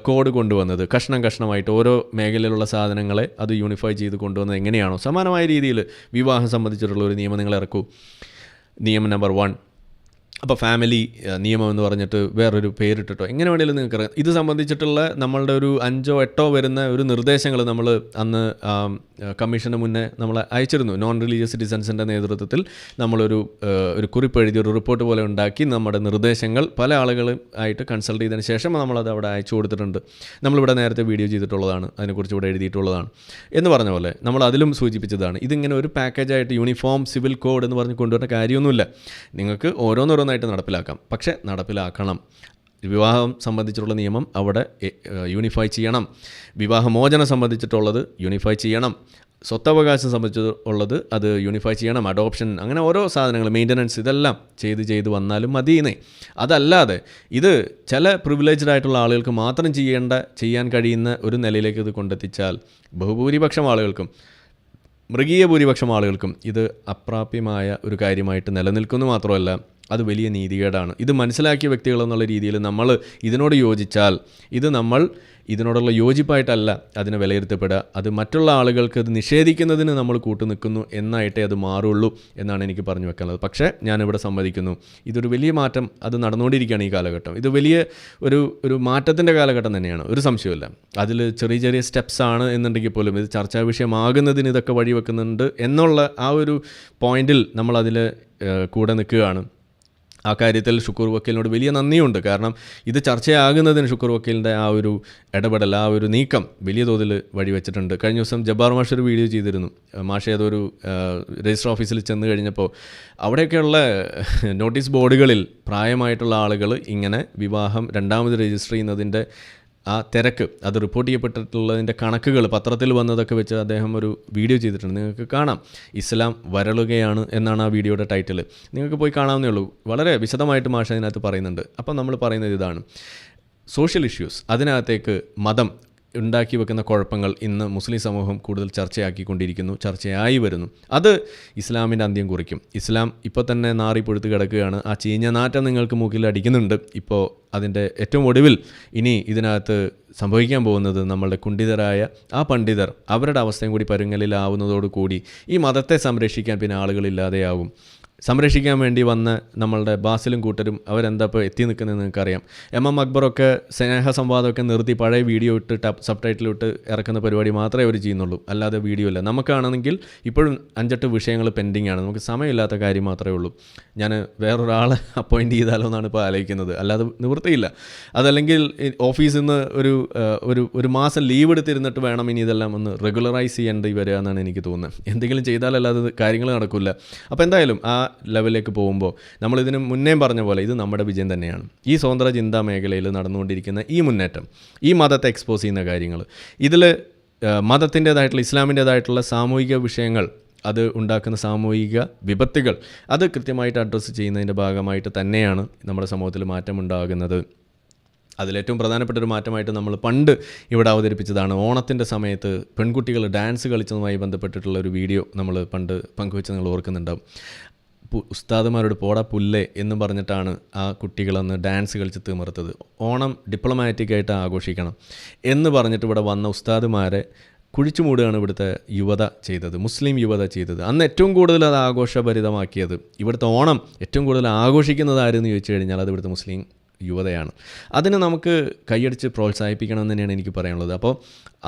കോഡ് കൊണ്ടുവന്നത്, കഷ്ണം കഷ്ണമായിട്ട് ഓരോ മേഖലയിലുള്ള സാധനങ്ങളെ അത് യൂണിഫൈ ചെയ്ത് കൊണ്ടുവന്നത് എങ്ങനെയാണോ, സമാനമായ രീതിയിൽ വിവാഹം സംബന്ധിച്ചിട്ടുള്ള ഒരു നിയമം നിങ്ങൾ ഇറക്കൂ. നിയമം നമ്പർ 1. അപ്പോൾ ഫാമിലി നിയമം എന്ന് പറഞ്ഞിട്ട് വേറൊരു പേരിട്ടിട്ടോ എങ്ങനെ വേണമെങ്കിലും നിങ്ങൾക്ക് ഇത് സംബന്ധിച്ചിട്ടുള്ള നമ്മളുടെ ഒരു 5 or 8 വരുന്ന ഒരു നിർദ്ദേശങ്ങൾ നമ്മൾ അന്ന് കമ്മീഷന് മുന്നേ നമ്മൾ അയച്ചിരുന്നു. നോൺ റിലീജിയസ് സിറ്റിസൻസിൻ്റെ നേതൃത്വത്തിൽ നമ്മളൊരു കുറിപ്പ് എഴുതി ഒരു റിപ്പോർട്ട് പോലെ ഉണ്ടാക്കി നമ്മുടെ നിർദ്ദേശങ്ങൾ പല ആളുകളായിട്ട് കൺസൾട്ട് ചെയ്തതിന് ശേഷം നമ്മളത് അവിടെ അയച്ചു കൊടുത്തിട്ടുണ്ട്. നമ്മളിവിടെ നേരത്തെ വീഡിയോ ചെയ്തിട്ടുള്ളതാണ്, അതിനെക്കുറിച്ച് ഇവിടെ എഴുതിയിട്ടുള്ളതാണ്. എന്ന് പറഞ്ഞ പോലെ നമ്മൾ അതിലും സൂചിപ്പിച്ചതാണ്. ഇതിങ്ങനെ ഒരു പാക്കേജായിട്ട് യൂണിഫോം സിവിൽ കോഡ് എന്ന് പറഞ്ഞ് കൊണ്ടുവരുന്ന കാര്യമൊന്നുമില്ല. നിങ്ങൾക്ക് ഓരോന്നായിട്ട് നടപ്പിലാക്കാം, പക്ഷേ നടപ്പിലാക്കണം. വിവാഹം സംബന്ധിച്ചിട്ടുള്ള നിയമം അവിടെ യൂണിഫൈ ചെയ്യണം. വിവാഹമോചനം സംബന്ധിച്ചിട്ടുള്ളത് യൂണിഫൈ ചെയ്യണം. സ്വത്തവകാശം സംബന്ധിച്ചുള്ളത് അത് യൂണിഫൈ ചെയ്യണം. അഡോപ്ഷൻ, അങ്ങനെ ഓരോ സാധനങ്ങൾ, മെയിൻ്റനൻസ്, ഇതെല്ലാം ചെയ്ത് വന്നാലും മതിയെന്നേ. അതല്ലാതെ ഇത് ചില പ്രിവിലേജ്ഡ് ആയിട്ടുള്ള ആളുകൾക്ക് മാത്രം ചെയ്യാൻ കഴിയുന്ന ഒരു നിലയിലേക്ക് ഇത് കൊണ്ടെത്തിച്ചാൽ ബഹുഭൂരിപക്ഷം ആളുകൾക്കും, മൃഗീയ ഭൂരിപക്ഷം ആളുകൾക്കും ഇത് അപ്രാപ്യമായ ഒരു കാര്യമായിട്ട് നിലനിൽക്കുന്നു. മാത്രമല്ല, അത് വലിയ നീതികേടാണ്. ഇത് മനസ്സിലാക്കിയ വ്യക്തികളെന്നുള്ള രീതിയിൽ നമ്മൾ ഇതിനോട് യോജിച്ചാൽ നമ്മൾ ഇതിനോടുള്ള യോജിപ്പായിട്ടല്ല അതിനെ വിലയിരുത്തപ്പെടുക. അത് മറ്റുള്ള ആളുകൾക്ക് ഇത് നിഷേധിക്കുന്നതിന് നമ്മൾ കൂട്ടുനിൽക്കുന്നു എന്നായിട്ടേ അത് മാറുള്ളൂ എന്നാണ് എനിക്ക് പറഞ്ഞു വെക്കാനുള്ളത്. പക്ഷേ ഞാനിവിടെ സമ്മതിക്കുന്നു, ഇതൊരു വലിയ മാറ്റം അത് നടന്നുകൊണ്ടിരിക്കുകയാണ് ഈ കാലഘട്ടം. ഇത് വലിയ ഒരു മാറ്റത്തിൻ്റെ കാലഘട്ടം തന്നെയാണ്, ഒരു സംശയമില്ല. അതിൽ ചെറിയ സ്റ്റെപ്സ് ആണ് എന്നുണ്ടെങ്കിൽ പോലും ഇത് ചർച്ചാ വിഷയമാകുന്നതിന് ഇതൊക്കെ വഴിവെക്കുന്നുണ്ട് എന്നുള്ള ആ ഒരു പോയിന്റിൽ നമ്മളതിൽ കൂടെ നിൽക്കുകയാണ്. ആ കാര്യത്തിൽ ഷുക്കൂർ വക്കീലിനോട് വലിയ നന്ദിയുണ്ട്. കാരണം ഇത് ചർച്ചയാകുന്നതിന് ഷുക്കൂർ വക്കീലിൻ്റെ ആ ഒരു ഇടപെടൽ, ആ ഒരു നീക്കം വലിയ തോതിൽ വഴിവെച്ചിട്ടുണ്ട്. കഴിഞ്ഞ ദിവസം ജബ്ബാർ മാഷ് ഒരു വീഡിയോ ചെയ്തിരുന്നു. മാഷ് ഏതൊരു രജിസ്റ്റർ ഓഫീസിൽ ചെന്ന് കഴിഞ്ഞപ്പോൾ അവിടെയൊക്കെയുള്ള നോട്ടീസ് ബോർഡുകളിൽ പ്രായമായിട്ടുള്ള ആളുകൾ ഇങ്ങനെ വിവാഹം രണ്ടാമത് രജിസ്റ്റർ ചെയ്യുന്നതിൻ്റെ ആ തിരക്ക്, അത് റിപ്പോർട്ട് ചെയ്യപ്പെട്ടിട്ടുള്ളതിൻ്റെ കണക്കുകൾ പത്രത്തിൽ വന്നതൊക്കെ വെച്ച് അദ്ദേഹം ഒരു വീഡിയോ ചെയ്തിട്ടുണ്ട്. നിങ്ങൾക്ക് കാണാം. ഇസ്ലാം വരളുകയാണ് എന്നാണ് ആ വീഡിയോയുടെ ടൈറ്റിൽ. നിങ്ങൾക്ക് പോയി കാണാവുന്നേ ഉള്ളൂ. വളരെ വിശദമായിട്ട് മാഷ് അതിനകത്ത് പറയുന്നുണ്ട്. അപ്പം നമ്മൾ പറയുന്നത് ഇതാണ്, സോഷ്യൽ ഇഷ്യൂസ്, അതിനകത്തേക്ക് മതം ഉണ്ടാക്കി വെക്കുന്ന കുഴപ്പങ്ങൾ ഇന്ന് മുസ്ലിം സമൂഹം കൂടുതൽ ചർച്ചയായി വരുന്നു. അത് ഇസ്ലാമിൻ്റെ അന്ത്യം കുറിക്കും. ഇസ്ലാം ഇപ്പോൾ തന്നെ നാറി പൊഴുത്ത് കിടക്കുകയാണ്. ആ ചീഞ്ഞ നാറ്റം നിങ്ങൾക്ക് മൂക്കിൽ അടിക്കുന്നുണ്ട്. ഇപ്പോൾ അതിൻ്റെ ഏറ്റവും ഒടുവിൽ ഇനി ഇതിനകത്ത് സംഭവിക്കാൻ പോകുന്നത് നമ്മളുടെ കുണ്ഠിതരായ ആ പണ്ഡിതർ അവരുടെ അവസ്ഥയും കൂടി പരുങ്ങലിലാവുന്നതോടുകൂടി ഈ മതത്തെ സംരക്ഷിക്കാൻ പിന്നെ ആളുകളില്ലാതെയാവും. സംരക്ഷിക്കാൻ വേണ്ടി വന്ന നമ്മളുടെ ബാസിലും കൂട്ടരും അവരെന്താ ഇപ്പോൾ എത്തി നിൽക്കുന്നതെന്ന് നിങ്ങൾക്കറിയാം. MM അക്ബറൊക്കെ സ്നേഹസംവാദമൊക്കെ നിർത്തി പഴയ വീഡിയോ ഇട്ട് സബ് ടൈറ്റിൽ ഇട്ട് ഇറക്കുന്ന പരിപാടി മാത്രമേ അവർ ചെയ്യുന്നുള്ളൂ, അല്ലാതെ വീഡിയോ ഇല്ല. നമുക്കാണെങ്കിൽ ഇപ്പോഴും 5-8 വിഷയങ്ങൾ പെൻഡിങ് ആണ്. നമുക്ക് സമയമില്ലാത്ത കാര്യം മാത്രമേ ഉള്ളൂ. ഞാൻ വേറൊരാളെ അപ്പോയിൻറ്റ് ചെയ്താലോ എന്നാണ് ഇപ്പോൾ ആലോചിക്കുന്നത്, അല്ലാതെ നിവൃത്തിയില്ല. അതല്ലെങ്കിൽ ഓഫീസിൽ നിന്ന് ഒരു മാസം ലീവ് എടുത്തിരുന്നിട്ട് വേണം ഇനി ഇതെല്ലാം ഒന്ന് റെഗുലറൈസ് ചെയ്യേണ്ടി വരിക എന്നാണ് എനിക്ക് തോന്നുന്നത്. എന്തെങ്കിലും ചെയ്താലല്ലാതെ കാര്യങ്ങൾ നടക്കില്ല. അപ്പോൾ എന്തായാലും ആ ലെവലിലേക്ക് പോകുമ്പോൾ നമ്മളിതിന് മുന്നേ പറഞ്ഞ പോലെ ഇത് നമ്മുടെ വിജയം തന്നെയാണ്. ഈ സ്വതന്ത്ര ചിന്താ മേഖലയിൽ നടന്നുകൊണ്ടിരിക്കുന്ന ഈ മുന്നേറ്റം, ഈ മതത്തെ എക്സ്പോസ് ചെയ്യുന്ന കാര്യങ്ങൾ, ഇതിൽ മതത്തിൻ്റേതായിട്ടുള്ള ഇസ്ലാമിൻ്റേതായിട്ടുള്ള സാമൂഹിക വിഷയങ്ങൾ, അത് ഉണ്ടാക്കുന്ന സാമൂഹിക വിപത്തുകൾ, അത് കൃത്യമായിട്ട് അഡ്രസ്സ് ചെയ്യുന്നതിൻ്റെ ഭാഗമായിട്ട് തന്നെയാണ് നമ്മുടെ സമൂഹത്തിൽ മാറ്റമുണ്ടാകുന്നത്. അതിലേറ്റവും പ്രധാനപ്പെട്ട ഒരു മാറ്റമായിട്ട് നമ്മൾ പണ്ട് ഇവിടെ അവതരിപ്പിച്ചതാണ്. ഓണത്തിൻ്റെ സമയത്ത് പെൺകുട്ടികൾ ഡാൻസ് കളിച്ചതുമായി ബന്ധപ്പെട്ടിട്ടുള്ള ഒരു വീഡിയോ നമ്മൾ പണ്ട് പങ്കുവെച്ച് നിങ്ങൾ ഓർക്കുന്നുണ്ടാവും. ഉസ്താദുമാരോട് പോടാ പുല്ലേ എന്ന് പറഞ്ഞിട്ടാണ് ആ കുട്ടികളന്ന് ഡാൻസ് കളിച്ച് തിമിർത്തത്. ഓണം ഡിപ്ലോമാറ്റിക്കായിട്ട് ആഘോഷിക്കണം എന്ന് പറഞ്ഞിട്ട് ഇവിടെ വന്ന ഉസ്താദുമാരെ കുഴിച്ചു മൂടുകയാണ് ഇവിടുത്തെ യുവത ചെയ്തത്, മുസ്ലിം യുവത ചെയ്തത്. അന്ന് ഏറ്റവും കൂടുതൽ അത് ആഘോഷഭരിതമാക്കിയത്, ഇവിടുത്തെ ഓണം ഏറ്റവും കൂടുതൽ ആഘോഷിക്കുന്നത് ആരെന്ന് ചോദിച്ചു കഴിഞ്ഞാൽ അത് ഇവിടുത്തെ മുസ്ലിം യുവതയാണ്. അതിന് നമുക്ക് കൈയടിച്ച് പ്രോത്സാഹിപ്പിക്കണമെന്ന് തന്നെയാണ് എനിക്ക് പറയാനുള്ളത്. അപ്പോൾ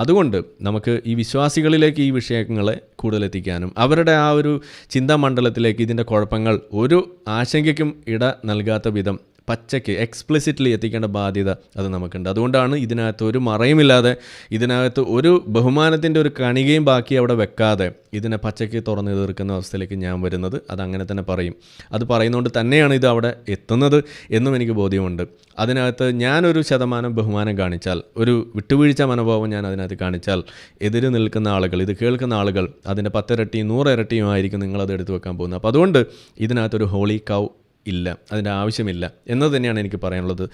അതുകൊണ്ട് നമുക്ക് ഈ വിശ്വാസികളിലേക്ക് ഈ വിഷയങ്ങളെ കൂടുതൽ എത്തിക്കാനും അവരുടെ ആ ഒരു ചിന്താമണ്ഡലത്തിലേക്ക് ഇതിൻ്റെ കുഴപ്പങ്ങൾ ഒരു ആശങ്കയ്ക്കും ഇട നൽകാത്ത വിധം പച്ചയ്ക്ക് എക്സ്പ്ലിസിറ്റ്ലി എത്തിക്കേണ്ട ബാധ്യത അത് നമുക്കുണ്ട്. അതുകൊണ്ടാണ് ഇതിനകത്ത് ഒരു മറയുമില്ലാതെ, ഇതിനകത്ത് ഒരു ബഹുമാനത്തിൻ്റെ ഒരു കണികയും ബാക്കി അവിടെ വെക്കാതെ ഇതിനെ പച്ചയ്ക്ക് തുറന്നു തീർക്കുന്ന അവസ്ഥയിലേക്ക് ഞാൻ വരുന്നത്. അതങ്ങനെ തന്നെ പറയും. അത് പറയുന്നതുകൊണ്ട് തന്നെയാണ് ഇത് അവിടെ എത്തുന്നത് എന്നും എനിക്ക് ബോധ്യമുണ്ട്. അതിനകത്ത് ഞാനൊരു ശതമാനം ബഹുമാനം കാണിച്ചാൽ, ഒരു വിട്ടുവീഴ്ച മനോഭാവം ഞാൻ അതിനകത്ത് കാണിച്ചാൽ, എതിര് നിൽക്കുന്ന ആളുകൾ, ഇത് കേൾക്കുന്ന ആളുകൾ അതിൻ്റെ 10 ഇരട്ടിയും 100 ഇരട്ടിയുമായിരിക്കും നിങ്ങളത് എടുത്തു വെക്കാൻ പോകുന്നത്. അപ്പോൾ അതുകൊണ്ട് ഇതിനകത്തൊരു ഹോളി കൗ ഇല്ല, അതിൻ്റെ ആവശ്യമില്ല എന്നത് തന്നെയാണ് എനിക്ക് പറയാനുള്ളത്.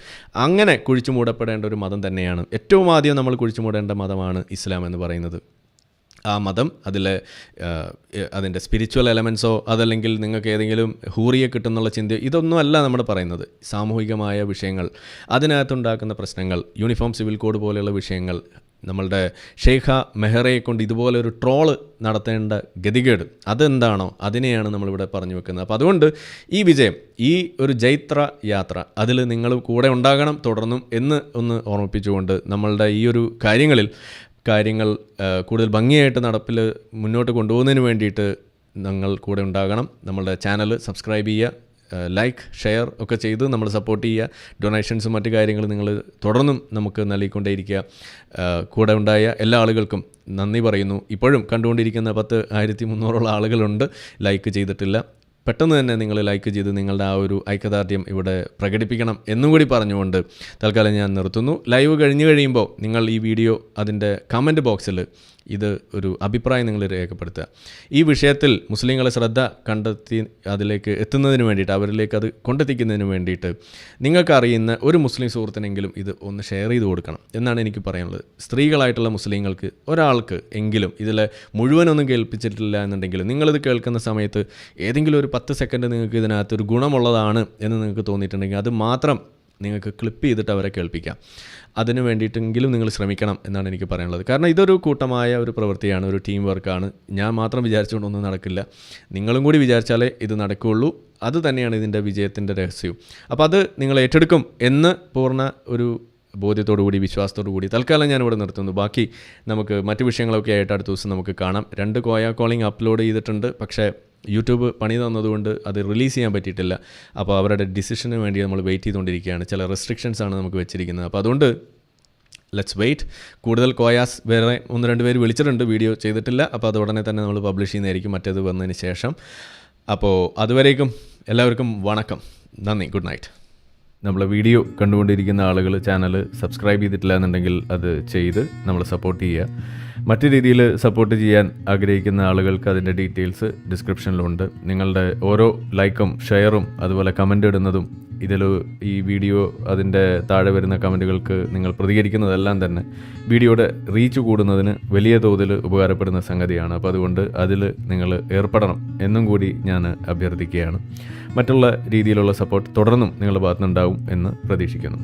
അങ്ങനെ കുഴിച്ചു മൂടപ്പെടേണ്ട ഒരു മതം തന്നെയാണ്, ഏറ്റവും ആദ്യം നമ്മൾ കുഴിച്ചു മൂടേണ്ട മതമാണ് ഇസ്ലാം എന്ന് പറയുന്നത്. ആ മതം അതിൻ്റെ സ്പിരിച്വൽ എലമെൻസോ അതല്ലെങ്കിൽ നിങ്ങൾക്ക് ഏതെങ്കിലും ഹൂറിയെ കിട്ടുന്നുള്ള ചിന്ത, ഇതൊന്നും അല്ല നമ്മൾ പറയുന്നത്. സാമൂഹികമായ വിഷയങ്ങൾ, അതിനകത്തുണ്ടാക്കുന്ന പ്രശ്നങ്ങൾ, യൂണിഫോം സിവിൽ കോഡ് പോലെയുള്ള വിഷയങ്ങൾ, നമ്മളുടെ ഷെയ്ഖ മെഹ്റയെ കൊണ്ട് ഇതുപോലെ ഒരു ട്രോള് നടത്തേണ്ട ഗതികേട്, അതെന്താണോ അതിനെയാണ് നമ്മളിവിടെ പറഞ്ഞു വെക്കുന്നത്. അപ്പോൾ അതുകൊണ്ട് ഈ വിജയം, ഈ ഒരു ജൈത്ര യാത്ര, അതിൽ നിങ്ങൾ കൂടെ ഉണ്ടാകണം തുടർന്നും എന്ന് ഒന്ന് ഓർമ്മിപ്പിച്ചുകൊണ്ട് നമ്മളുടെ ഈ ഒരു കാര്യങ്ങൾ കൂടുതൽ ഭംഗിയായിട്ട് നടപ്പിൽ മുന്നോട്ട് കൊണ്ടുപോകുന്നതിന് വേണ്ടിയിട്ട് നിങ്ങൾ കൂടെ ഉണ്ടാകണം. നമ്മളുടെ ചാനൽ സബ്സ്ക്രൈബ് ചെയ്യുക, ലൈക്ക് ഷെയർ ഒക്കെ ചെയ്ത് നമ്മൾ സപ്പോർട്ട് ചെയ്യുക. ഡൊണേഷൻസും മറ്റു കാര്യങ്ങളും നിങ്ങൾ തുടർന്നും നമുക്ക് നൽകിക്കൊണ്ടേയിരിക്കുക. കൂടെ ഉണ്ടായ എല്ലാ ആളുകൾക്കും നന്ദി പറയുന്നു. ഇപ്പോഴും കണ്ടുകൊണ്ടിരിക്കുന്ന 10,300 ആളുകളുണ്ട് ലൈക്ക് ചെയ്തിട്ടില്ല. പെട്ടെന്ന് തന്നെ നിങ്ങൾ ലൈക്ക് ചെയ്ത് നിങ്ങളുടെ ആ ഒരു ഐക്യദാർഢ്യം ഇവിടെ പ്രകടിപ്പിക്കണം എന്നും കൂടി പറഞ്ഞുകൊണ്ട് തൽക്കാലം ഞാൻ നിർത്തുന്നു. ലൈവ് കഴിഞ്ഞ് കഴിയുമ്പോൾ നിങ്ങൾ ഈ വീഡിയോ അതിൻ്റെ കമൻറ്റ് ബോക്സിൽ ഇത് ഒരു അഭിപ്രായം നിങ്ങൾ രേഖപ്പെടുത്തുക. ഈ വിഷയത്തിൽ മുസ്ലിങ്ങളെ ശ്രദ്ധ കണ്ടെത്തി അതിലേക്ക് എത്തുന്നതിന് വേണ്ടിയിട്ട്, അവരിലേക്ക് അത് കൊണ്ടെത്തിക്കുന്നതിന് വേണ്ടിയിട്ട് നിങ്ങൾക്കറിയുന്ന ഒരു മുസ്ലിം സുഹൃത്തിനെങ്കിലും ഇത് ഒന്ന് ഷെയർ ചെയ്ത് കൊടുക്കണം എന്നാണ് എനിക്ക് പറയാനുള്ളത്. സ്ത്രീകളായിട്ടുള്ള മുസ്ലിങ്ങൾക്ക് ഒരാൾക്ക് എങ്കിലും ഇതിൽ മുഴുവനൊന്നും കേൾപ്പിച്ചിട്ടില്ല എന്നുണ്ടെങ്കിൽ നിങ്ങളിത് കേൾക്കുന്ന സമയത്ത് ഏതെങ്കിലും ഒരു 10 സെക്കൻഡ് നിങ്ങൾക്ക് ഇതിനകത്തൊരു ഗുണമുള്ളതാണ് എന്ന് നിങ്ങൾക്ക് തോന്നിയിട്ടുണ്ടെങ്കിൽ അത് മാത്രം നിങ്ങൾക്ക് ക്ലിപ്പ് ചെയ്തിട്ട് അവരെ കേൾപ്പിക്കാം. അതിന് വേണ്ടിയിട്ടെങ്കിലും നിങ്ങൾ ശ്രമിക്കണം എന്നാണ് എനിക്ക് പറയാനുള്ളത്. കാരണം ഇതൊരു കൂട്ടമായ ഒരു പ്രവൃത്തിയാണ്, ഒരു ടീം വർക്കാണ്. ഞാൻ മാത്രം വിചാരിച്ചുകൊണ്ടൊന്നും നടക്കില്ല, നിങ്ങളും കൂടി വിചാരിച്ചാലേ ഇത് നടക്കുകയുള്ളൂ. അത് തന്നെയാണ് ഇതിൻ്റെ വിജയത്തിൻ്റെ രഹസ്യവും. അപ്പോൾ അത് നിങ്ങൾ ഏറ്റെടുക്കും എന്ന് പൂർണ്ണ ഒരു ബോധ്യത്തോടു കൂടി, വിശ്വാസത്തോടു കൂടി തൽക്കാലം ഞാനിവിടെ നിർത്തുന്നു. ബാക്കി നമുക്ക് മറ്റു വിഷയങ്ങളൊക്കെ ആയിട്ട് അടുത്ത ദിവസം നമുക്ക് കാണാം. 2 കോയ കോളിംഗ് അപ്ലോഡ് ചെയ്തിട്ടുണ്ട്, പക്ഷേ യൂട്യൂബ് പണി തന്നതുകൊണ്ട് അത് റിലീസ് ചെയ്യാൻ പറ്റിയിട്ടില്ല. അപ്പോൾ അവരുടെ ഡിസിഷന് വേണ്ടി നമ്മൾ വെയിറ്റ് ചെയ്തുകൊണ്ടിരിക്കുകയാണ്. ചില റെസ്ട്രിക്ഷൻസ് ആണ് നമുക്ക് വെച്ചിരിക്കുന്നത്. അപ്പോൾ അതുകൊണ്ട് ലെറ്റ്സ് വെയിറ്റ്. കൂടുതൽ കോയാസ് വേറെ 1-2 പേര് വിളിച്ചിട്ടുണ്ട്, വീഡിയോ ചെയ്തിട്ടില്ല. അപ്പോൾ അത് ഉടനെ തന്നെ നമ്മൾ പബ്ലിഷ് ചെയ്യുന്നതായിരിക്കും, മറ്റേത് വന്നതിന് ശേഷം. അപ്പോൾ അതുവരേക്കും എല്ലാവർക്കും വണക്കം, നന്ദി, ഗുഡ് നൈറ്റ്. നമ്മളെ വീഡിയോ കണ്ടുകൊണ്ടിരിക്കുന്ന ആളുകൾ ചാനൽ സബ്സ്ക്രൈബ് ചെയ്തിട്ടില്ല എന്നുണ്ടെങ്കിൽ അത് ചെയ്ത് നമ്മൾ സപ്പോർട്ട് ചെയ്യുക. മറ്റു രീതിയിൽ സപ്പോർട്ട് ചെയ്യാൻ ആഗ്രഹിക്കുന്ന ആളുകൾക്ക് അതിൻ്റെ ഡീറ്റെയിൽസ് ഡിസ്ക്രിപ്ഷനിലുണ്ട്. നിങ്ങളുടെ ഓരോ ലൈക്കും ഷെയറും അതുപോലെ കമൻ്റ് ഇടുന്നതും ഇതിൽ ഈ വീഡിയോ അതിൻ്റെ താഴെ വരുന്ന കമൻറ്റുകൾക്ക് നിങ്ങൾ പ്രതികരിക്കുന്നതെല്ലാം തന്നെ വീഡിയോയുടെ റീച്ച് കൂടുന്നതിന് വലിയ തോതിൽ ഉപകാരപ്പെടുന്ന സംഗതിയാണ്. അപ്പോൾ അതുകൊണ്ട് അതിൽ നിങ്ങൾ ഏർപ്പെടണം എന്നും കൂടി ഞാൻ അഭ്യർത്ഥിക്കുകയാണ്. മറ്റുള്ള രീതിയിലുള്ള സപ്പോർട്ട് തുടർന്നും നിങ്ങളുടെ ഭാഗത്തുനിന്നുണ്ടാവും എന്ന് പ്രതീക്ഷിക്കുന്നു.